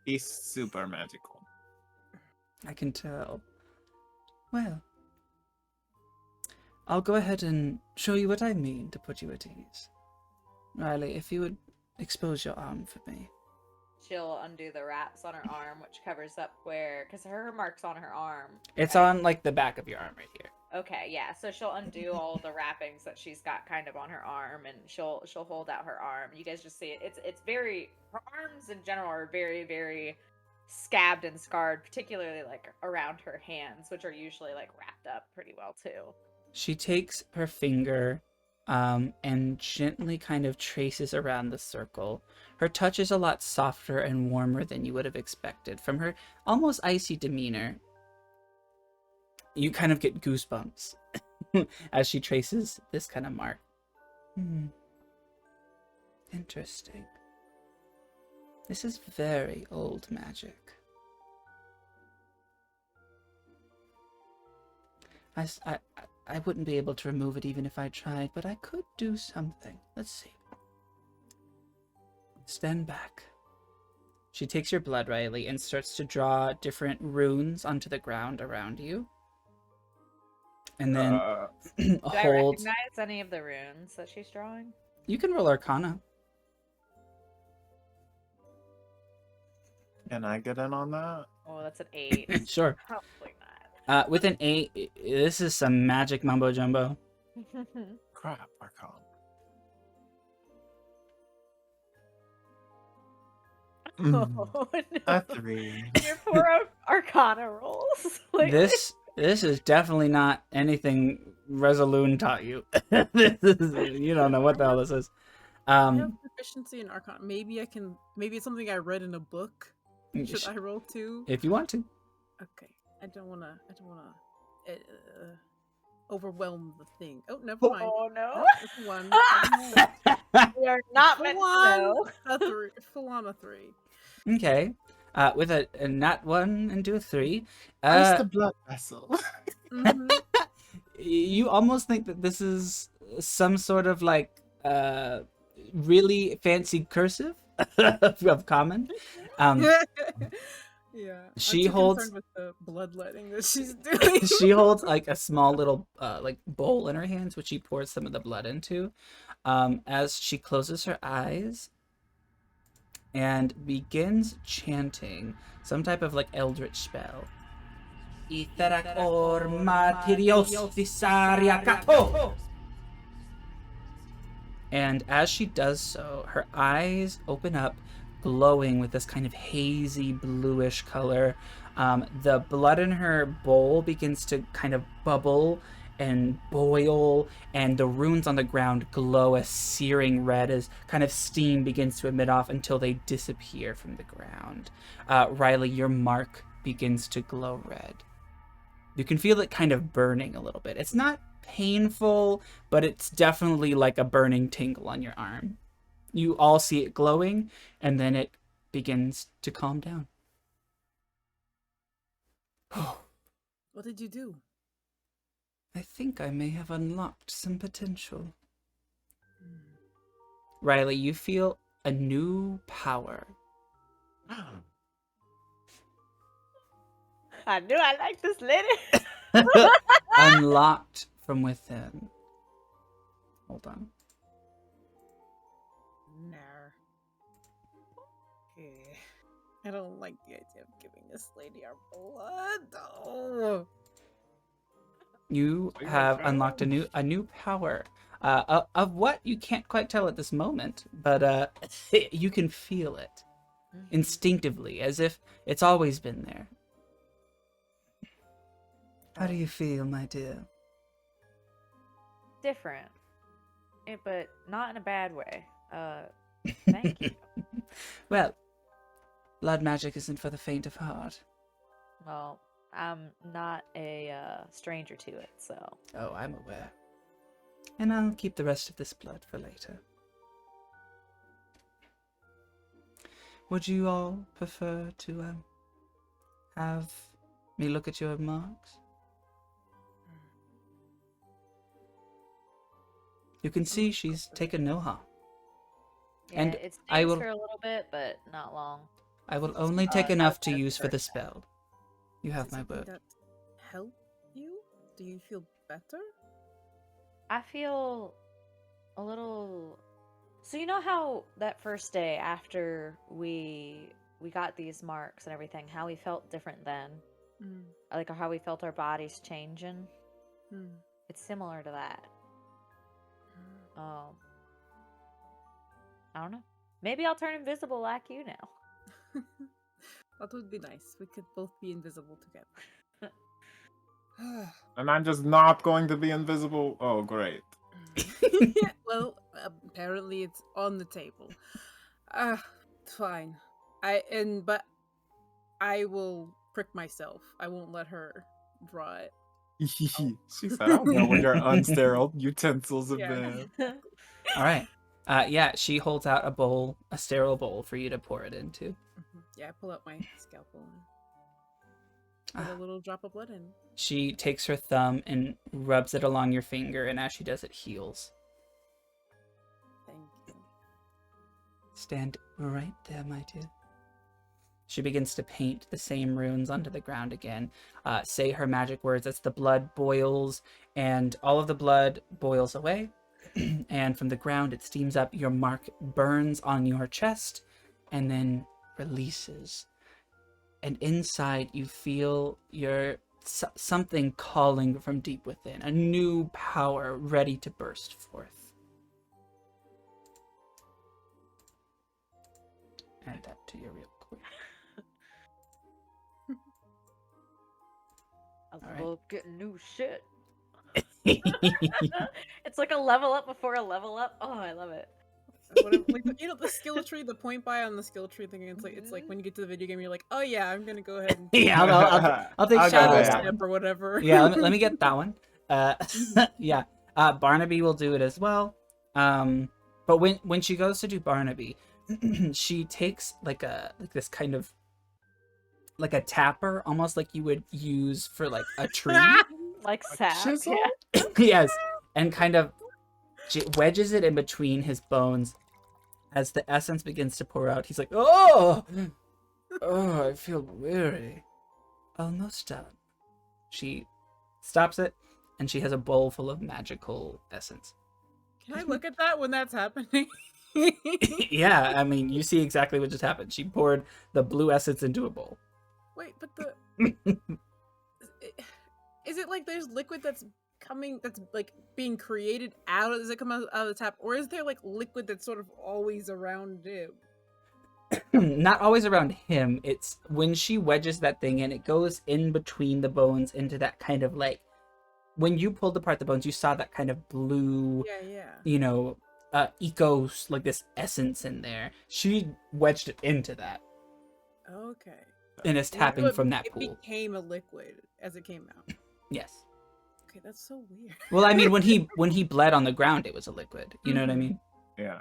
He's super magical. I can tell. Well, I'll go ahead and show you what I mean to put you at ease. Riley, if you would expose your arm for me. She'll undo the wraps on her arm, which covers up where... Because her mark's on her arm. It's right? on, like, the back of your arm right here. Okay, yeah. So she'll undo all the wrappings that she's got kind of on her arm, and she'll hold out her arm. You guys just see it. It's very... Her arms in general are very, very scabbed and scarred, particularly, like, around her hands, which are usually, like, wrapped up pretty well, too. She takes her finger and gently kind of traces around the circle. Her touch is a lot softer and warmer than you would have expected from her almost icy demeanor. You kind of get goosebumps as she traces this kind of mark. Interesting. This is very old magic. I wouldn't be able to remove it even if I tried, but I could do something. Let's see. Stand back. She takes your blood, Riley, and starts to draw different runes onto the ground around you. And then Do I holds. recognize any of the runes that she's drawing? You can roll Arcana. Can I get in on that? Oh, that's an 8. Sure. Probably With an 8, this is some magic mumbo jumbo. not. Crap, Arcana. Oh, A no. 3. Your poor Arcana rolls. Like, This is definitely not anything Resolution taught you. This is, you don't know what the hell this is. I have proficiency in Arcana. Maybe I can. Maybe it's something I read in a book. Should I roll 2? If you want to. Okay. I don't wanna. Overwhelm the thing. Oh, never mind. oh no. Nope, it's 1. Never mind. We are not Full meant to on know. a 3. Full on a 3. Okay. With a nat 1 into a 3. Where's the blood vessel? Mhm. You almost think that this is some sort of like really fancy cursive of common. Yeah. She I'm too holds- concerned with the bloodletting that she's doing. She holds like a small little like bowl in her hands, which she pours some of the blood into. As she closes her eyes and begins chanting some type of like eldritch spell. Iterak or materios visaria kato. And as she does so, her eyes open up, glowing with this kind of hazy bluish color. The blood in her bowl begins to kind of bubble and boil, and the runes on the ground glow a searing red as kind of steam begins to emit off until they disappear from the ground. Riley, your mark begins to glow red. You can feel it kind of burning a little bit. It's not painful, but it's definitely like a burning tingle on your arm. You all see it glowing, and then it begins to calm down. What did you do? I think I may have unlocked some potential. Riley, you feel a new power. I knew I liked this lady. Unlocked from within. Hold on. Nar. I don't like the idea of giving this lady our blood. Oh. You have unlocked a new power. Of what you can't quite tell at this moment, but you can feel it instinctively, as if it's always been there. How do you feel, my dear? Different. But not in a bad way. Thank you. Well, blood magic isn't for the faint of heart. Well, I'm not a stranger to it, so. Oh, I'm aware. And I'll keep the rest of this blood for later. Would you all prefer to have me look at your marks? You can see she's taken no harm. Yeah, And it I stings will- for a little bit, but not long. I will only take enough to that's use for the correct. spell. You have Does my something word. that help you? Do you feel better? I feel a little. So you know how that first day after we got these marks and everything, how we felt different then, like how we felt our bodies changing. It's similar to that. I don't know. Maybe I'll turn invisible like you now. That would be nice. We could both be invisible together. And I'm just not going to be invisible? Oh, great. Well, apparently it's on the table. Fine. But I will prick myself. I won't let her draw it. She said, I don't know where your unsterile utensils have Yeah. been. All right. Yeah, she holds out a bowl, a sterile bowl for you to pour it into. Yeah, I pull out my scalpel and put a little drop of blood in. She takes her thumb and rubs it along your finger, and as she does, it heals. Thank you. Stand right there, my dear. She begins to paint the same runes onto the ground again. Say her magic words as the blood boils, and all of the blood boils away. And from the ground, it steams up. Your mark burns on your chest, and then releases. And inside, you feel something calling from deep within, a new power ready to burst forth. add that to you real quick. I Alright. love getting new shit. It's like a level up before a level up. Oh, I love it. Like, you know, the skill tree, the point buy on the skill tree thing. It's like when you get to the video game, you're like, oh yeah, I'm gonna go ahead and Yeah, I'll take I'll go Shadow with shadow that step or whatever. Yeah, let me get that one. Yeah. Barnaby will do it as well. But when she goes to do Barnaby, she takes like this kind of like a tapper, almost like you would use for like a tree. Like sap. chisel? Yeah. Yes, and kind of wedges it in between his bones. As the essence begins to pour out, he's like, "Oh, I feel weary. Almost done." She stops it, and she has a bowl full of magical essence. Can I look at that when that's happening? Yeah, I mean, you see exactly what just happened. She poured the blue essence into a bowl. Wait, but is it like there's liquid that's like being created out? Does it come out of the tap, or is there like liquid that's sort of always around it? Not always around him. It's when she wedges that thing in, it goes in between the bones into that kind of like, when you pulled apart the bones, you saw that kind of blue, Yeah. you know, ecos, like this essence in there. She wedged it into that, Okay. and it's And tapping so from that it pool. became a liquid as it came out. Yes. Okay, that's so weird. Well, I mean, when he bled on the ground, it was a liquid. You know what I mean? Yeah.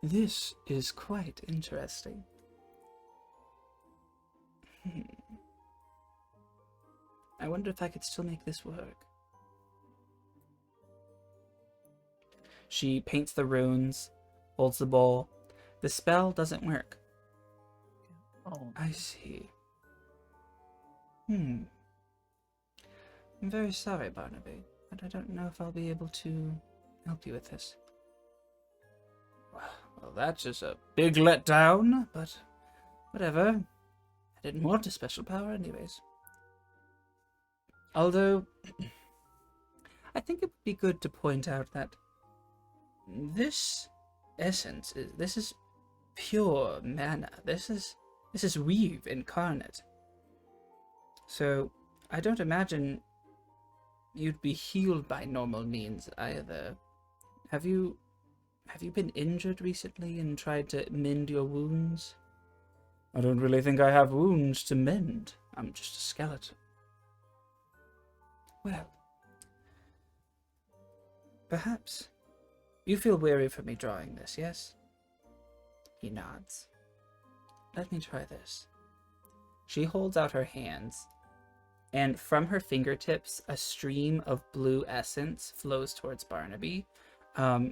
This is quite interesting. I wonder if I could still make this work. She paints the runes, holds the bowl. The spell doesn't work. Oh, I see. I'm very sorry, Barnaby, but I don't know if I'll be able to help you with this. Well, that's just a big letdown, but whatever. I didn't want a special power anyways. Although, I think it would be good to point out that this essence is pure mana. This is weave incarnate. So I don't imagine you'd be healed by normal means either. Have you been injured recently and tried to mend your wounds? I don't really think I have wounds to mend. I'm just a skeleton. Well, perhaps you feel weary for me drawing this, yes? He nods. Let me try this. She holds out her hands, and from her fingertips, a stream of blue essence flows towards Barnaby.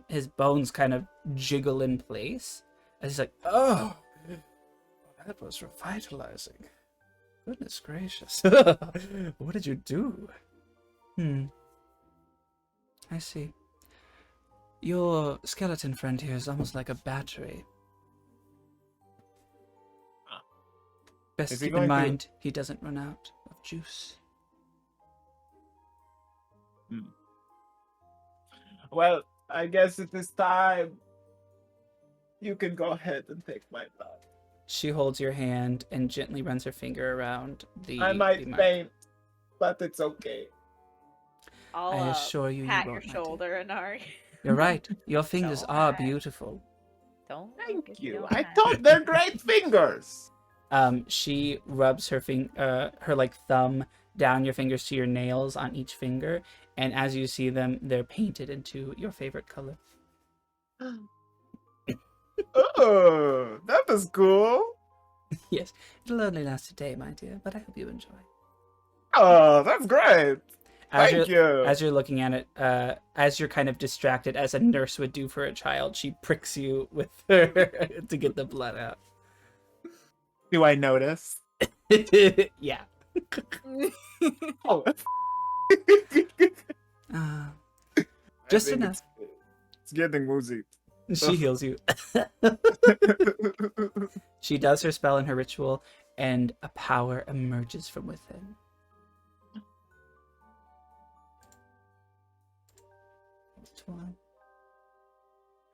His bones kind of jiggle in place as he's like, "Oh, that was revitalizing. Goodness gracious. What did you do?" I see. Your skeleton friend here is almost like a battery. Best Is he keep in going to- mind he doesn't run out of juice. Well, I guess at this time, you can go ahead and take my blood. She holds your hand and gently runs her finger around the I might mark. faint, but it's okay. I'll I assure you, pat you your won't, my dear. shoulder, Inari. You're right. Your fingers Don't are worry. beautiful. Don't Thank focus, you. don't I worry. thought they're great fingers. She rubs her her like thumb down your fingers to your nails on each finger, and as you see them, they're painted into your favorite color. Oh, that was cool. Yes, it'll only last a day, my dear, but I hope you enjoy. Oh, that's great. As Thank you're, you. As you're looking at it, as you're kind of distracted, as a nurse would do for a child, she pricks you with her to get the blood out. Do I notice? Yeah. Oh. Just I think enough. It's getting woozy. She heals you. She does her spell and her ritual, and a power emerges from within.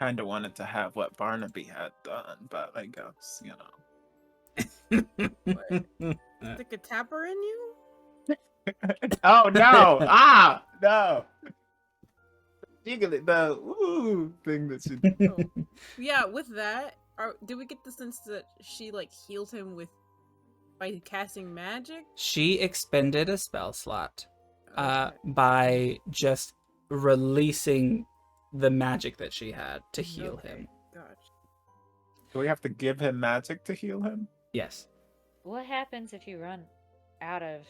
Kind of wanted to have what Barnaby had done, but I guess, you know. Stick a tapper in you? Oh no! Ah, no! Jiggly, the ooh thing that she. Oh. Yeah, with that, did we get the sense that she like healed him by casting magic? She expended a spell slot Okay. by just releasing the magic that she had to heal him. Gotcha. Do we have to give him magic to heal him? Yes. What happens if you run out of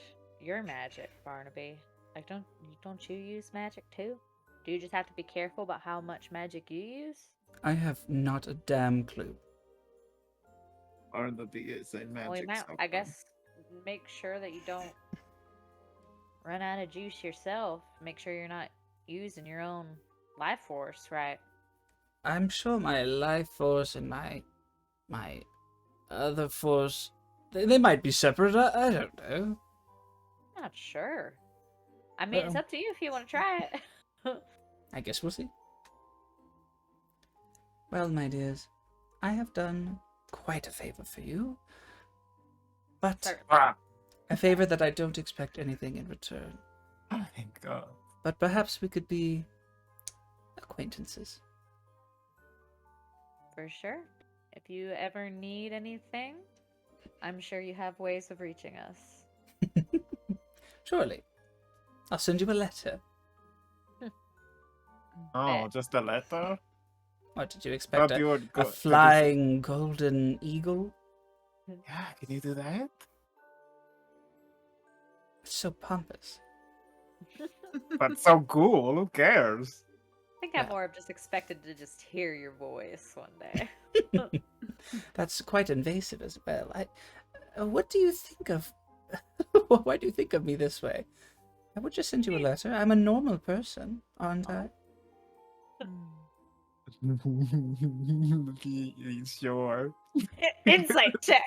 your magic, Barnaby? Like, don't you use magic too? Do you just have to be careful about how much magic you use? I have not a damn clue. Barnaby is a magic. Well, you might, I someone. guess, make sure that you don't run out of juice yourself. Make sure you're not using your own life force, right? I'm sure my life force and my other force, they might be separate. I don't know. Not sure. I mean, it's Uh-oh. up to you if you want to try it. I guess we'll see. Well, my dears, I have done quite a favor for you. But Sorry. Ah, a favor that I don't expect anything in return. thank God. But perhaps we could be acquaintances. For sure. If you ever need anything, I'm sure you have ways of reaching us. Surely. I'll send you a letter. Oh, just a letter? What, did you expect Thought you would a go- did you say- flying golden eagle? Yeah, can you do that? It's so pompous. But so cool. Who cares? I think I Yeah. more have just expected to just hear your voice one day. That's quite invasive as well. What do you think of... Why do you think of me this way? I would just send you a letter. I'm a normal person, aren't I? Sure. Insight check.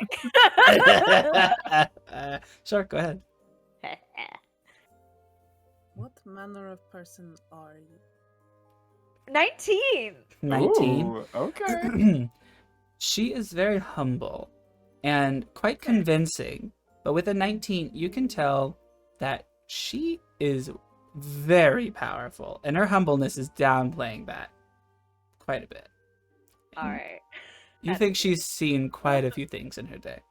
Sure, go ahead. What manner of person are you? 19. 19. Ooh, okay. She is very humble and quite convincing, but with a 19, you can tell that she is very powerful, and her humbleness is downplaying that quite a bit. All right. You think she's seen quite a few things in her day.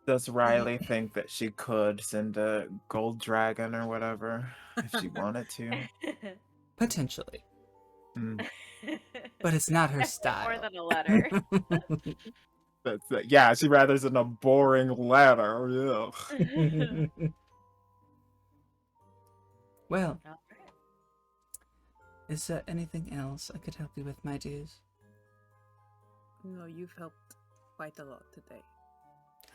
Does Riley think that she could send a gold dragon or whatever if she wanted to? Potentially. Hmm. But it's not her Definitely style. more than a letter. Yeah, she rather send a boring letter. Ugh. Well, All right. is there anything else I could help you with, my dears? No, you've helped quite a lot today.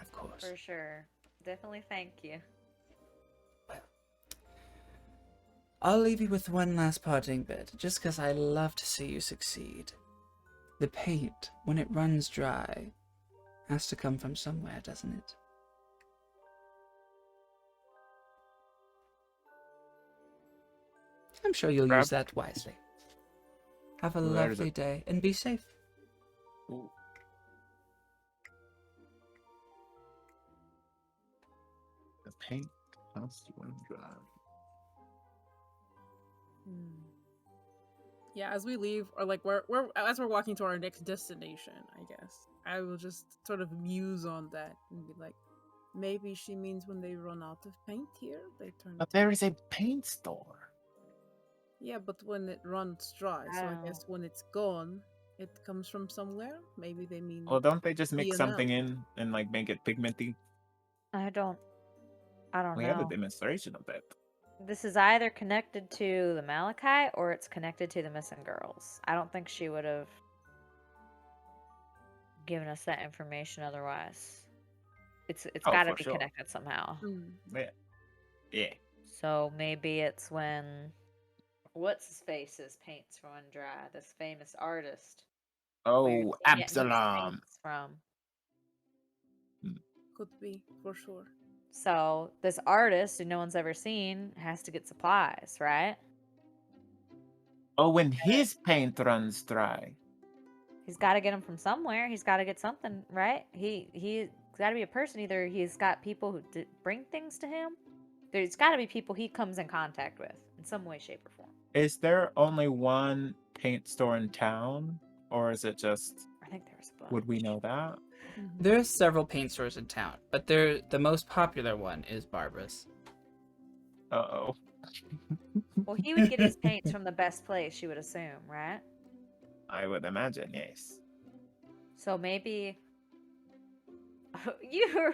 Of course. For sure. Definitely thank you. I'll leave you with one last parting bit, just because I love to see you succeed. The paint, when it runs dry, has to come from somewhere, doesn't it? I'm sure you'll use that wisely. Have a Where is lovely it? day, and be safe. Ooh. The paint has to run dry. Yeah, as we leave, or like as we're walking to our next destination, I guess I will just sort of muse on that and be like, maybe she means when they run out of paint here, they turn. But there is a paint store. Yeah, but when it runs dry, so I Oh. guess when it's gone, it comes from somewhere. Maybe they mean. Well, don't they just mix DNL. something in and like make it pigmenty? I don't We know. had a demonstration of that. This is either connected to the Malachite or it's connected to the missing girls. I don't think she would have given us that information otherwise. It's Oh, got to for be sure. connected somehow. Yeah. Yeah. So maybe it's when what's his face's paints run dry. This famous artist. where Oh, he getting his Absalom. paints from. Could be for sure. So this artist who no one's ever seen has to get supplies, right? Oh, when his paint runs dry. he's got to get them from somewhere. He's got to get something, right? He's got to be a person. Either he's got people who bring things to him. There's got to be people he comes in contact with in some way, shape, or form. Is there only one paint store in town, or is it just? I think there's a bunch. Would we know that? There's several paint stores in town, but the most popular one is Barbara's. Uh-oh. Well, he would get his paints from the best place, you would assume, right? I would imagine, yes. So maybe you.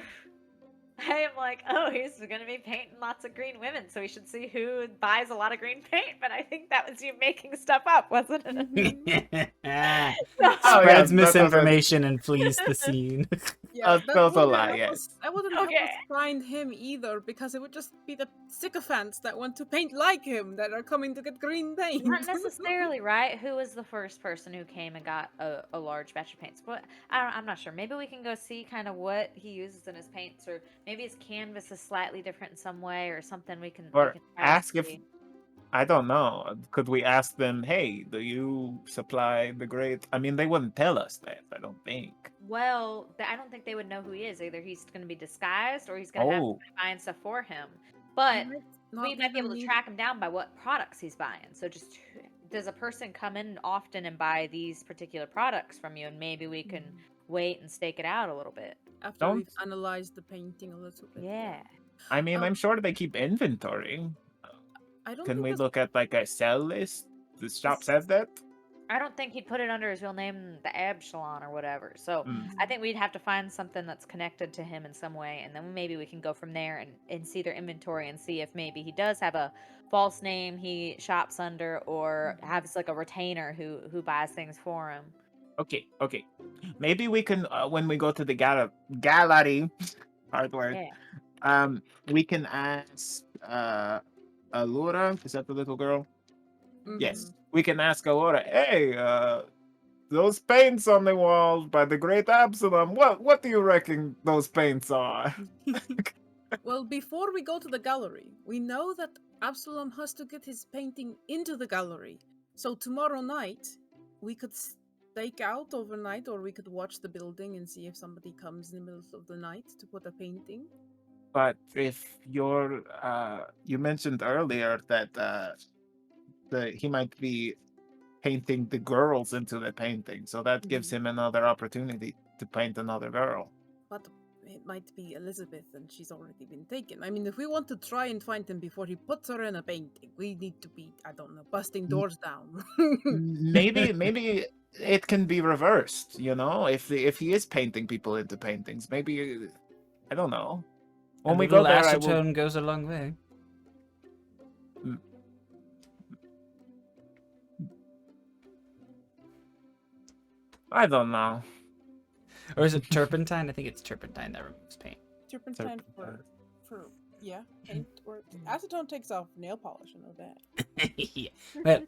I am like, oh, he's going to be painting lots of green women, so we should see who buys a lot of green paint. But I think that was you making stuff up, wasn't it? Spreads that misinformation and flees the scene. Yeah, That was a lie, yes. I wouldn't help Okay. us find him either, because it would just be the sycophants that want to paint like him that are coming to get green paint. Not necessarily, right? Who was the first person who came and got a large batch of paints? But I'm not sure. Maybe we can go see kind of what he uses in his paints, or maybe his canvas is slightly different in some way, or something we can. Or we can try to ask if see. I don't know. Could we ask them, hey, do you supply the great? I mean, they wouldn't tell us that, I don't think. Well, I don't think they would know who he is. Either he's going to be disguised, or he's going to have Oh, somebody buying stuff for him. But Not we might be able to even track him down by what products he's buying. So just does a person come in often and buy these particular products from you, and maybe we can wait and stake it out a little bit. after Don't- we've analyzed the painting a little bit. Yeah. I mean, Um, I'm sure they keep inventory. I don't Can think we this- look at like a sell list? The shop says that? I don't think he'd put it under his real name, the Absalom or whatever. So Mm. I think we'd have to find something that's connected to him in some way, and then maybe we can go from there and see their inventory and see if maybe he does have a false name he shops under, or has like a retainer who buys things for him. Okay. Maybe we can, when we go to the gallery, hard word, Yeah. we can ask Allura, is that the little girl? Yes. We can ask Allura, hey, those paints on the wall by the great Absalom, what do you reckon those paints are? Well, before we go to the gallery, we know that Absalom has to get his painting into the gallery. So tomorrow night, we could stake out overnight, or we could watch the building and see if somebody comes in the middle of the night to put a painting. But if you're, you mentioned earlier that he might be painting the girls into the painting, so that gives him another opportunity to paint another girl. But it might be Elizabeth, and she's already been taken. I mean, if we want to try and find him before he puts her in a painting, we need to be, I don't know, busting doors down. maybe it can be reversed, you know, if he is painting people into paintings, maybe, I don't know. When we go there, I will... acetone goes a long way. I don't know. Or is it turpentine? I think it's turpentine that removes paint. Turpentine for yeah, paint, or acetone takes off nail polish, I know that. Yeah. Well,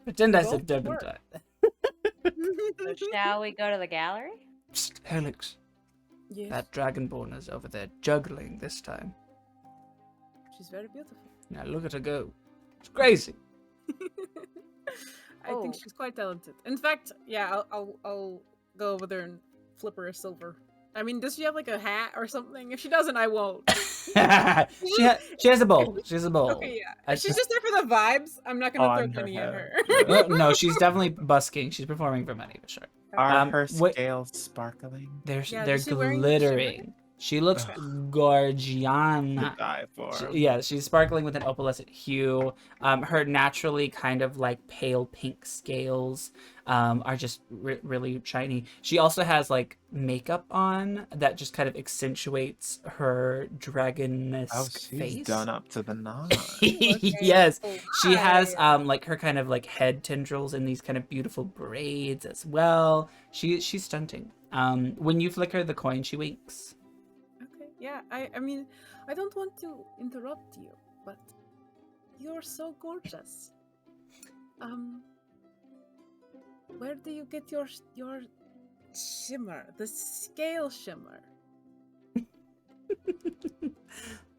pretend I Both said work. turpentine. So shall we go to the gallery? Psst, Helix, Yes, that dragonborn is over there juggling this time. she's very beautiful. Now look at her go. It's crazy. I think Oh. she's quite talented. In fact, yeah, I'll go over there and flip her a silver. I mean, does she have like a hat or something? If she doesn't, I won't. she has a bowl. She has a bowl. Okay, yeah. I- If she's just there for the vibes, I'm not gonna On throw her money at head. her. No, she's definitely busking. She's performing for money for sure. Are her what- scales sparkling? They're Yeah, they're is she wearing shimmer? glittering. She looks To gorgiana. die for. Yeah, she's sparkling with an opalescent hue. Her naturally kind of like pale pink scales are just really shiny. She also has like makeup on that just kind of accentuates her dragon-esque Oh, she's face. done up to the nine. Yes, Oh, she has hi. like her kind of like head tendrils in these kind of beautiful braids as well. She's stunting. When you flicker the coin, she winks. Okay, yeah. I mean, I don't want to interrupt you, but you're so gorgeous. Where do you get your shimmer, the scale shimmer?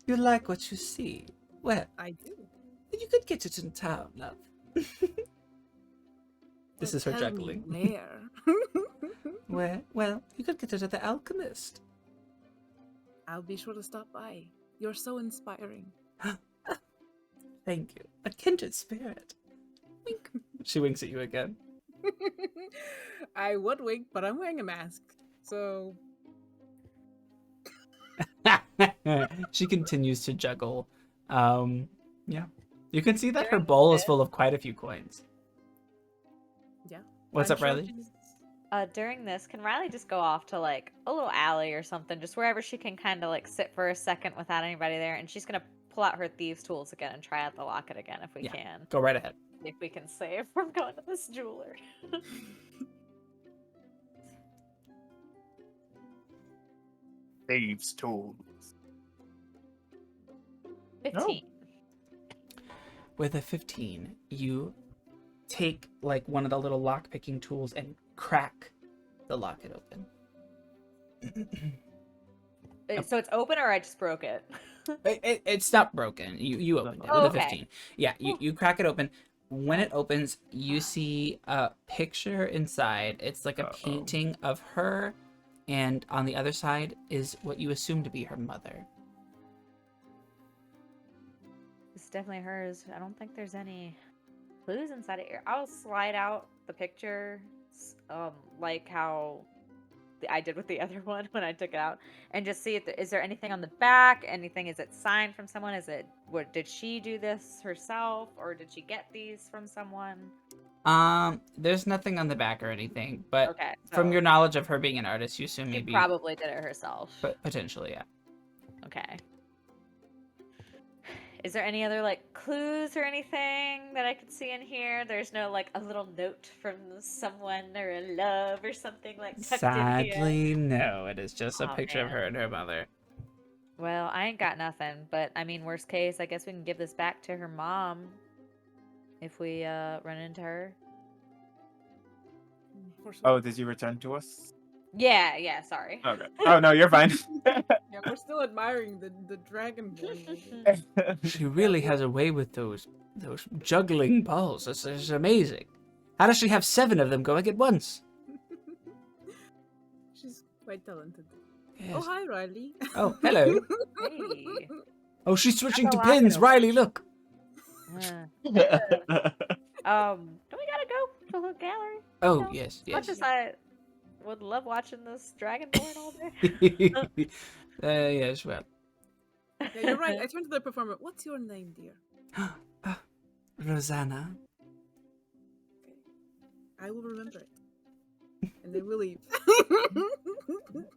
You like what you see? Well, I do. you could get it in town, love. This is her Tell me juggling. where. Well, you could get it at the alchemist. I'll be sure to stop by. You're so inspiring. Thank you. A kindred spirit. Wink. She winks at you again. I would wink, but I'm wearing a mask. So She continues to juggle. Yeah. You can see that her During bowl is this- full of quite a few coins. yeah. What's I'm up, sure Riley? she's- During this, can Riley just go off to like a little alley or something, just wherever she can kind of like sit for a second without anybody there, and she's gonna pull out her thieves' tools again and try out the locket again if we Yeah. can. Go right ahead. If we can save from going to this jeweler. Thieves' tools. 15. With a 15, you take like one of the little lock picking tools and crack the locket open. So it's open, or I just broke it. It's not broken. You opened it Oh, with a okay. 15. Yeah, you crack it open. When it opens, you see a picture inside. It's like a painting of her, and on the other side is what you assume to be her mother. It's definitely hers. I don't think there's any clues inside it here. I'll slide out the picture, like how I did with the other one when I took it out, and just see if is there anything on the back? Anything? Is it signed from someone? Is it did she do this herself, or did she get these from someone? There's nothing on the back or anything, but Okay, from so your knowledge of her being an artist, you assume she maybe probably did it herself. potentially, yeah. Okay. Is there any other like clues or anything that I could see in here? There's no like a little note from someone or a love or something like tucked in here. Sadly, no. It is just a Aw, picture of man. her and her mother. Well, I ain't got nothing, but I mean, worst case, I guess we can give this back to her mom if we run into her. For sure. Oh, did you return to us? Yeah, sorry. Okay. Oh no, you're fine. Yeah, we're still admiring the dragon boy. She really has a way with those juggling balls. It's amazing. How does she have 7 of them going at once? She's quite talented. Yes. Oh, hi, Riley. Oh, hello. Hey. Oh, she's switching to How do I pins. know? Riley, look. Do we gotta go to the gallery? Oh, No, yes, As much yes. as I would love watching this dragonborn all day. Yes, well. Yeah, you're right. I turned to the performer. What's your name, dear? Rosanna. I will remember it. And then we'll leave.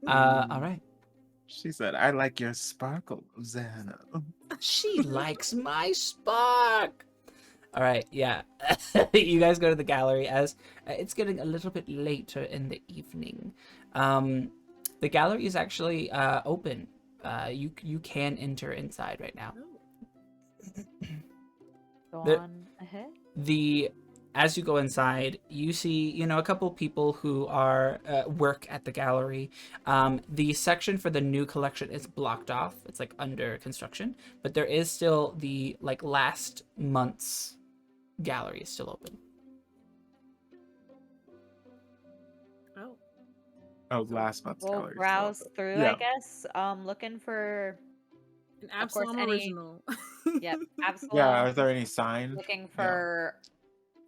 All right. She said, "I like your sparkle, Rosanna." She likes my spark. All right, yeah. You guys go to the gallery as it's getting a little bit later in the evening. The gallery is actually open. You can enter inside right now. Go The- on ahead. As you go inside, you see, a couple people who are work at the gallery. The section for the new collection is blocked off. It's like under construction, but there is still the like last month's gallery is still open. Oh. Oh, last month's We'll gallery. browse through, Yeah. I guess. Looking for An Of course, Absalom any- original. yep, Absalom. Yeah, are there any signs? Looking for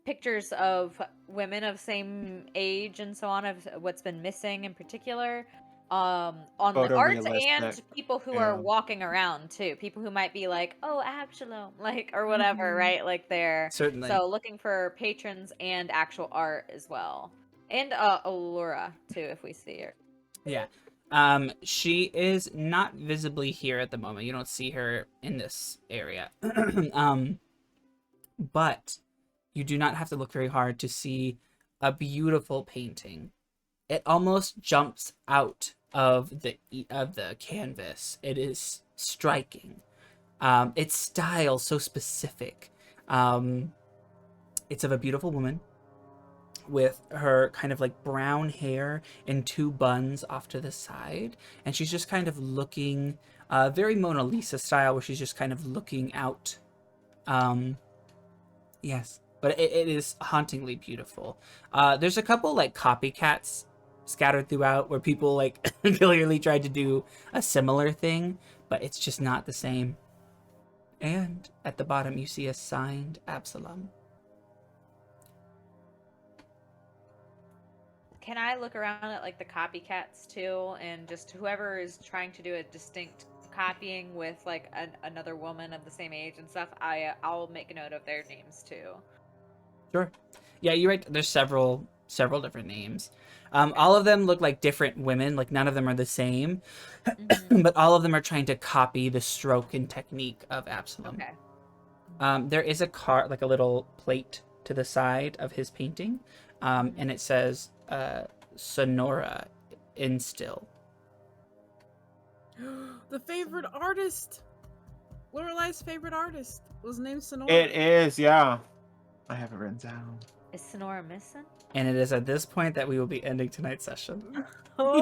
pictures of women of same age and so on, of what's been missing in particular. On the art, and Photorealistic, people who yeah. are walking around too. People who might be like, "Oh, Absalom," like, or whatever, Mhm. right? Like they're Certainly. so looking for patrons and actual art as well, and Allura too, if we see her. Yeah. She is not visibly here at the moment. You don't see her in this area. But you do not have to look very hard to see a beautiful painting. It almost jumps out of the canvas. It is striking. Its style so specific. It's of a beautiful woman with her kind of like brown hair and 2 buns off to the side, and she's just kind of looking very Mona Lisa style, where she's just kind of looking out. Yes, but it is hauntingly beautiful. There's a couple like copycats scattered throughout where people like clearly tried to do a similar thing, but it's just not the same. And at the bottom you see a signed Absalom. Can I look around at like the copycats too, and just whoever is trying to do a distinct copying with like another woman of the same age and stuff? I'll make a note of their names too. Sure. Yeah, you're right. There's several different names. All of them look like different women. Like none of them are the same, but all of them are trying to copy the stroke and technique of Absalom. Okay. There is a card, like a little plate to the side of his painting, and it says Sonora Instill. The favorite artist. Lorelei's favorite artist was named Sonora. It is, yeah. I have it written down. Is Sonora missing? And it is at this point that we will be ending tonight's session. No!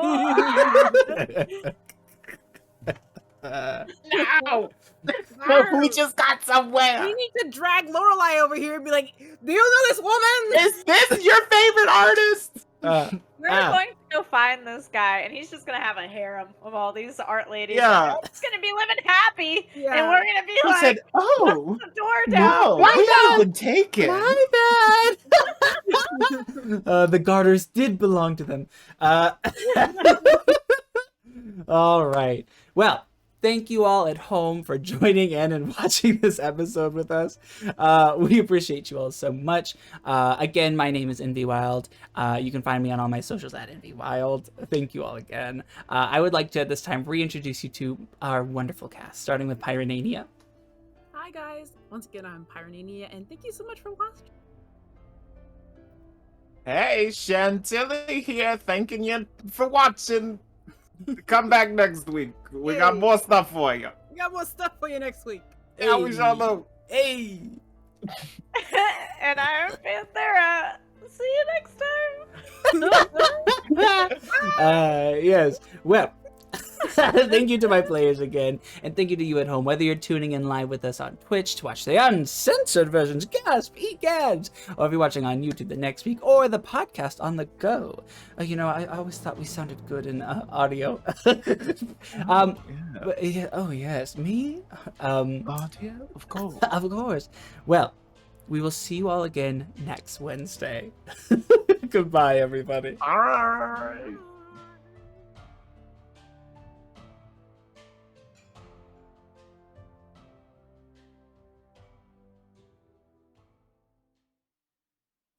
We just got somewhere! We need to drag Lorelei over here and be like, do you know this woman? Is this your favorite artist? We're going to go find this guy, and he's just gonna have a harem of all these art ladies. Yeah. Like, it's gonna be living happy, Yeah. and we're gonna be He like, said, oh, "Bust the door down." no, My we bad. haven't been taken. My bad. The garters did belong to them. All right. Well, thank you all at home for joining in and watching this episode with us. We appreciate you all so much. Again, my name is Envy Wild. You can find me on all my socials at Envy Wild. Thank you all again. I would like to at this time reintroduce you to our wonderful cast, starting with Pyronaynia. Hi guys. Once again, I'm Pyronaynia, and thank you so much for watching. Hey, Chantilly here, thanking you for watching. Come back next week. We got more stuff for you. We got more stuff for you next week. Yeah, we sure do. Hey. And I'm Panthera. See you next time. Yes. Well, thank you to my players again, and thank you to you at home, whether you're tuning in live with us on Twitch to watch the uncensored versions, gasp, egads, or if you're watching on YouTube the next week, or the podcast on the go. You know, I always thought we sounded good in audio. Yeah. But, yeah, oh yes, me? Audio? Of course. Of course. Well, we will see you all again next Wednesday. Goodbye, everybody. All right.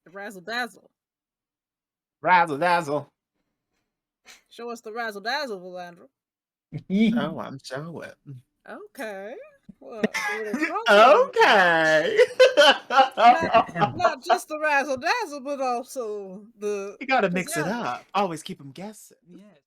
The razzle dazzle. Razzle dazzle. Show us the razzle dazzle, Valandra. Oh, I'm showing. Okay. Well, Okay. not just the razzle dazzle, but also the. You gotta mix it Yeah. up. Always keep them guessing. Yes.